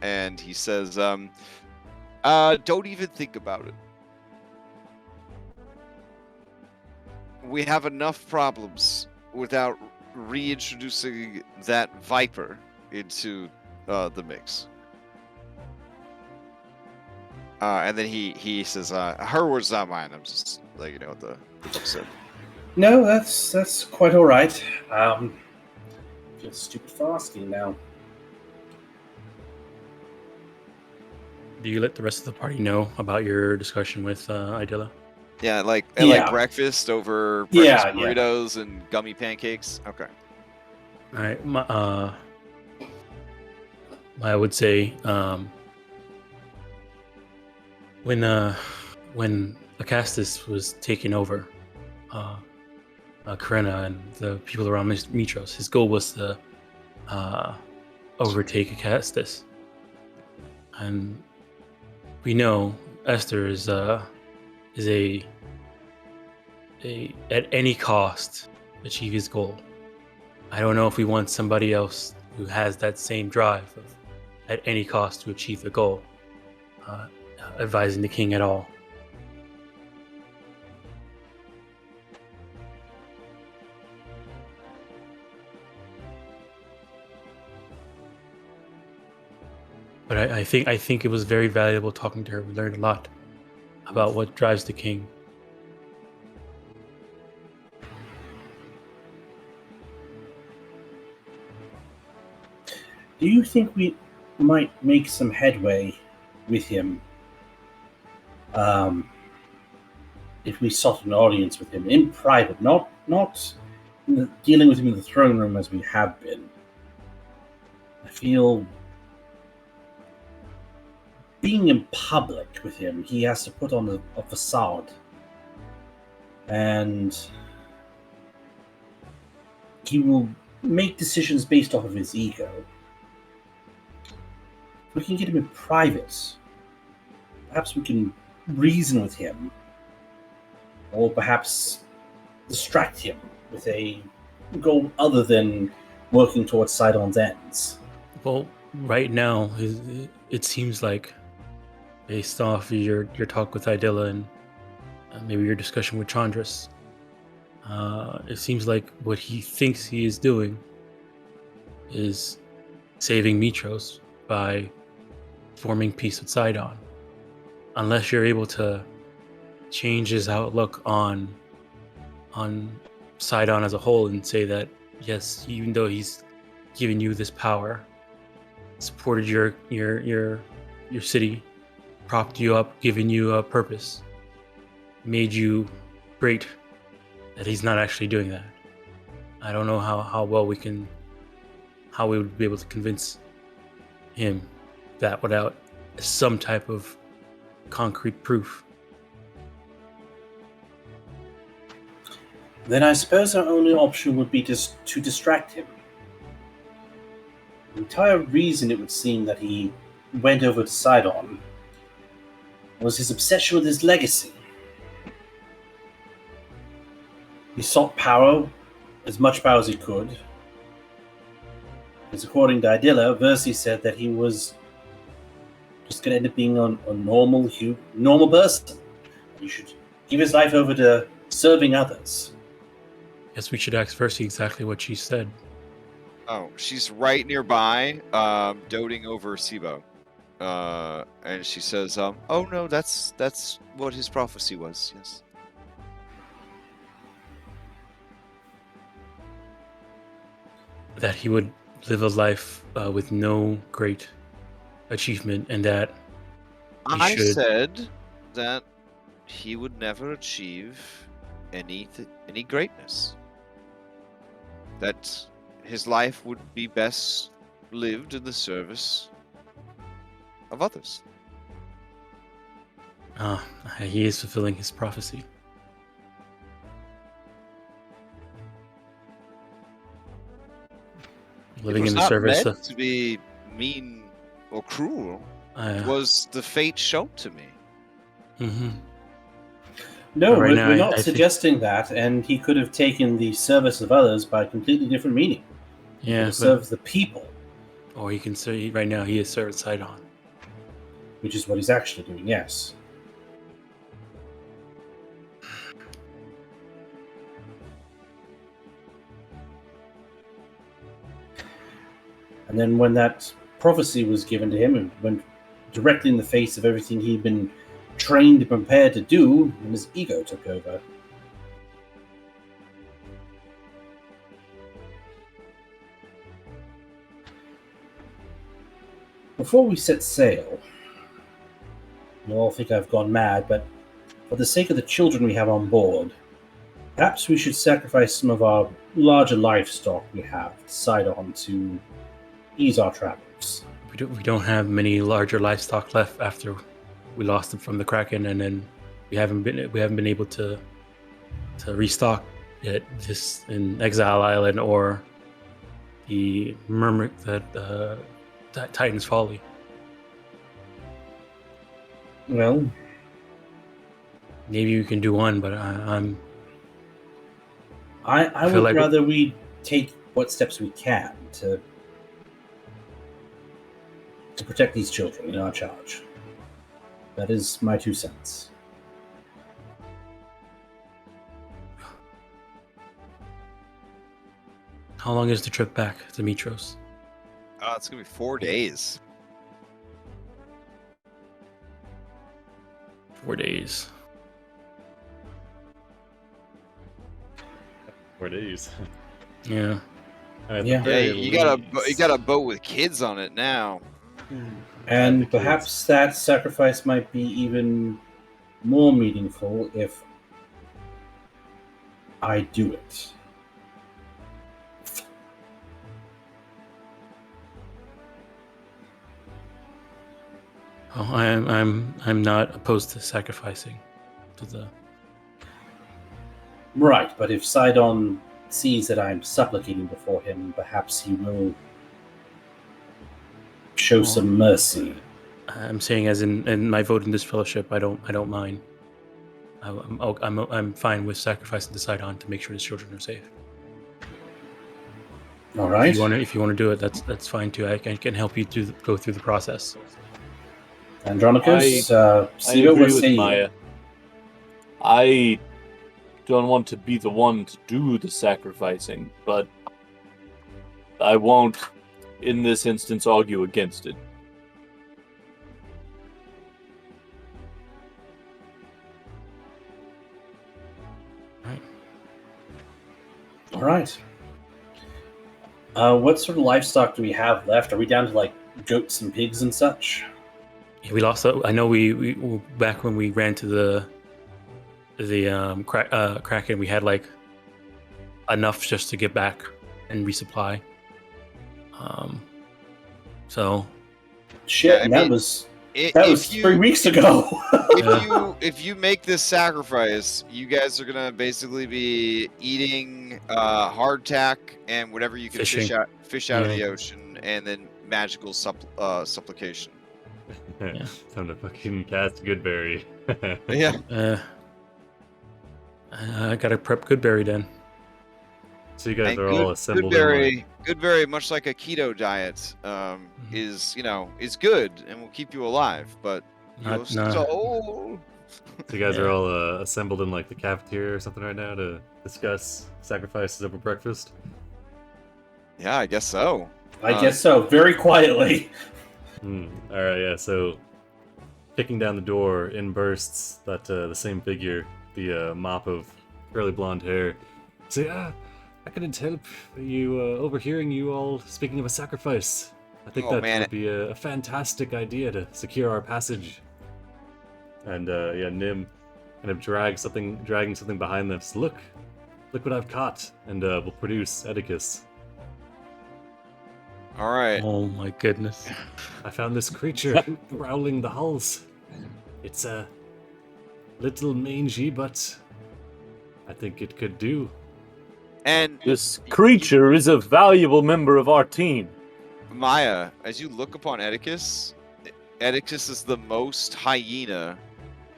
and he says, "Don't even think about it. We have enough problems without reintroducing that Viper into the mix." And then he says, "Her words, not mine." I'm just letting you know what the book said. No, that's quite all right. I feel stupid for asking now. Do you let the rest of the party know about your discussion with Idilla? Yeah, like breakfast over burritos and gummy pancakes. Okay. All right. I would say when Acastus was taking over Karena and the people around Mitros, his goal was to overtake Acastus, and we know Esther is at any cost achieve his goal. I don't know if we want somebody else who has that same drive of at any cost to achieve the goal advising the king at all. But I think it was very valuable talking to her. We learned a lot about what drives the king. Do you think we might make some headway with him if we sought an audience with him in private, not dealing with him in the throne room as we have been? I feel being in public with him, he has to put on a facade, and he will make decisions based off of his ego. We can get him in private. Perhaps we can reason with him, or perhaps distract him with a goal other than working towards Sidon's ends. Well, right now, it seems like, based off your talk with Idilla and maybe your discussion with Chandras, it seems like what he thinks he is doing is saving Mitros by forming peace with Sidon, unless you're able to change his outlook on Sidon as a whole and say that yes, even though he's given you this power, supported your city, propped you up, given you a purpose, made you great, that he's not actually doing that. I don't know how we would be able to convince him that without some type of concrete proof. Then I suppose our only option would be just to distract him. The entire reason it would seem that he went over to Sidon was his obsession with his legacy. He sought power, as much power as he could. Because according to Idilla, Versi said that he was just going to end up being a normal person. He should give his life over to serving others. Guess we should ask Versi exactly what she said. Oh, she's right nearby, doting over Sibo. And she says, oh no, that's what his prophecy was, yes. That he would live a life with no great achievement, and that I said that he would never achieve any greatness. That his life would be best lived in the service of others. He is fulfilling his prophecy. Living in the service It was not meant to be mean or cruel. It was the fate shown to me. Mm-hmm. No, right we're not suggesting that, and he could have taken the service of others by a completely different meaning. Yeah, serve the people. Or he can say right now he is serving Sidon, which is what he's actually doing. Yes. And then when that prophecy was given to him and went directly in the face of everything he'd been trained and prepared to do, and his ego took over. Before we set sail, you all think I've gone mad, but for the sake of the children we have on board, perhaps we should sacrifice some of our larger livestock we have to Sidon to ease our travels. We don't have many larger livestock left after we lost them from the Kraken, and then we haven't been able to restock it just in Exile Island or the that Titan's Folly. Well, maybe we can do one, but I would like rather we take what steps we can to protect these children in our charge. That is my 2 cents. How long is the trip back to Mitros? It's going to be 4 days. 4 days. 4 days. Yeah. Yeah, you got a boat with kids on it now. And perhaps that sacrifice might be even more meaningful if I do it. Oh, I'm not opposed to sacrificing to the. Right, but if Sidon sees that I'm supplicating before him, perhaps he will show some mercy. I'm saying, as in my vote in this fellowship, I don't mind. I'm fine with sacrificing to Sidon to make sure his children are safe. All right. If you want to do it, that's fine too. I can help you go through the process. Andronicus, I agree with Maya. I don't want to be the one to do the sacrificing, but I won't, in this instance, argue against it. right. What sort of livestock do we have left? Are we down to like goats and pigs and such? Yeah, we lost. I know we back when we ran to the Kraken, we had like enough just to get back and resupply. So shit, Yeah, I that mean, was If 3 weeks ago. if you make this sacrifice, you guys are gonna basically be eating hardtack and whatever you can Fishing. fish out of Yeah. the ocean, and then magical supplication. Yeah. Time to fucking cast Goodberry. Yeah. I gotta prep Goodberry then. So you guys And are all assembled in Goodberry, much like a keto diet, is is good and will keep you alive, but your No. soul. So you guys Yeah. are all assembled in like the cafeteria or something right now to discuss sacrifices over breakfast. Yeah, I guess so. I guess so. Very quietly. All right, yeah. So kicking down the door in bursts that the same figure, the mop of curly blonde hair. Say, I couldn't help you overhearing you all speaking of a sacrifice. I think that would be a fantastic idea to secure our passage. And Nim kind of dragging something behind them. So, look what I've caught, and we'll produce Oedicus. All right. Oh my goodness. I found this creature prowling the halls. It's a little mangy, but I think it could do. And This creature is a valuable member of our team. Maya, as you look upon Oedicus, Oedicus is the most hyena,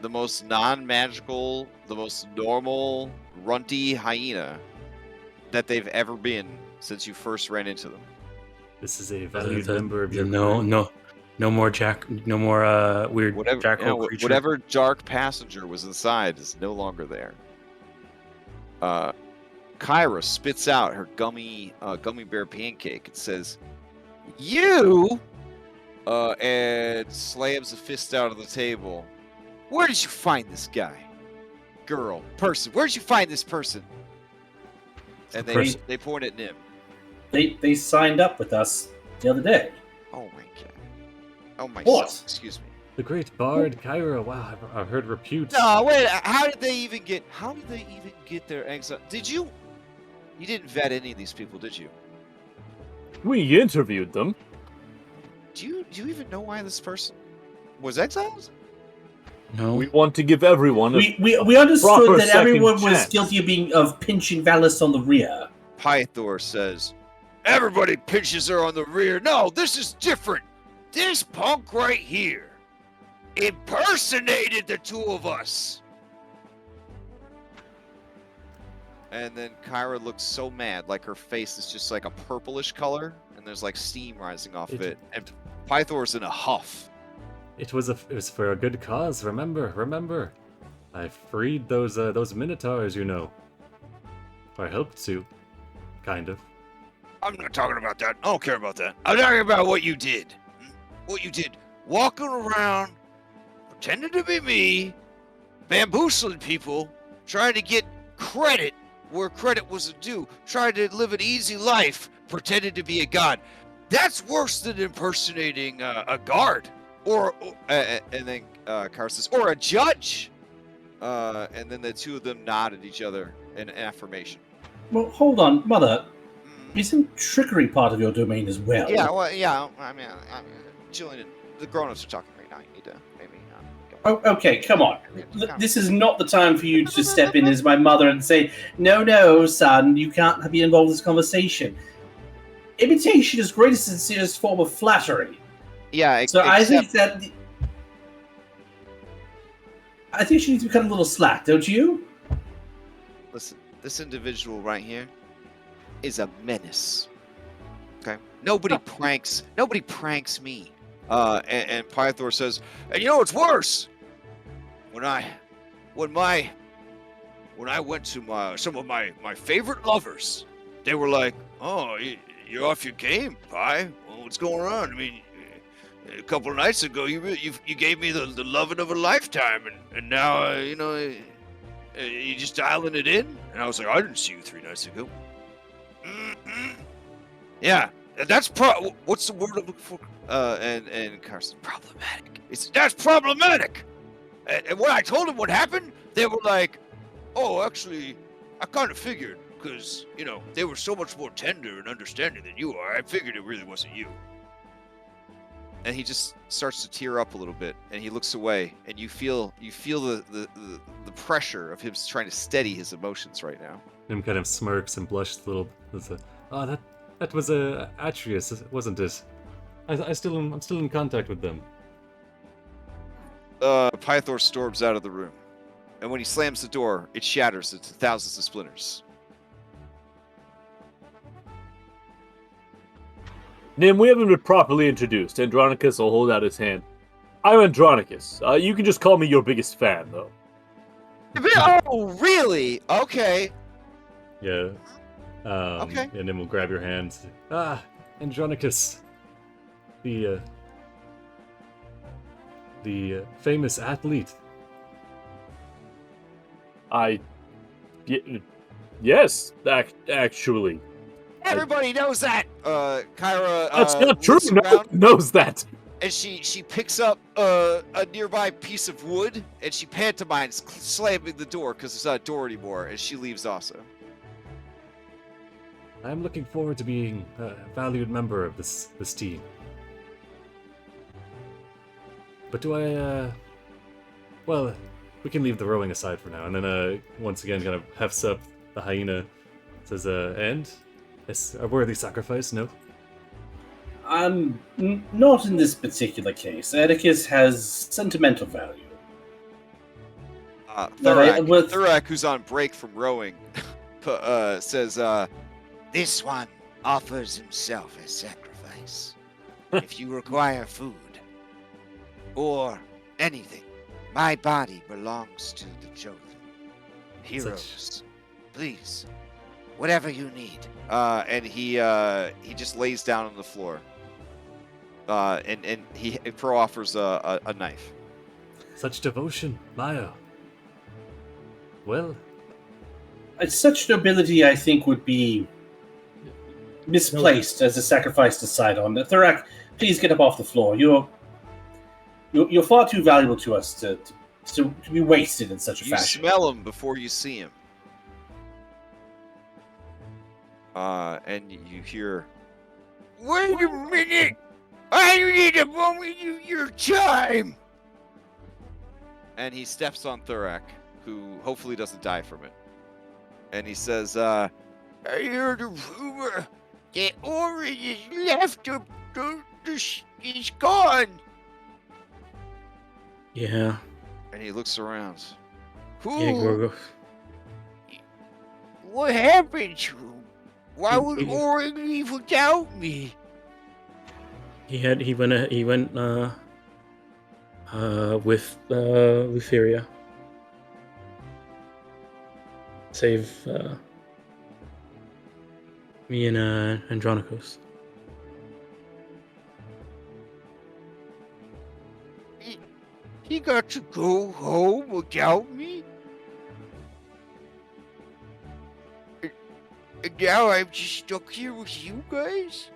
the most non-magical, the most normal, runty hyena that they've ever been since you first ran into them. This is a valued member of your no more weird Whatever, jackal creature. whatever dark passenger was inside is no longer there. Kyra spits out her gummy bear pancake. It says, "You," and slams a fist out of the table. Where did you find this guy? Girl, person. Where did you find this person? And they point at Nim. They signed up with us the other day. Oh my god. Oh my. What? Son, excuse me. The great bard Kyra. Wow, I've heard repute. No, wait. How did they even get their exile? Did you? You didn't vet any of these people, did you? We interviewed them. Do you even know why this person was exiled? No. We want to give everyone a We understood proper that everyone second was chance. guilty of pinching Valis on the rear. Pythor says, "Everybody pinches her on the rear." No, this is different. This punk right here impersonated the two of us. And then Kyra looks so mad, like her face is just like a purplish color, and there's like steam rising off of it. And Pythor's in a huff. It was for a good cause. Remember. I freed those minotaurs, you know. Or helped to, kind of. I'm not talking about that. I don't care about that. I'm talking about what you did. What you did. Walking around, pretending to be me, bamboozling people, trying to get credit where credit was due, trying to live an easy life, pretending to be a god. That's worse than impersonating a guard. And then Kyra says, or a judge. And then the two of them nod at each other in affirmation. Well, hold on, Mother. Isn't trickery part of your domain as well? Yeah, well, yeah. I mean, Julian, the grown-ups are talking right now. You need to maybe. Oh, okay, come on. This is not the time for you to just step in as my mother and say, no, son, you can't be involved in this conversation. Imitation is greatest and sincerest form of flattery. Yeah, So I think she needs to cut a little slack, don't you? Listen, this individual right here is a menace. Okay? Nobody pranks me. And Pythor says, and you know what's worse? When I went to some of my favorite lovers, they were like, "Oh, you're off your game, Pi. Well, what's going on? I mean, a couple of nights ago, you gave me the loving of a lifetime, and now, you're just dialing it in." And I was like, "I didn't see you 3 nights ago." Yeah, that's what's the word I'm looking for? And Carson, problematic. That's problematic. And when I told them what happened, they were like, "Oh, actually, I kind of figured because they were so much more tender and understanding than you are. I figured it really wasn't you." And he just starts to tear up a little bit, and he looks away, and you feel the pressure of him trying to steady his emotions right now. Nim kind of smirks and blushes a little. That was Atreus, wasn't it? I'm still in contact with them. Pythor storms out of the room, and when he slams the door, it shatters into thousands of splinters. Nim, we haven't been properly introduced. Andronicus will hold out his hand. I'm Andronicus. You can just call me your biggest fan, though. Oh, really? Okay. Yeah. Okay. And then we'll grab your hands. Andronicus. The famous athlete. Yes, actually. Everybody knows that. Kyra. That's not true. No one knows that. And she picks up a nearby piece of wood and she pantomimes slamming the door because there's not a door anymore, and she leaves also. I'm looking forward to being a valued member of this team. But do I? Well, we can leave the rowing aside for now, and then once again kind of hefts up the hyena, says, "And it's a worthy sacrifice, no?" Not in this particular case. Atticus has sentimental value. Thurak, who's on break from rowing, says, "This one offers himself as sacrifice. If you require food or anything, my body belongs to the chosen. Heroes, please, whatever you need." And he just lays down on the floor. And he offers a knife. Such devotion, Maya. Well, such nobility, I think, would be misplaced as a sacrifice to decide on. Thurak, please get up off the floor. You're far too valuable to us to be wasted in such a fashion. You smell him before you see him. And you hear, "Wait a minute! I need a moment of your time!" And he steps on Thurak, who hopefully doesn't die from it. And he says, "I heard a rumor that Orin is left. He's gone." Yeah. And he looks around. Yeah, Gorgo. What happened to him? Why would Orin leave without me? He went with Lutheria. Save me and Andronicus. He got to go home without me? And now I'm just stuck here with you guys?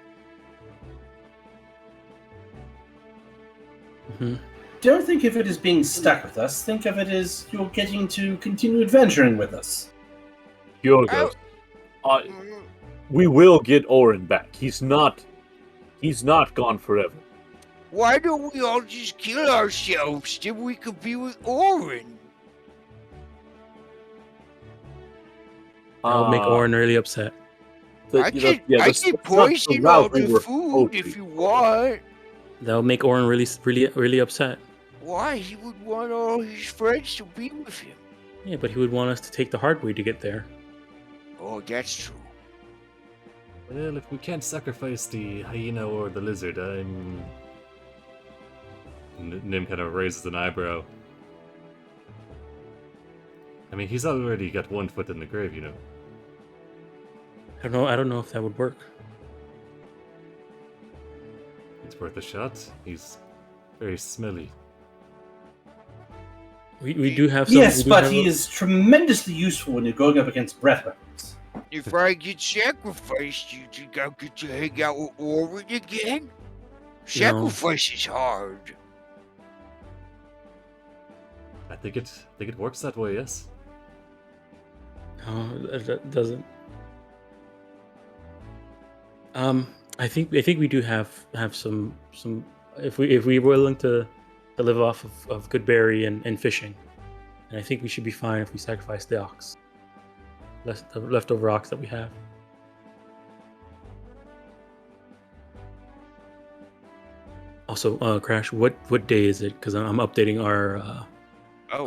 Mm-hmm. Don't think of it as being stuck with us. Think of it as you're getting to continue adventuring with us. Yorgos, we will get Orin back. He's not gone forever. Why don't we all just kill ourselves so we could be with Orin? I'll make Orin really upset. I can poison all the food if you want. That'll make Orin really upset. Why? He would want all his friends to be with him. Yeah, but he would want us to take the hard way to get there. Oh, that's true. Well, if we can't sacrifice the hyena or the lizard, Nim kind of raises an eyebrow. I mean, he's already got one foot in the grave, you know. I don't know if that would work. It's worth a shot. He's very smelly. We do have some. Yes, but he is tremendously useful when you're going up against breath weapons. If I get sacrificed, you think I'll get to hang out with Orin again? Sacrifice is hard. I think it works that way. Yes. No, that doesn't. I think we do have some if we were willing to live off of good berry and fishing, and I think we should be fine if we sacrifice the ox, the leftover ox that we have. Also, Crash, what day is it? Because I'm updating our It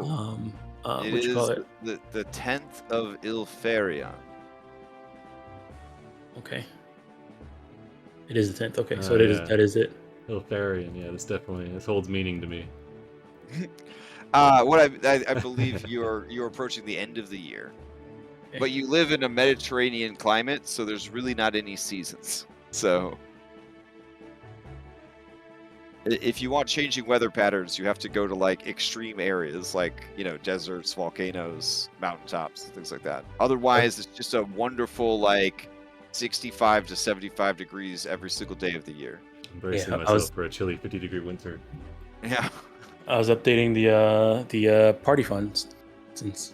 what you call is it? the 10th of Ilfarion. Okay. It is the 10th. Okay, so Yeah. that is it. Ilfarion, yeah, this holds meaning to me. What I believe you're approaching the end of the year, Okay. but you live in a Mediterranean climate, so there's really not any seasons. So if you want changing weather patterns, you have to go to like extreme areas, like deserts, volcanoes, mountaintops, things like that. Otherwise, it's just a wonderful 65 to 75 degrees every single day of the year. I'm bracing myself for a chilly 50-degree winter. Yeah. I was updating the party funds since.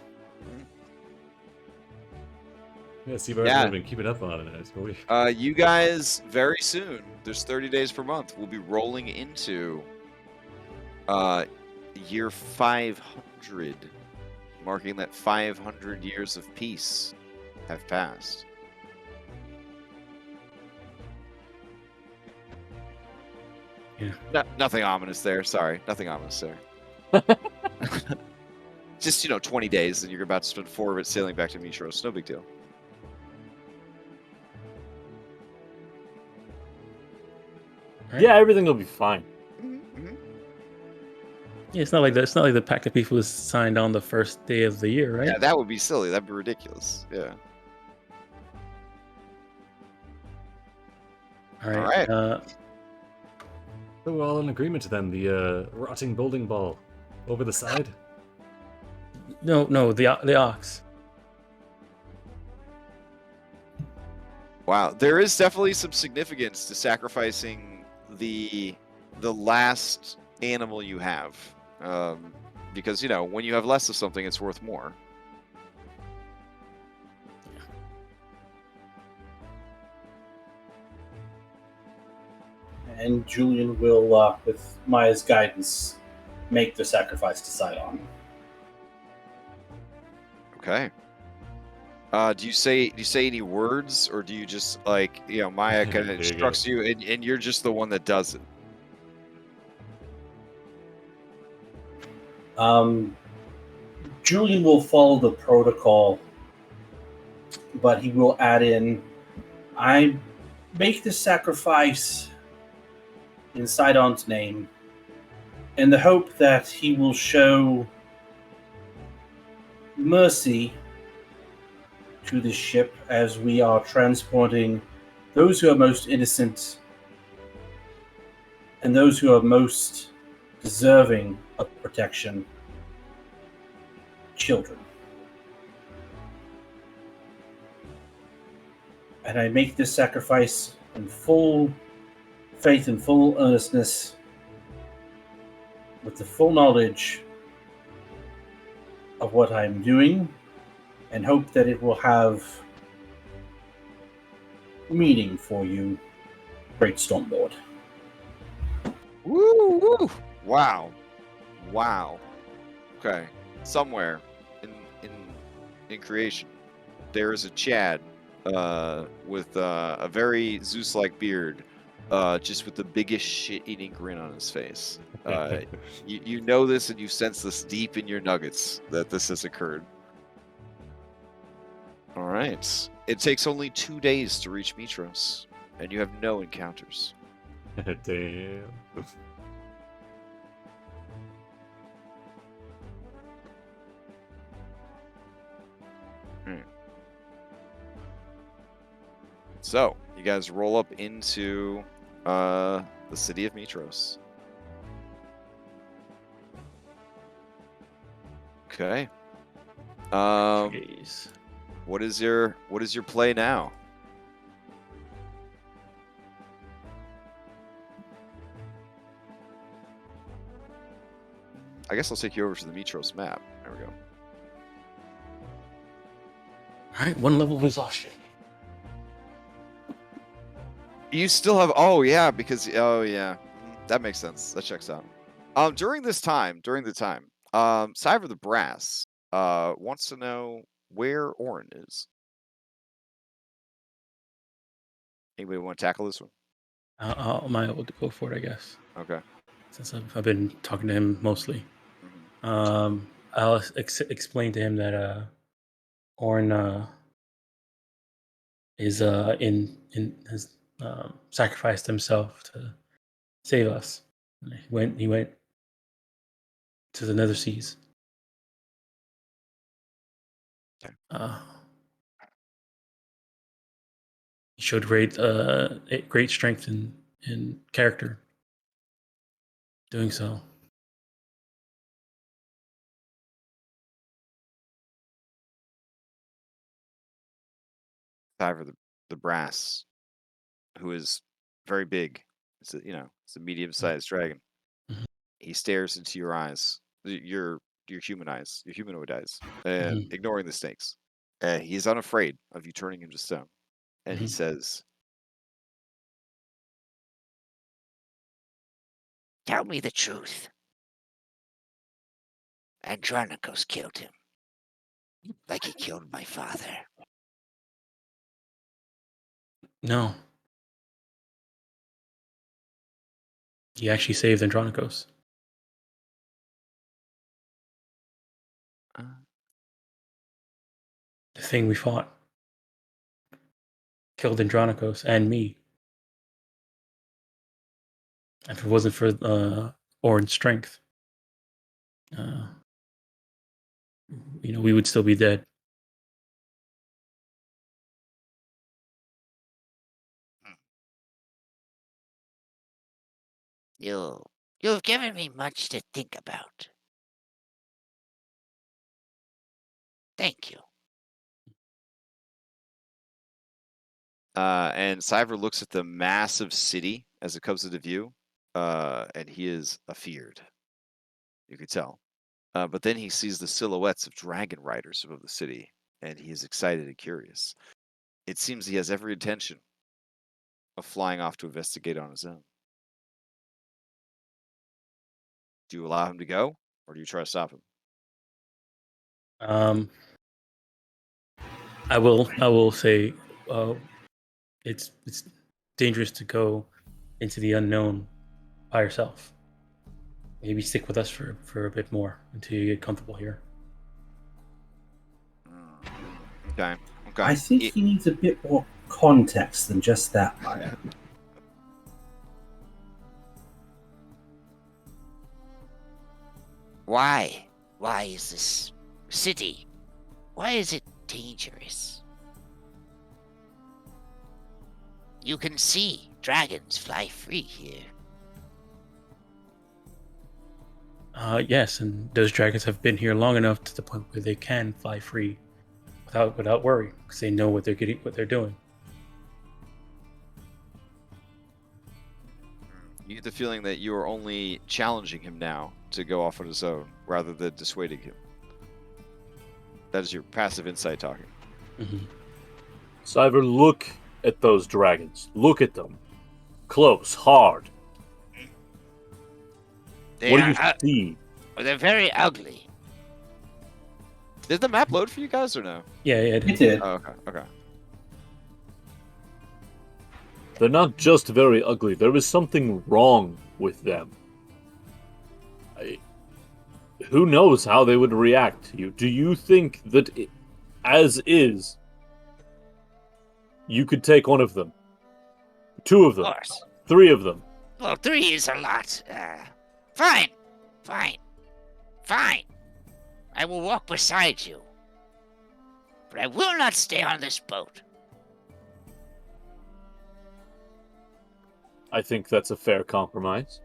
Yeah, Steve, I've been keeping up on it. You guys, very soon, there's 30 days per month, we'll be rolling into year 500, marking that 500 years of peace have passed. Yeah. Nothing ominous there. Sorry, nothing ominous there. Just 20 days, and you're about to spend 4 of it sailing back to Mitros. No big deal. Right. Yeah, everything will be fine. Mm-hmm. Yeah, it's not like the pack of people was signed on the first day of the year, right? Yeah, that would be silly. That'd be ridiculous. Yeah. All right. So we're all in agreement then. The rotting bowling ball over the side. No, the ox. Wow, there is definitely some significance to sacrificing the last animal you have, because when you have less of something, it's worth more. And Julian will, with Maya's guidance, make the sacrifice to Sidon. Okay. Do you say any words, or do you just Maya kind of instructs you, and you're just the one that does it? Julian will follow the protocol, but he will add in, I make this sacrifice in Sidon's name in the hope that he will show mercy to this ship as we are transporting those who are most innocent and those who are most deserving of protection, children. And I make this sacrifice in full faith and full earnestness, with the full knowledge of what I'm doing, and hope that it will have meaning for you, Great Stormlord. Woo! Woo! Wow! Okay, somewhere in creation, there is a Chad with a very Zeus-like beard, just with the biggest shit-eating grin on his face. You know this, and you sense this deep in your nuggets that this has occurred. All right. It takes only 2 days to reach Mitros, and you have no encounters. Damn. So, you guys roll up into the city of Mitros. Okay. Jeez. what is your play now? I guess I'll take you over to the Mitros map. There we go. All right, 1 level of exhaustion. You still have. Oh yeah, because that makes sense. That checks out. During the time, Cyber the Brass wants to know where Orin is. Anybody want to tackle this one? Am I able to go for it? I guess. Okay. Since I've been talking to him mostly, I'll explain to him that Orin is has sacrificed himself to save us. He went to the Nether Seas. Okay. He showed great strength in character. Doing so. Cyber the Brass, who is very big. It's a medium-sized dragon. Mhm. He stares into your eyes, your human eyes, your humanoid eyes, and ignoring the snakes. He's unafraid of you turning him to stone, and he says, "Tell me the truth. Andronicos killed him, like he killed my father." No. He actually saved Andronicos. The thing we fought killed Andronicos and me. If it wasn't for Orin's strength, we would still be dead. You've given me much to think about. Thank you. and Cyber looks at the massive city as it comes into view, and he is afeared. You could tell. But then he sees the silhouettes of dragon riders above the city, and he is excited and curious. It seems he has every intention of flying off to investigate on his own. Do you allow him to go, or do you try to stop him? I will say, it's dangerous to go into the unknown by yourself. Maybe stick with us for a bit more until you get comfortable here. Okay. I think he needs a bit more context than just that, Maya. Why? Why is this city? Why is it dangerous? You can see dragons fly free here. Yes, and those dragons have been here long enough to the point where they can fly free without worry, because they know what they're doing. You get the feeling that you are only challenging him now to go off on his own, rather than dissuading him. That is your passive insight talking. Cyber, look at those dragons. Look at them. Close, hard. What do you see? They're very ugly. Did the map load for you guys or no? Yeah, It did. Oh, okay. They're not just very ugly. There is something wrong with them. Who knows how they would react to you? Do you think that, as is, you could take one of them? 2 of them? Of course. 3 of them? Well, 3 is a lot. Fine. I will walk beside you. But I will not stay on this boat. I think that's a fair compromise.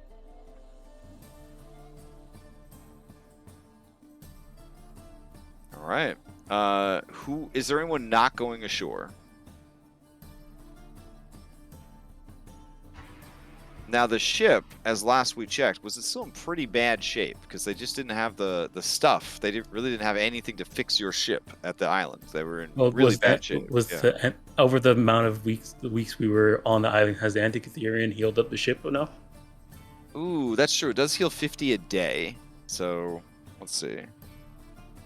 All right. who is there anyone not going ashore? Now the ship, as last we checked, was still in pretty bad shape because they just didn't have the stuff. They really didn't have anything to fix your ship at the island. They were in really bad shape. Over the amount of weeks we were on the island, has the Antikytherian healed up the ship enough? Ooh, that's true. It does heal 50 a day. So let's see. I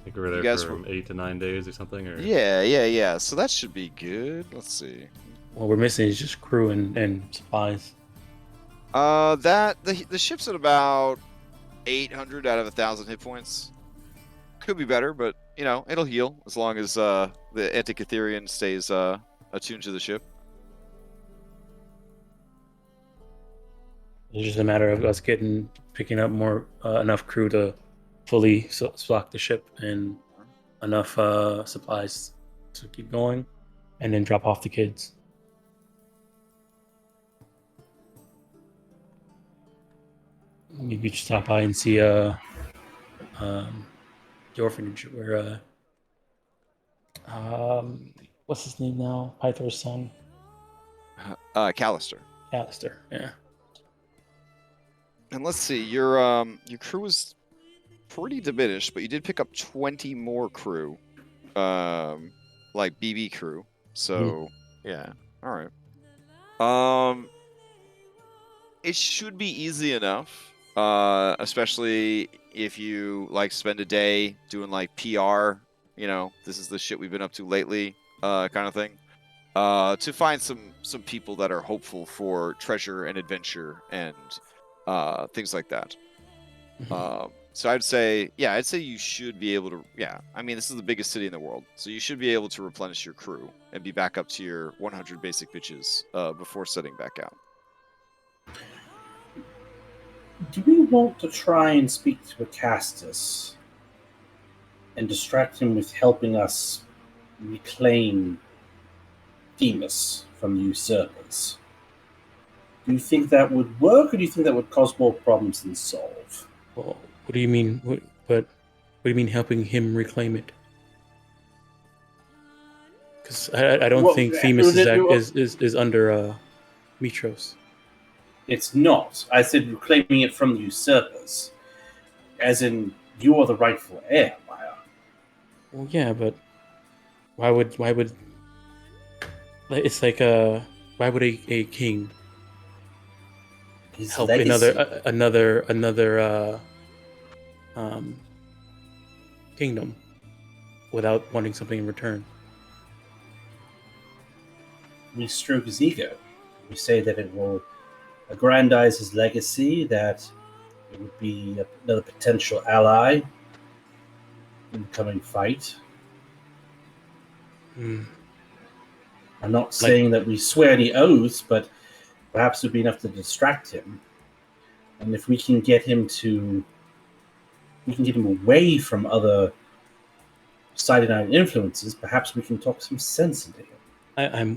think we were there for 8 to 9 days or something. Or Yeah. So that should be good. Let's see. What we're missing is just crew and supplies. The ship's at about 800 out of 1,000 hit points. Could be better, but you know it'll heal as long as the Antikytherian stays attuned to the ship. It's just a matter of us picking up more enough crew to fully stock the ship and enough supplies to keep going, and then drop off the kids. You could just stop by and see the orphanage where what's his name now? Pythor's son. Callister. Callister, yeah. And let's see, your crew is pretty diminished, but you did pick up 20 more crew, like BB crew. So yeah, all right. It should be easy enough, especially if you like spend a day doing like PR. You know, this is the shit we've been up to lately, kind of thing. To find some people that are hopeful for treasure and adventure and things like that. So I'd say you should be able to. Yeah, I mean, this is the biggest city in the world, so you should be able to replenish your crew and be back up to your 100 basic bitches before setting back out. Do we want to try and speak to Acastus and distract him with helping us reclaim Themis from the usurpers? Do you think that would work, or do you think that would cause more problems than solve? Well, what do you mean? What do you mean helping him reclaim it? Because I don't think Themis is under Mitros. It's not. I said reclaiming it from the usurpers. As in, you are the rightful heir, Maya. Well, yeah, but why would it's like why would a king help another kingdom without wanting something in return? We stroke his ego. We say that it will aggrandize his legacy, that it would be another potential ally in the coming fight. I'm not saying that we swear any oaths, but perhaps it would be enough to distract him. And if we can get him away from other cyanide influences, perhaps we can talk some sense into him.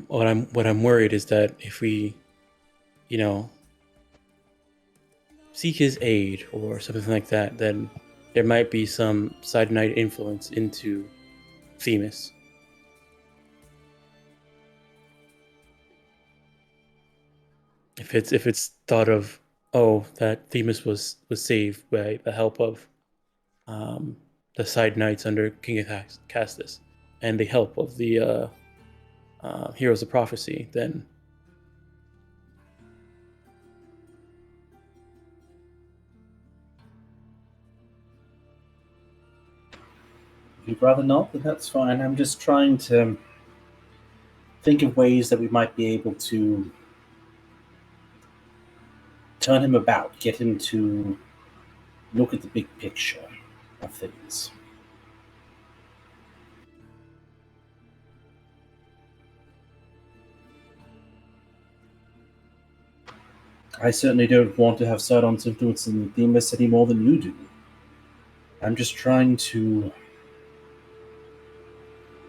What I'm worried is that if we, seek his aid or something like that, then there might be some cyanide influence into Themis. If it's thought of, that Themis was saved by the help of the side knights under King Acastus and the help of the Heroes of Prophecy, then If you'd rather not, then that's fine. I'm just trying to think of ways that we might be able to turn him about, get him to look at the big picture of things. I certainly don't want to have Sardon's influence in Themis any more than you do. I'm just trying to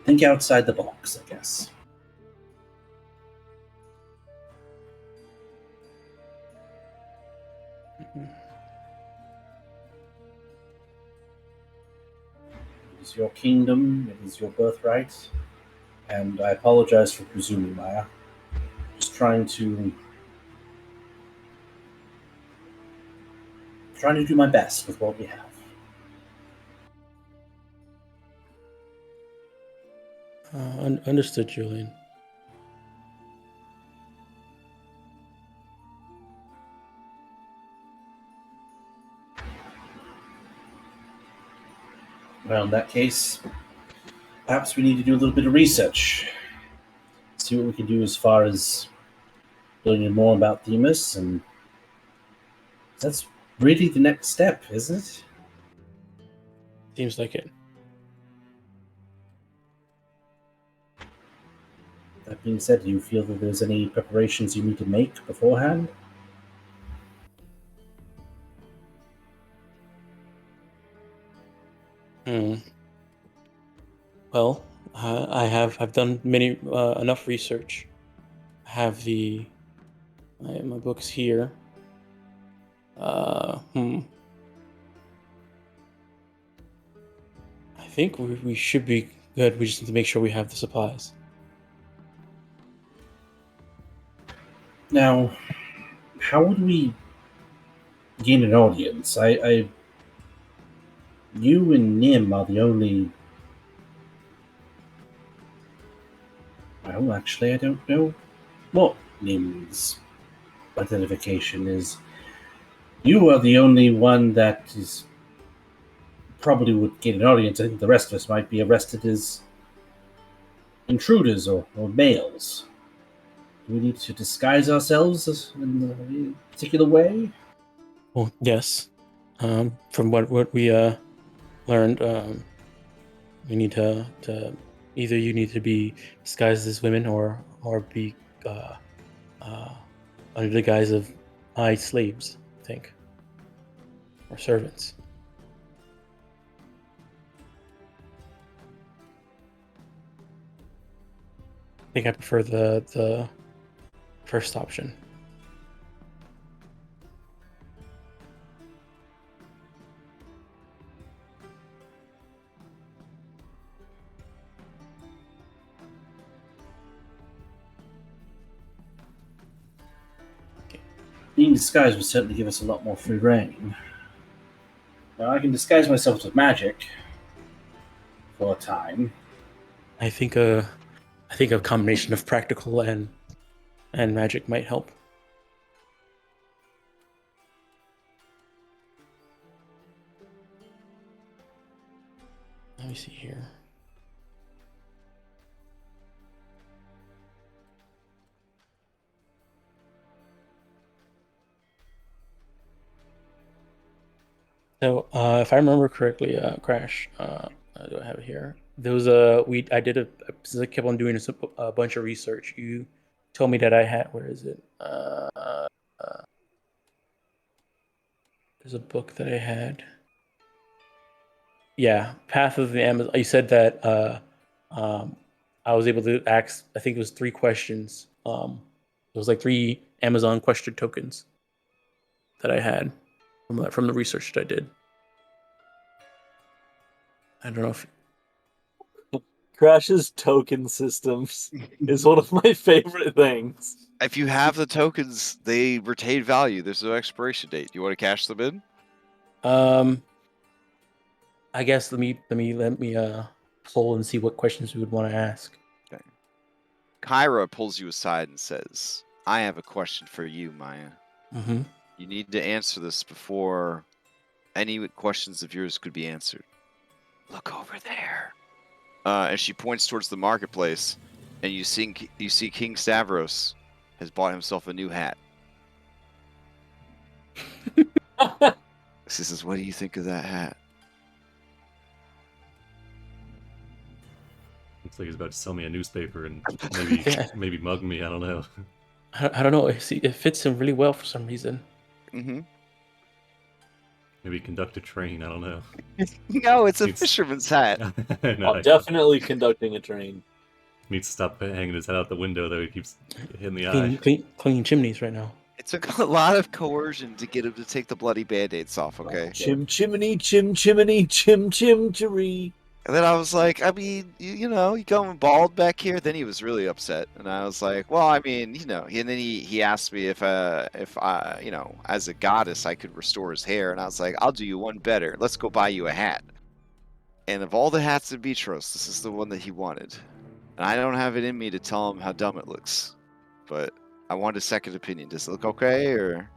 think outside the box, I guess. is your kingdom, it is your birthright, and I apologize for presuming, Maya. Just trying to do my best with what we have. Understood, Julian. Well, in that case, perhaps we need to do a little bit of research. See what we can do as far as learning more about Themis, and that's really the next step, isn't it? Seems like it. That being said, do you feel that there's any preparations you need to make beforehand? Well, I've done many enough research. I have my books here. I think we should be good. We just need to make sure we have the supplies. Now, how would we gain an audience? You and Nim are the only... Well, actually, I don't know what Nim's identification is. You are the only one that is probably would get an audience. I think the rest of us might be arrested as intruders or males. Do we need to disguise ourselves in a particular way? Well, yes. From what we learned, we need to either you need to be disguised as women or be under the guise of high slaves, I think, or servants. I think I prefer the first option. Being disguised would certainly give us a lot more free reign. Now, I can disguise myself with magic for a time. I think a combination of practical and magic might help. Let me see here. So, if I remember correctly, Crash, do I have it here? There was since I kept on doing a bunch of research. You told me that I had. Where is it? There's a book that I had. Yeah, Path of the Amazon. You said that I was able to ask. I think it was 3 questions. It was like 3 Amazon question tokens that I had from the research that I did. I don't know if Crash's token systems is one of my favorite things. If you have the tokens, they retain value. There's no expiration date. You want to cash them in? I guess let me pull and see what questions we would want to ask. Okay. Kyra pulls you aside and says, "I have a question for you, Maya. Mm-hmm. You need to answer this before any questions of yours could be answered. Look over there." And she points towards the marketplace, and you see King Stavros has bought himself a new hat. She says, "What do you think of that hat?" Looks like he's about to sell me a newspaper and maybe mug me. I don't know. I don't know. It fits him really well for some reason. Mm-hmm. Maybe conduct a train. I don't know. No, it's a fisherman's hat. No, I'm definitely conducting a train. Needs to stop hanging his head out the window, though. He keeps hitting the eye. Cleaning chimneys right now. It took a lot of coercion to get him to take the bloody band-aids off, okay? Chim chimney, chim chimney, chim chim chiree. And then I was like, I mean, you know, you going bald back here. Then he was really upset, and I was like, well, I mean, you know. And then he asked me if I, you know, as a goddess, I could restore his hair, and I was like, I'll do you one better. Let's go buy you a hat. And of all the hats in Beatros, this is the one that he wanted. And I don't have it in me to tell him how dumb it looks, but I wanted a second opinion. Does it look okay, or?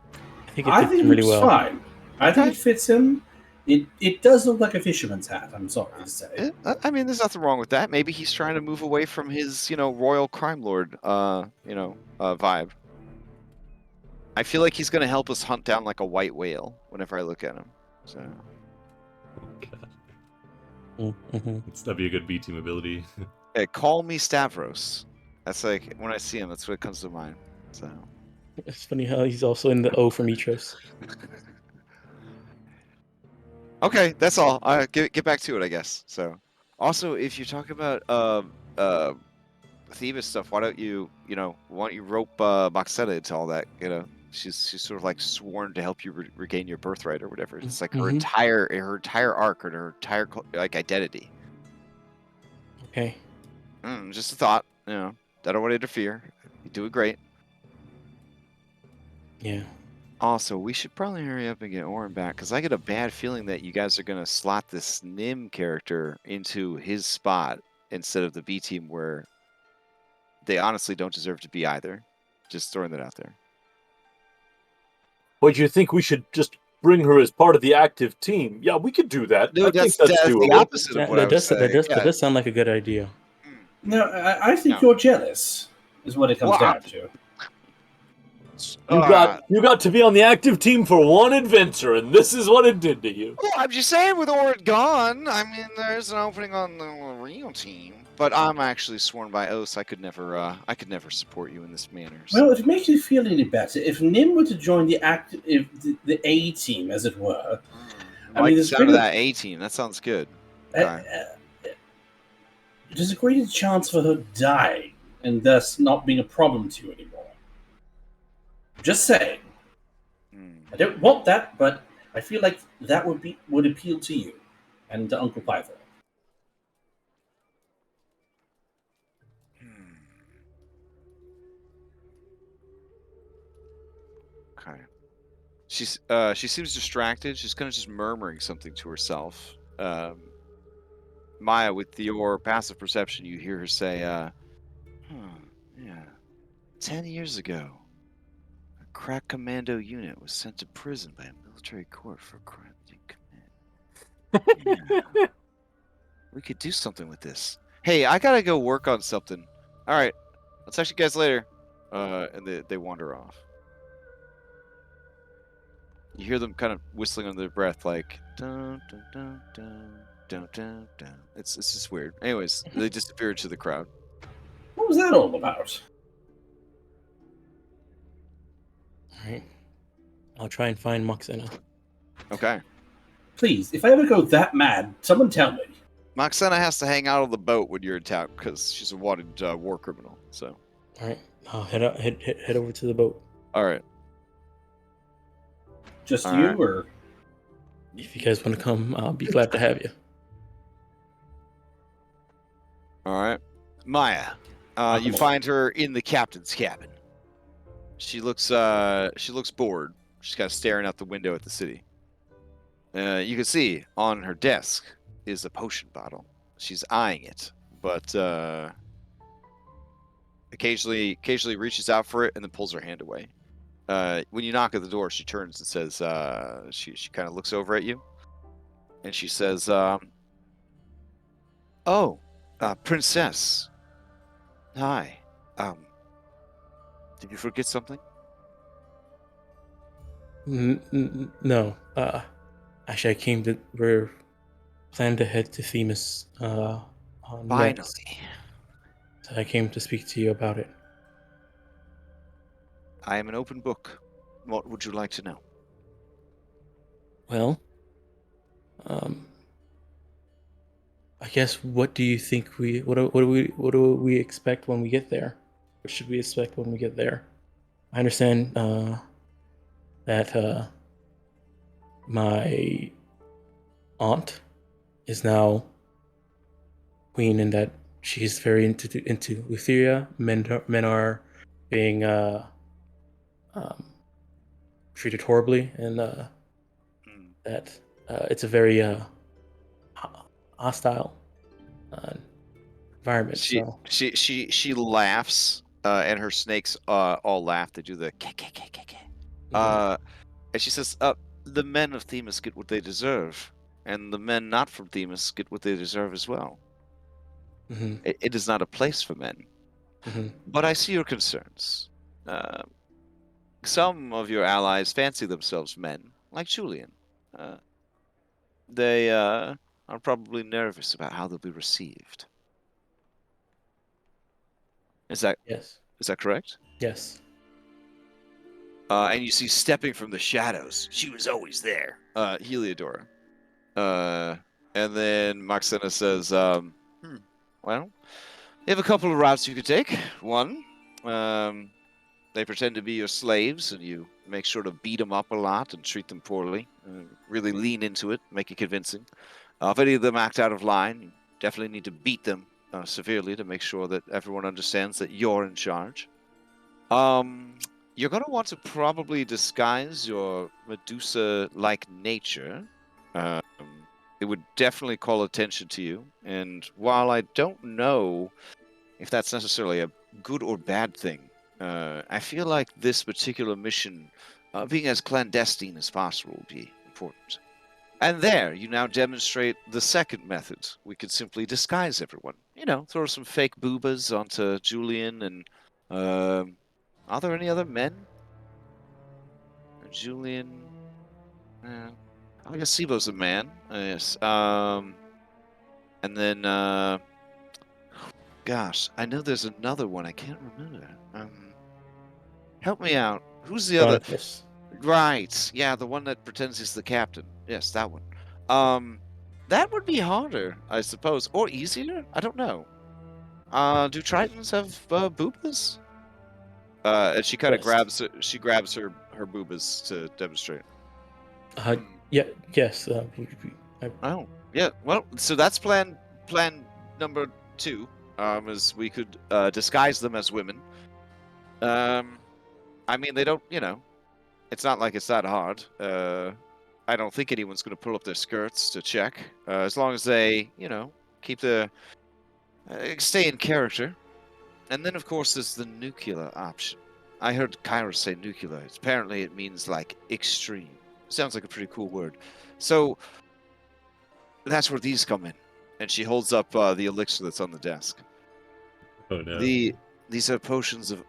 I think it I fits think him it really looks well. fine. I think it fits him. It does look like a fisherman's hat. I'm sorry to say. I mean, there's nothing wrong with that. Maybe he's trying to move away from his, you know, royal crime lord, vibe. I feel like he's gonna help us hunt down like a white whale whenever I look at him. So. Mm-hmm. That'd be a good B team ability. Hey, call me Stavros. That's like when I see him, that's what comes to mind. So. It's funny how he's also in the O from Mitros. Okay, that's all. Get back to it, I guess. So, also, if you're talking about Thebes stuff, why don't you rope Moxetta into all that? You know, she's sort of like sworn to help you regain your birthright or whatever. It's like her entire arc and her entire like identity. Okay. Just a thought. You know, I don't want to interfere. You do it great. Yeah. Also, we should probably hurry up and get Orin back, because I get a bad feeling that you guys are going to slot this Nim character into his spot instead of the B team, where they honestly don't deserve to be either. Just throwing that out there. But you think we should just bring her as part of the active team? Yeah, we could do that. No, I think that's doable. the opposite of what I was saying. That does sound like a good idea. No, I think you're jealous, is what it comes down to. You got to be on the active team for one adventure, and this is what it did to you. Well, I'm just saying, with Orin gone, I mean, there's an opening on the real team. But I'm actually sworn by oath I could never support you in this manner. So. Well, if it makes you feel any better, if Nim were to join the the A team, as it were, I mean, the sound of that A team. That sounds good. There's a greater chance for her dying and thus not being a problem to you anymore. Just saying. I don't want that, but I feel like that would appeal to you and to Uncle Python. Okay. She seems distracted. She's kind of just murmuring something to herself. Maya, with your passive perception, you hear her say, yeah, 10 years ago, a crack commando unit was sent to prison by a military court for crimes you commit. Yeah. We could do something with this. Hey, I gotta go work on something. All right, I'll talk to you guys later. And they wander off. You hear them kind of whistling under their breath, like dun dun dun dun dun dun dun. It's just weird. Anyways, they disappear into the crowd. What was that all about? All right. I'll try and find Moxena. Okay. Please, if I ever go that mad, someone tell me. Moxena has to hang out on the boat when you're in town because she's a wanted war criminal. So. All right. I'll head over to the boat. All right. Just all you, right. Or if you guys want to come, I'll be glad to have you. All right, Maya. You find her in the captain's cabin. She looks bored. She's kind of staring out the window at the city. You can see on her desk is a potion bottle. She's eyeing it, but occasionally reaches out for it and then pulls her hand away. When you knock at the door, she turns and says, she kind of looks over at you, and she says, Princess. Hi. Did you forget something? No. Actually, we're planning to head to Themis Finally. Next. So I came to speak to you about it. I am an open book. What would you like to know? Well, I guess what do you think what do we expect when we get there? What should we expect when we get there? I understand that my aunt is now queen in that she's very into Lutheria. Men are being treated horribly, and that it's a very hostile environment. She laughs, and her snakes all laugh. They do the and she says, "The men of Themis get what they deserve, and the men not from Themis get what they deserve as well. It is not a place for men. But I see your concerns. Some of your allies fancy themselves men, like Julian. They are probably nervous about how they'll be received. Is that correct? Yes. And you see stepping from the shadows. She was always there. Heliodora. And then Moxena says, well, you have a couple of routes you could take. One, they pretend to be your slaves, and you make sure to beat them up a lot and treat them poorly. Really lean into it, make it convincing. If any of them act out of line, you definitely need to beat them severely to make sure that everyone understands that you're in charge. You're going to want to probably disguise your Medusa-like nature. It would definitely call attention to you. And while I don't know if that's necessarily a good or bad thing, I feel like this particular mission, being as clandestine as possible, would be important. And there, you now demonstrate the second method. We could simply disguise everyone. You know, throw some fake boobas onto Julian and... are there any other men? Julian... I guess Sibo's a man. Yes. And then... gosh, I know there's another one. I can't remember. Help me out. Who's the other? Right. Yeah, the one that pretends he's the captain. Yes, that one. That would be harder, I suppose, or easier. I don't know. Do Tritons have boobas? And she kind of grabs. She grabs her boobas to demonstrate. Yeah. Yes. Oh. Yeah. Well, so that's plan number 2. Is we could disguise them as women. I mean, they don't, you know, it's not like it's that hard. I don't think anyone's going to pull up their skirts to check, as long as they, you know, keep the, stay in character. And then, of course, there's the nuclear option. I heard Kyra say nuclear. Apparently, it means, like, extreme. Sounds like a pretty cool word. So, that's where these come in. And she holds up the elixir that's on the desk. Oh, no. These are potions of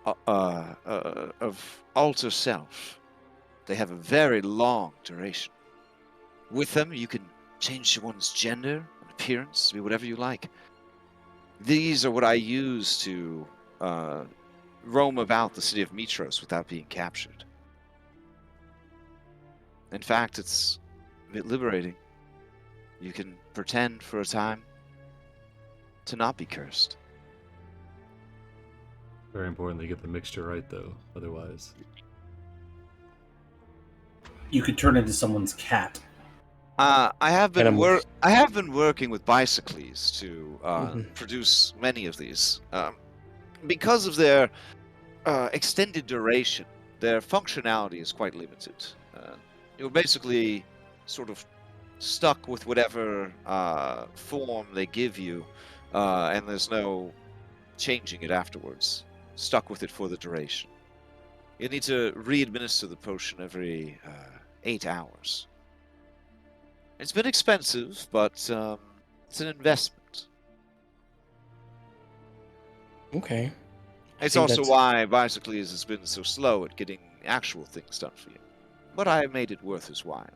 alter self. They have a very long duration. With them, you can change one's gender and appearance to be whatever you like. These are what I use to roam about the city of Mitros without being captured. In fact, it's a bit liberating. You can pretend for a time to not be cursed. Very important to get the mixture right, though. Otherwise, you could turn into someone's cat. I have been working with Bicycles to produce many of these. Because of their extended duration, their functionality is quite limited. You're basically sort of stuck with whatever form they give you, and there's no changing it afterwards. Stuck with it for the duration. You need to re-administer the potion every 8 hours. It's been expensive, but it's an investment. Okay. It's also why Bicycles has been so slow at getting actual things done for you. But I made it worth his while.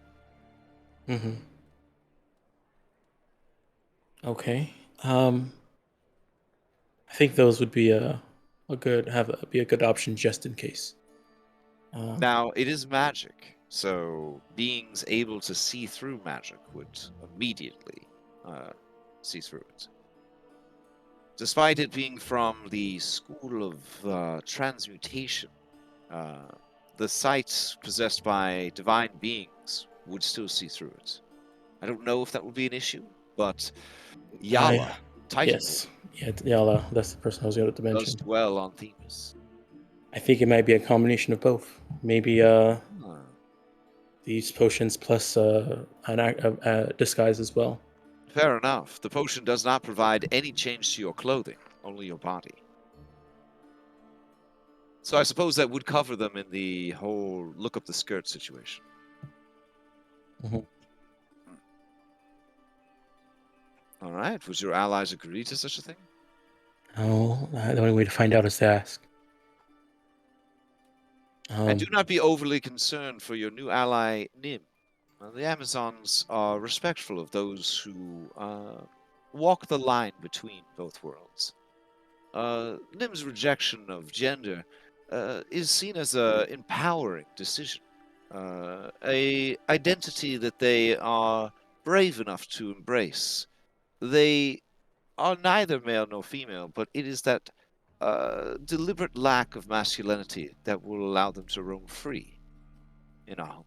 Okay. I think those would be a good option just in case. Now, it is magic, so beings able to see through magic would immediately see through it. Despite it being from the school of transmutation, the sight possessed by divine beings would still see through it. I don't know if that would be an issue, but Yala Titan Yes. Yeah, Thylea, that's the person I was going to mention. does dwell on Themis. I think it might be a combination of both. Maybe these potions plus a disguise as well. Fair enough. The potion does not provide any change to your clothing, only your body. So I suppose that would cover them in the whole look up the skirt situation. Mhm. All right. Would your allies agree to such a thing? Oh, the only way to find out is to ask. And do not be overly concerned for your new ally, Nim. The Amazons are respectful of those who walk the line between both worlds. Nim's rejection of gender is seen as an empowering decision, a identity that they are brave enough to embrace. They are neither male nor female, but it is that deliberate lack of masculinity that will allow them to roam free in our home.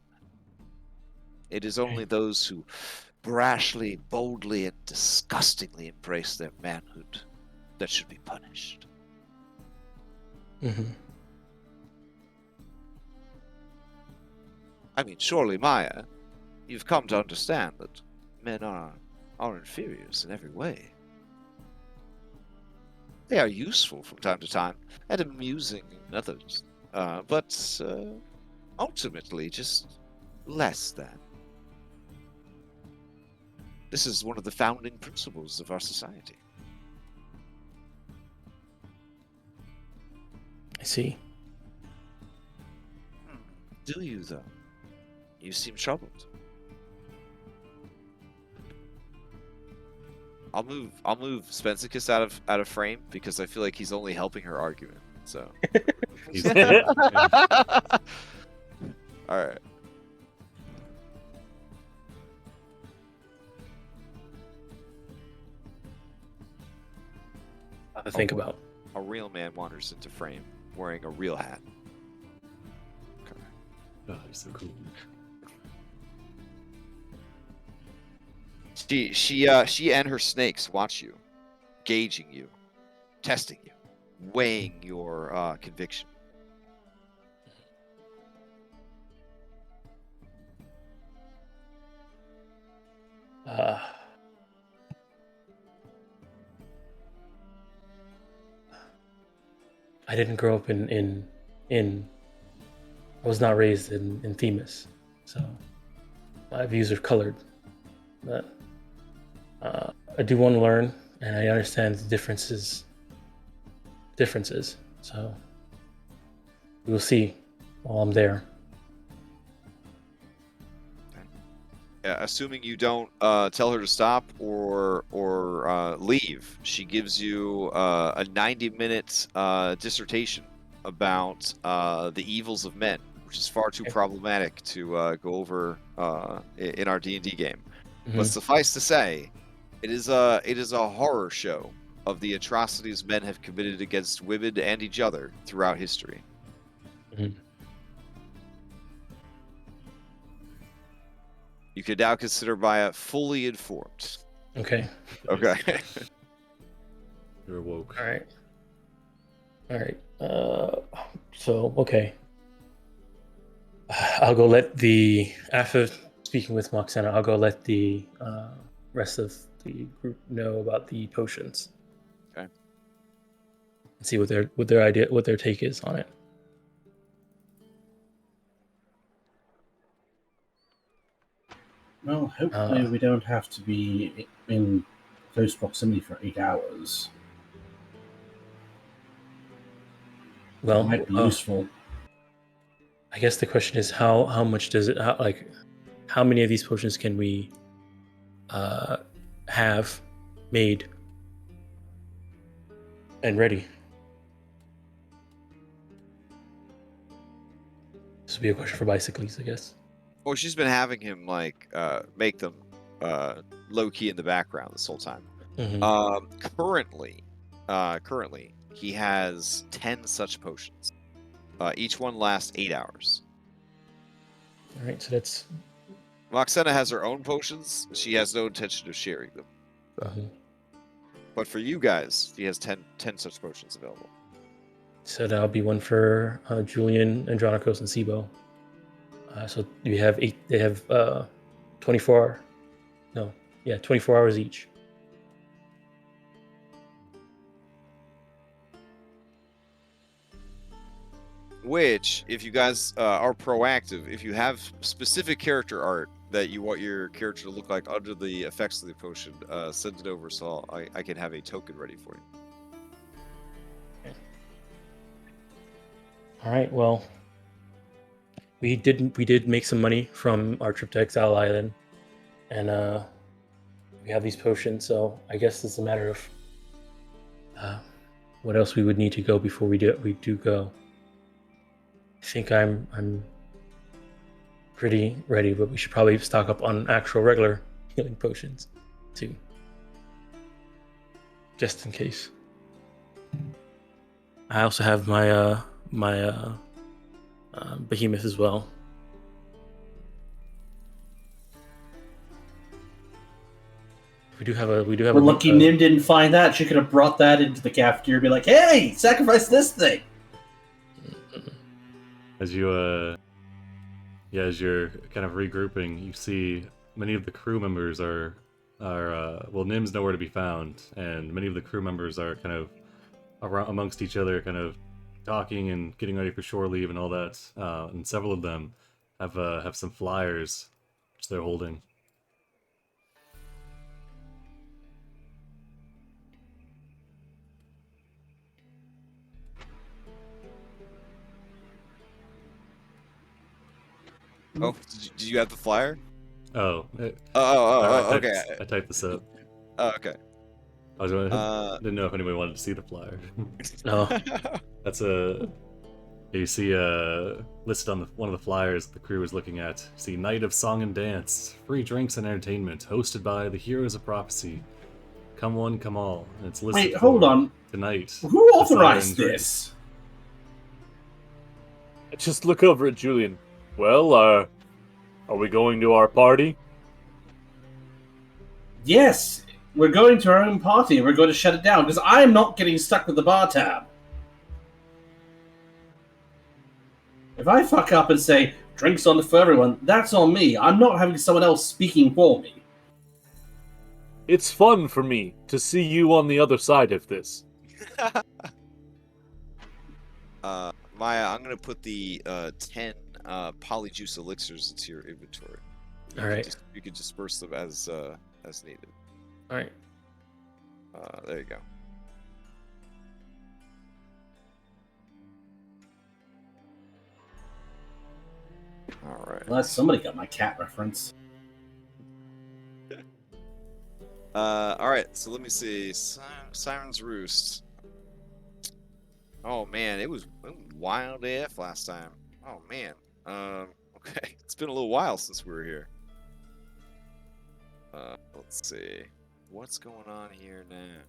It is only those who brashly, boldly, and disgustingly embrace their manhood that should be punished. Mm-hmm. I mean, surely, Maya, you've come to understand that men are inferiors in every way. They are useful from time to time and amusing in others, but ultimately just less than. This is one of the founding principles of our society. I see. Do you, though? You seem troubled. I'll move Spensicus out of frame because I feel like he's only helping her argument. So. All right. To think about. A real man wanders into frame wearing a real hat. Okay. Oh, you're so cool. She and her snakes watch you, gauging you, testing you, weighing your conviction. I didn't grow up in I was not raised in Themis, so my views are colored. But I do want to learn, and I understand the differences. So we will see while I'm there. Assuming you don't tell her to stop or leave, she gives you a 90-minute dissertation about the evils of men, which is far too problematic to go over in our D&D game. Mm-hmm. But suffice to say, it is a horror show of the atrocities men have committed against women and each other throughout history. Mm-hmm. You can now consider Maya fully informed. Okay. Okay. You're woke. All right. So okay. I'll go let after speaking with Moxena, I'll go let the rest of the group know about the potions. Okay. And see what their take is on it. Well, hopefully we don't have to be in close proximity for 8 hours. Well, it might be useful. I guess the question is how much does it how many of these potions can we have made and ready? This would be a question for Bicycles, I guess. Well, she's been having him make them low key in the background this whole time. Mm-hmm. Currently, he has 10 such potions. Each one lasts 8 hours. All right, so that's. Moxena has her own potions. She has no intention of sharing them. But for you guys, he has 10 such potions available. So that'll be one for Julian, Andronikos, and Sibo. So you have 8. They have 24. No, yeah, 24 hours each. Which, if you guys are proactive, if you have specific character art that you want your character to look like under the effects of the potion, send it over so I can have a token ready for you. All right. Well, we did make some money from our trip to Exile Island, and we have these potions. So I guess it's a matter of what else we would need to go before we do go. I think I'm pretty ready, but we should probably stock up on actual regular healing potions too, just in case. I also have my behemoth as well. We're lucky Nim didn't find that. She could have brought that into the cafeteria and be like, "Hey, sacrifice this thing." As you as you're kind of regrouping, you see many of the crew members are well, Nim's nowhere to be found, and many of the crew members are kind of around amongst each other, kind of talking and getting ready for shore leave and all that. And several of them have some flyers which they're holding. Oh, did you have the flyer? Oh. Okay. I typed this up. Oh, okay. I didn't know if anybody wanted to see the flyer. No. That's you see listed on one of the flyers the crew is looking at. See, Night of Song and Dance, free drinks and entertainment, hosted by the Heroes of Prophecy. Come one, come all. And it's listed. Wait, hold on. Tonight. Who authorized this? Just look over at Julian. Well, are we going to our party? Yes, we're going to our own party and we're going to shut it down because I'm not getting stuck with the bar tab. If I fuck up and say, drinks on for everyone, that's on me. I'm not having someone else speaking for me. It's fun for me to see you on the other side of this. Maya, I'm going to put the 10 polyjuice elixirs into your inventory. All right. You can disperse them as needed. All right. There you go. All right. Unless somebody got my cat reference. All right. So let me see. Siren's Roost. Oh man, it was wild AF last time. Oh man. Okay. It's been a little while since we were here. Let's see. What's going on here now?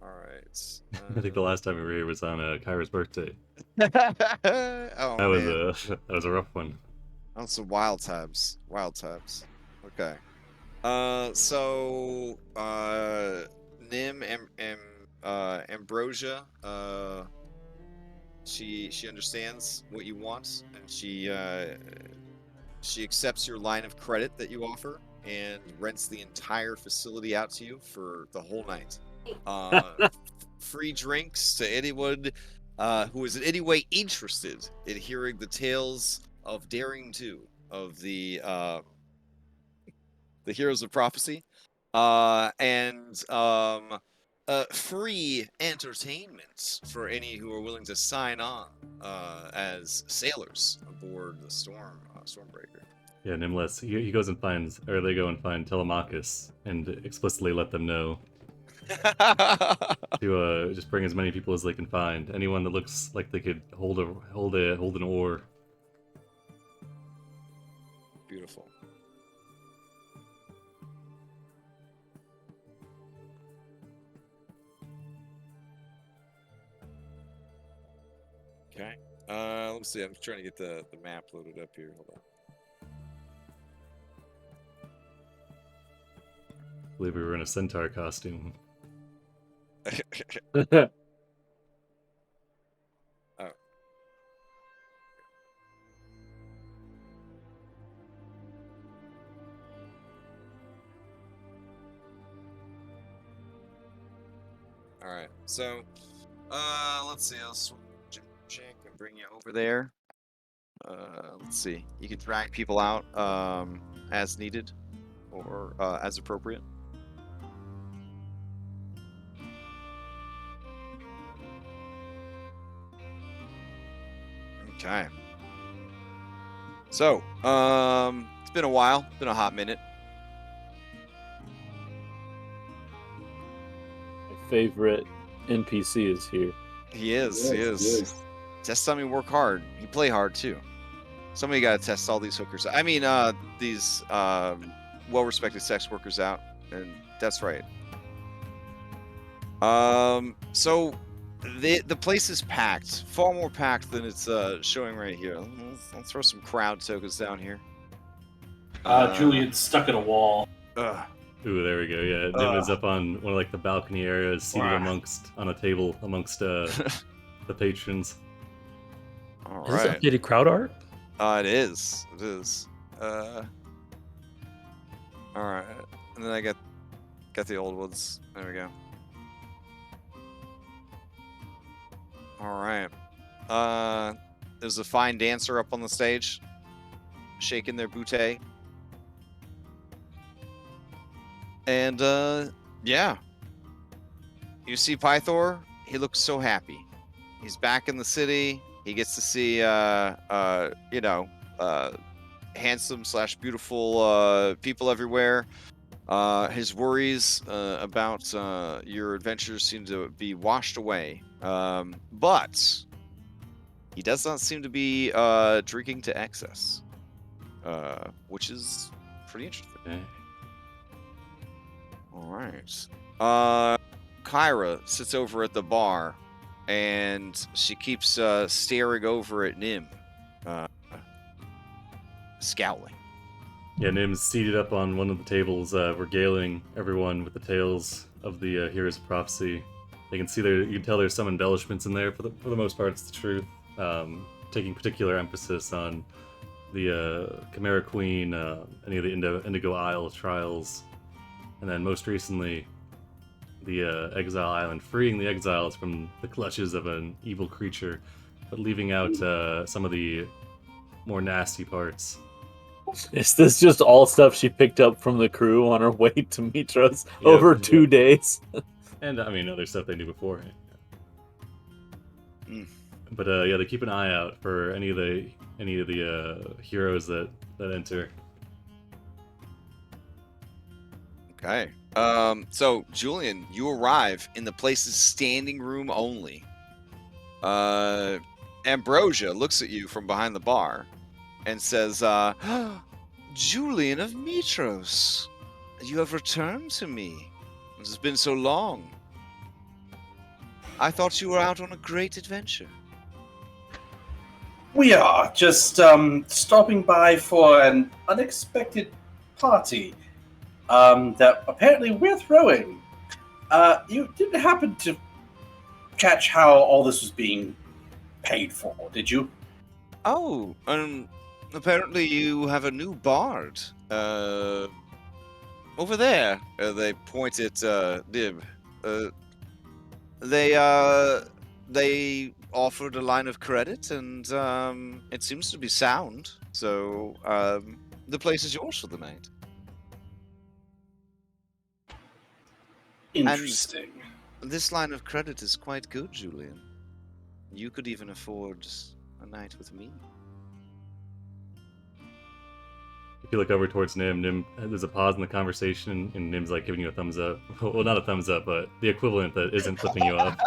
All right. I think the last time we were here was on Kyra's birthday. Oh, that was a rough one. On some wild times. Wild times. Okay. So Nim and Ambrosia, she understands what you want, and she accepts your line of credit that you offer and rents the entire facility out to you for the whole night. Free drinks to anyone who is in any way interested in hearing the tales of Daring 2 of the Heroes of Prophecy, and free entertainment for any who are willing to sign on as sailors aboard the Stormbreaker. Yeah, Nimless. He goes and finds, or they go and find Telemachus and explicitly let them know to just bring as many people as they can find. Anyone that looks like they could hold an oar. Beautiful. Okay. Let me see. I'm trying to get the map loaded up here. Hold on. believe we were in a centaur costume. All right, so let's see. I'll check and bring you over there. Let's see. You can drag people out as needed or as appropriate. Okay. So, it's been a while. Been a hot minute. My favorite NPC is here. He is. He is. Test on me, work hard. He play hard too. Somebody got to test all these hookers. I mean, these well-respected sex workers out, and that's right. So the place is packed, far more packed than it's showing right here. Let's throw some crowd tokens down here. Julian's stuck at a wall. Ooh, there we go. Yeah, Nim is up on one of like the balcony areas, seated on a table amongst the patrons. All Is right. this updated crowd art? It is. It is. All right. And then I got the old ones. There we go. All right. There's a fine dancer up on the stage, shaking their bootay. And yeah. You see Pythor? He looks so happy. He's back in the city. He gets to see handsome / beautiful people everywhere. His worries about your adventures seem to be washed away. But he does not seem to be drinking to excess, which is pretty interesting. Okay. All right. Kyra sits over at the bar, and she keeps staring over at Nim, scowling. Yeah, Nim's seated up on one of the tables, regaling everyone with the tales of the hero's prophecy. You can tell there's some embellishments in there. For the most part, it's the truth. Taking particular emphasis on the Chimera Queen, any of the Indigo Isle trials, and then most recently, the Exile Island, freeing the Exiles from the clutches of an evil creature, but leaving out some of the more nasty parts. Is this just all stuff she picked up from the crew on her way to Mitros over 2 days? And I mean, other stuff they knew beforehand. Mm. But yeah, they keep an eye out for any of the heroes that enter. Okay. So Julian, you arrive in the place's standing room only. Ambrosia looks at you from behind the bar and says, Julian of Mitros, you have returned to me. It has been so long. I thought you were out on a great adventure. We are just stopping by for an unexpected party that apparently we're throwing. You didn't happen to catch how all this was being paid for, did you? Oh, apparently you have a new bard. Over there. They point at Nib. They offered a line of credit, and it seems to be sound. So the place is yours for the night. Interesting. And this line of credit is quite good, Julian. You could even afford a night with me. If you look over towards Nim, there's a pause in the conversation, and Nim's like giving you a thumbs up. Well, not a thumbs up, but the equivalent that isn't flipping you off.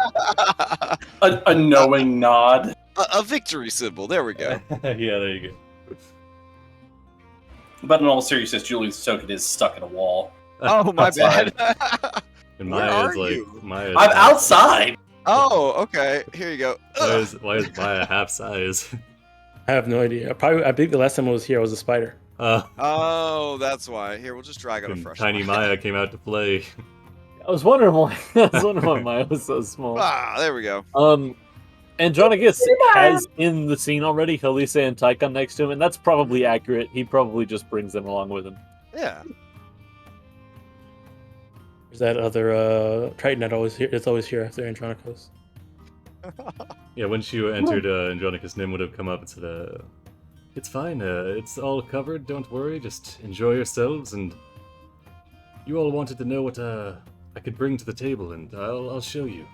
A knowing nod. A victory symbol. There we go. Yeah, there you go. But in all seriousness, Julian's token is stuck in a wall. Oh, my bad. And Where Maya's are like, you? I'm outside. Oh, okay. Here you go. Why is Maya half size? I have no idea. I think the last time I was here, I was a spider. Oh, that's why. Here, we'll just drag on a fresh Tiny one. Maya came out to play. I was wondering why. Maya was so small. There we go. Andronicus has in the scene already Halise and Tychon next to him, and that's probably accurate. He probably just brings them along with him. Yeah. There's that other Triton that it's always here after Andronicus. Yeah, once you entered, Andronicus, Nim would have come up and said, "It's fine. It's all covered. Don't worry. Just enjoy yourselves. And you all wanted to know what I could bring to the table, and I'll show you."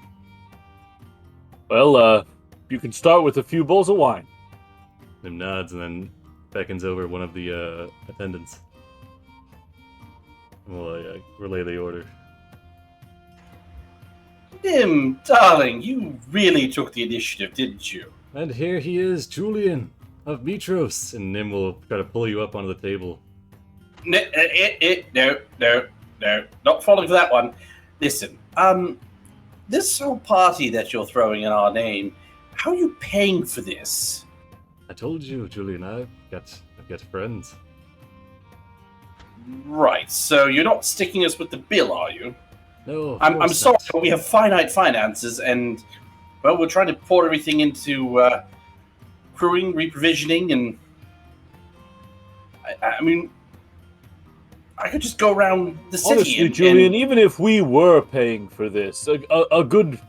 Well, you can start with a few bowls of wine. Nim nods and then beckons over one of the attendants. We'll relay the order. Nim, darling, you really took the initiative, didn't you? And here he is, Julian of Mitros. And Nim will try to pull you up onto the table. No, not falling for that one. Listen, this whole party that you're throwing in our name, how are you paying for this? I told you, Julian, I've got friends. Right, so you're not sticking us with the bill, are you? No, I'm sorry, but we have finite finances, and well, we're trying to pour everything into crewing, reprovisioning, and I mean, I could just go around the city. Honestly, Julian, even if we were paying for this, a good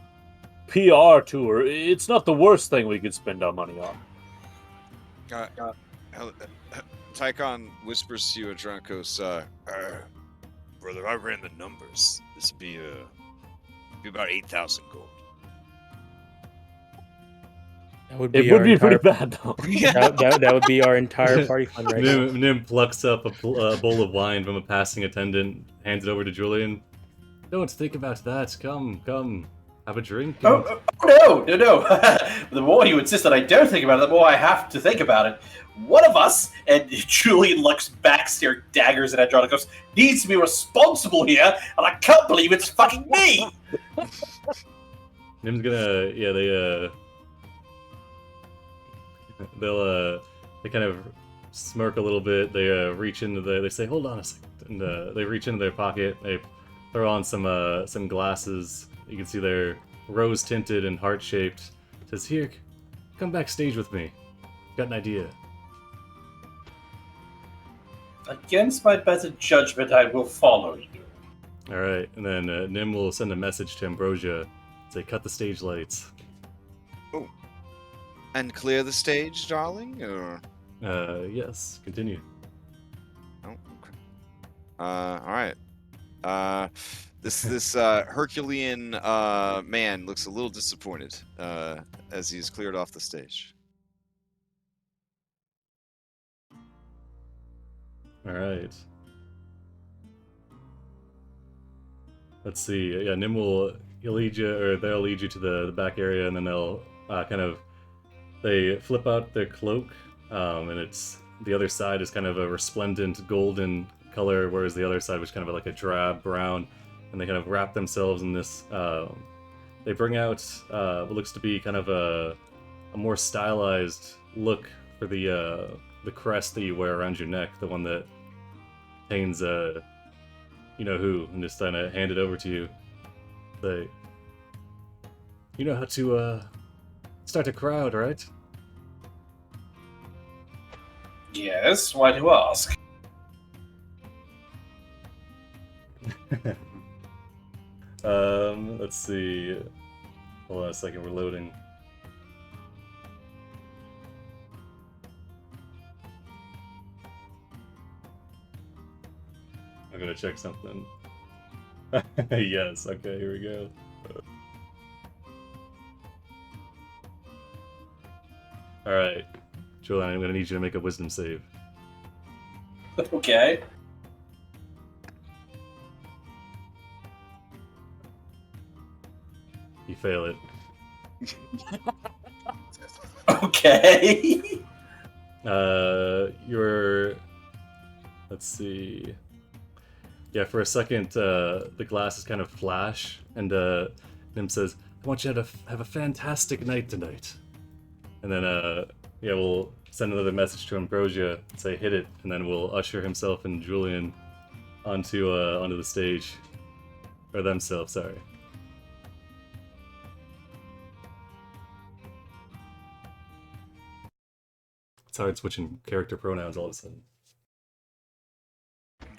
PR tour, it's not the worst thing we could spend our money on. Tychon whispers to you, Andronicus, brother, I ran the numbers. This would be about 8,000 gold. That would It would be pretty bad, though. that would be our entire party fund right now. Nim plucks up a bowl of wine from a passing attendant, hands it over to Julian. Don't think about that. Come. Have a drink. No. The more you insist that I don't think about it, the more I have to think about it. One of us, and Julian looks back, staring daggers at Andronicus, needs to be responsible here, and I can't believe it's fucking me! Nim's gonna, they kind of smirk a little bit. They reach into they say, "Hold on a second," and they reach into their pocket. They throw on some glasses. You can see they're rose tinted and heart shaped. Says, "Here, come backstage with me. Got an idea." Against my better judgment, I will follow you. All right, and then Nim will send a message to Ambrosia. Say, "Cut the stage lights." Oh. And clear the stage, darling? Or... Yes. Continue. Oh, okay. All right. This Herculean man looks a little disappointed as he's cleared off the stage. All right. Let's see. Yeah, Nim will they'll lead you to the back area, and then they'll they flip out their cloak, and it's the other side is kind of a resplendent golden color, whereas the other side was kind of like a drab brown, and they kind of wrap themselves in this. They bring out what looks to be kind of a more stylized look for the crest that you wear around your neck, the one that contains you know who, and just kind of hand it over to you. Say, "You know how to start a crowd, right?" Yes, why do you ask? Let's see. Hold on a second, we're loading. I'm gonna check something. Yes, okay, here we go. Alright. Julian, I'm gonna need you to make a wisdom save. Okay. You fail it. Okay. Let's see. Yeah, for a second, the glasses kind of flash, and Nim says, "I want you to have a fantastic night tonight." And then, yeah, we'll send another message to Ambrosia, say hit it, and then we'll usher himself and Julian onto the stage. Or themselves, sorry. It's hard switching character pronouns all of a sudden.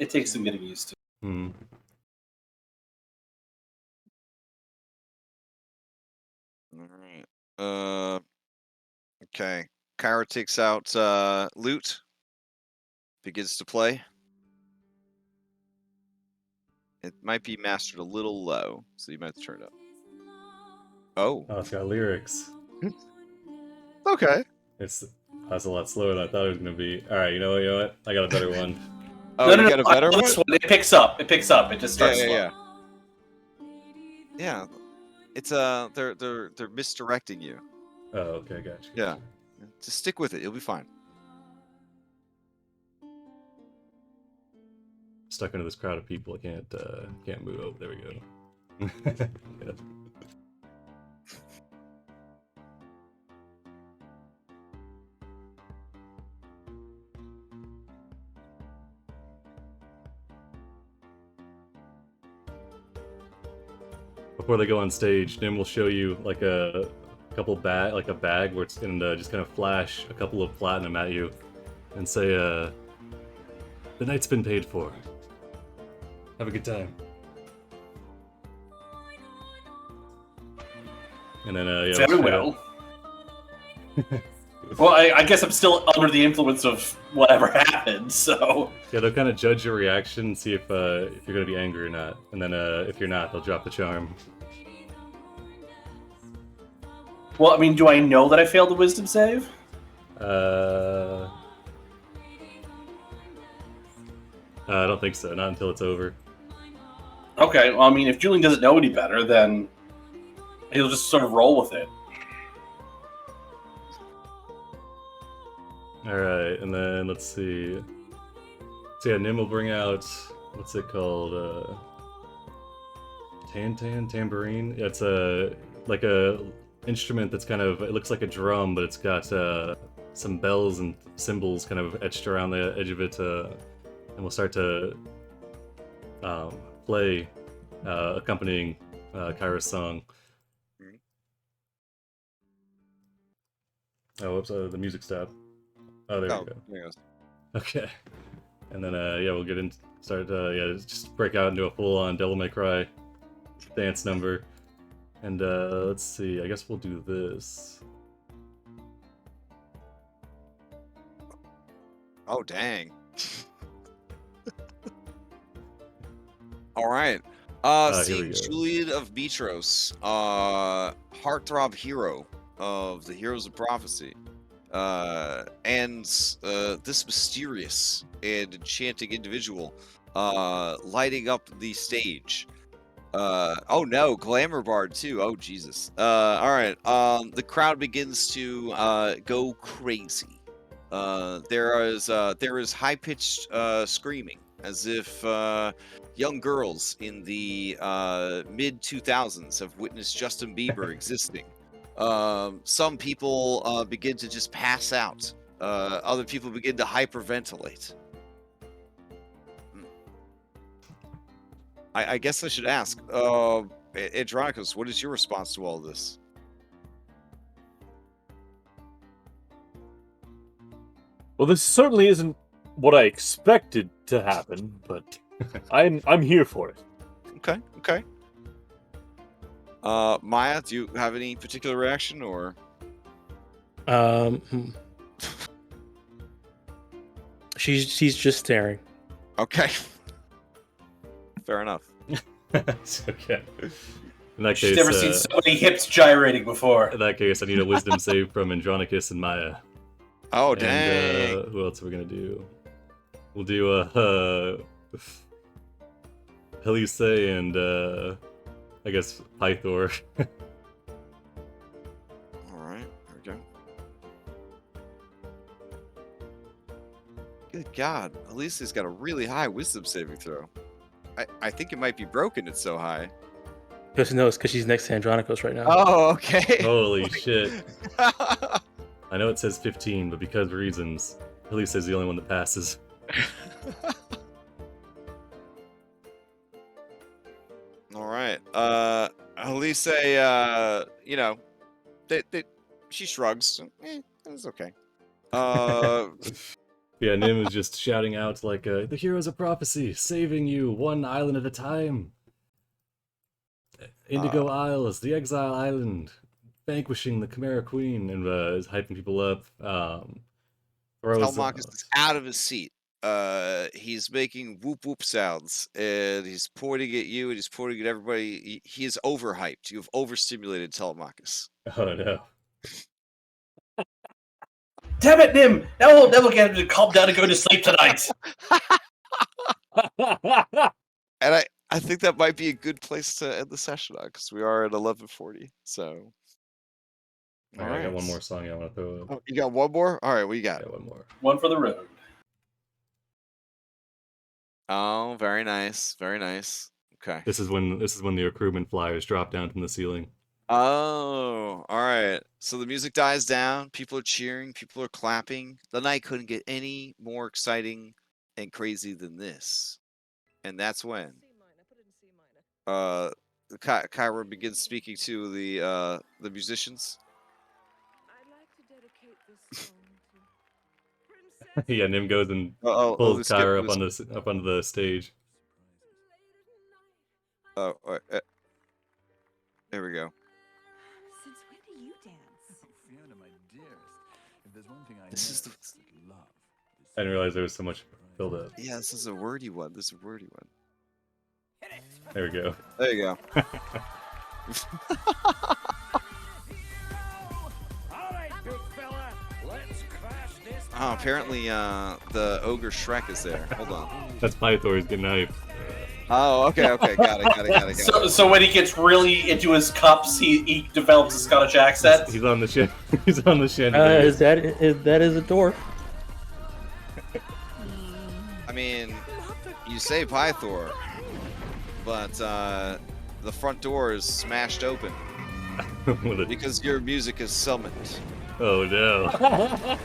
It takes some getting used to. Hmm. All right. Okay. Kyra takes out lute. Begins to play. It might be mastered a little low, so you might have to turn it up. Oh. Oh, it's got lyrics. Okay. That's a lot slower than I thought it was gonna be. All right, you know what? I got a better one. Oh, no, you got a better one? This one? It picks up. It just starts slow. Yeah. It's they're misdirecting you. Oh, okay, gotcha. Yeah. Just stick with it. You'll be fine. Stuck into this crowd of people. I can't move. Oh, there we go. Yeah. Before they go on stage, Nim will show you like a bag where it's gonna just kind of flash a couple of platinum at you, and say, "The night's been paid for. Have a good time." And then yeah. Very well. Well, I guess I'm still under the influence of whatever happened, so... Yeah, they'll kind of judge your reaction, see if you're going to be angry or not. And then if you're not, they'll drop the charm. Well, I mean, do I know that I failed the wisdom save? I don't think so. Not until it's over. Okay, well, I mean, if Julian doesn't know any better, then he'll just sort of roll with it. Alright, and then let's see. So yeah, Nim will bring out, what's it called? Tambourine? Yeah, it's like a instrument that's kind of, it looks like a drum, but it's got some bells and cymbals kind of etched around the edge of it, and we'll start to play accompanying Kyra's song. Oh, whoops, the music stopped. Oh, there we go. There it goes. Okay. And then, yeah, we'll get in, start, yeah, just break out into a full-on Devil May Cry dance number. And, let's see, I guess we'll do this. Oh, dang. All right. See, Julian of Mitros, heartthrob hero of the Heroes of Prophecy. And this mysterious and enchanting individual lighting up the stage. Oh no, Glamour Bard too. Oh Jesus. All right. The crowd begins to go crazy. There is high-pitched screaming as if young girls in the mid-2000s have witnessed Justin Bieber existing. Some people begin to just pass out. Other people begin to hyperventilate. I guess I should ask, Andronicus, what is your response to all of this? Well, this certainly isn't what I expected to happen, but I'm here for it. Okay, okay. Maya, do you have any particular reaction, or? She's just staring. Okay. Fair enough. Okay. In that She's case, never seen so many hips gyrating before. In that case, I need a wisdom save from Andronicus and Maya. Oh, dang. And, who else are we gonna do? We'll do Helise and I guess Pythor. Alright, there we go. Good God, Elise's got a really high wisdom saving throw. I think it might be broken, it's so high. Because knows, because she's next to Andronicus right now. Oh, okay. Holy shit. I I know it says 15, but because of reasons, Elise is the only one that passes. All right. Elise, you know, she shrugs. It's okay. Yeah, Nim is just shouting out like, the heroes of prophecy, saving you one island at a time. Indigo Isles, the Exile Island, vanquishing the Chimera Queen, and is hyping people up. Telemachus is out of his seat. He's making whoop whoop sounds, and he's pointing at you, and he's pointing at everybody. He is overhyped. You've overstimulated Telemachus. Oh no. Damn it, Nim! That will get him to calm down and go to sleep tonight. And I think that might be a good place to end the session on, because we are at 11:40. So. I got one more song I want to throw up. Oh, you got one more? All right, we got it. One more. One for the road. Oh, very nice, very nice. Okay. This is when the recruitment flyers drop down from the ceiling. Oh, all right. So the music dies down. People are cheering. People are clapping. The night couldn't get any more exciting and crazy than this. And that's when Kyra begins speaking to the musicians. I'd like to dedicate this song to Princess Yeah, Nim goes and pulls Kyra up onto the stage. Oh, there we go. Since when do you dance? Fiona, my dearest, if there's one thing I This is know, the- it's that love is I didn't realize there was so much build up. Yeah, this is a wordy one. This is a wordy one. There we go. There you go. Oh, apparently the ogre Shrek is there. Hold on. That's Pythor's getting hyped. Oh, okay. Got it. So when he gets really into his cups, he develops a Scottish accent. He's on the shin. He's on the shin. Is that is a dwarf? I mean, you say Pythor, but the front door is smashed open because your music is summoned. Oh no.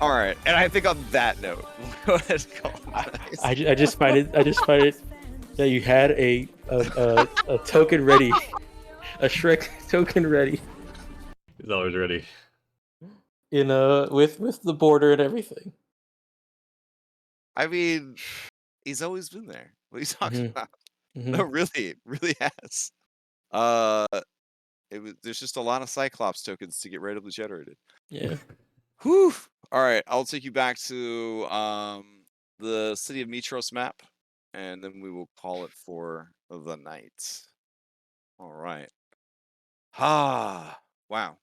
All right, and I think on that note, we'll go ahead and call it. I just find it that you had a token ready, a Shrek token ready. He's always ready. In with the border and everything. I mean, he's always been there. What are you talking about? Mm-hmm. No, really has. There's just a lot of Cyclops tokens to get randomly generated. Yeah. Whew. All right, I'll take you back to the City of Mitros map, and then we will call it for the night. All right. Wow.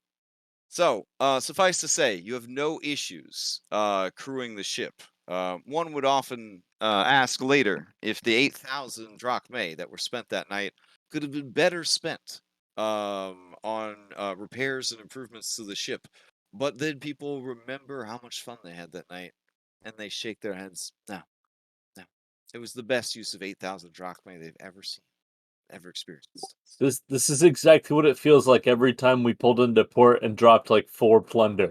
So, suffice to say, you have no issues crewing the ship. One would often ask later if the 8,000 drachmae that were spent that night could have been better spent on repairs and improvements to the ship. But then people remember how much fun they had that night, and they shake their heads. No. It was the best use of 8,000 drachmae they've ever seen, ever experienced. This is exactly what it feels like every time we pulled into port and dropped like 4 plunder.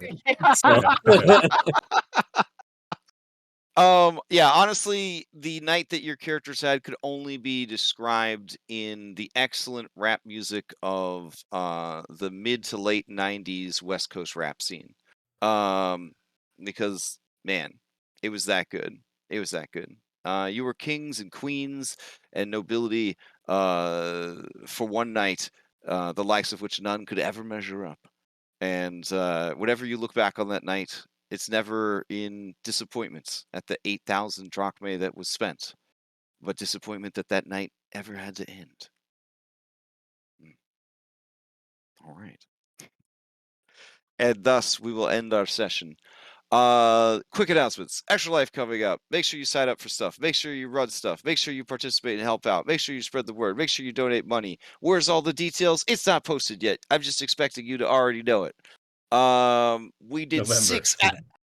Yeah, honestly, the night that your characters had could only be described in the excellent rap music of the mid to late 90s West Coast rap scene. Because, man, it was that good. It was that good. You were kings and queens and nobility for one night, the likes of which none could ever measure up. And whenever you look back on that night, it's never in disappointment at the 8,000 drachmae that was spent, but disappointment that that night ever had to end. All right. And thus, we will end our session. Quick announcements. Extra Life coming up. Make sure you sign up for stuff. Make sure you run stuff. Make sure you participate and help out. Make sure you spread the word. Make sure you donate money. Where's all the details? It's not posted yet. I'm just expecting you to already know it. We did November.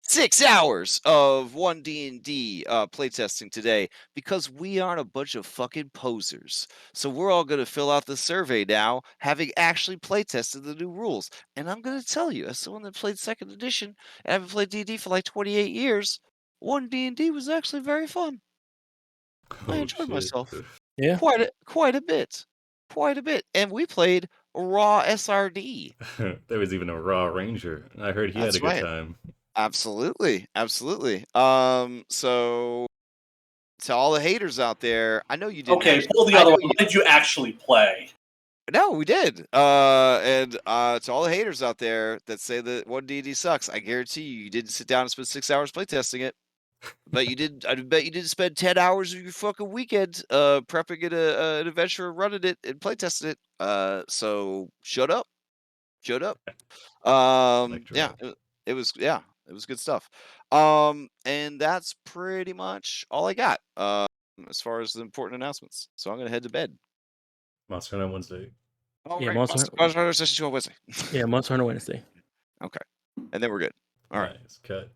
6 hours of 1D&D playtesting today because we aren't a bunch of fucking posers. So we're all going to fill out the survey now, having actually playtested the new rules. And I'm going to tell you, as someone that played 2nd edition and haven't played D&D for like 28 years, 1D&D was actually very fun. I enjoyed myself Yeah. quite a bit. And we played raw SRD. There was even a raw ranger. I heard he That's had a good right. time. Absolutely. So to all the haters out there, I know you didn't. Okay, actually, pull the I other know one. What did you actually play? No, we did. And to all the haters out there that say that 1D&D sucks, I guarantee you didn't sit down and spend 6 hours playtesting it. But you did. I bet you didn't spend 10 hours of your fucking weekend prepping an adventure, running it, and playtesting it. So shut up. Yeah, it was good stuff. And that's pretty much all I got as far as the important announcements. So I'm gonna head to bed. Monster Hunter Wednesday. All Yeah, right, Monster Monster Hunter Session 2 on Wednesday. Yeah, Monster Hunter Wednesday. Okay, and then we're good. All right. Nice cut.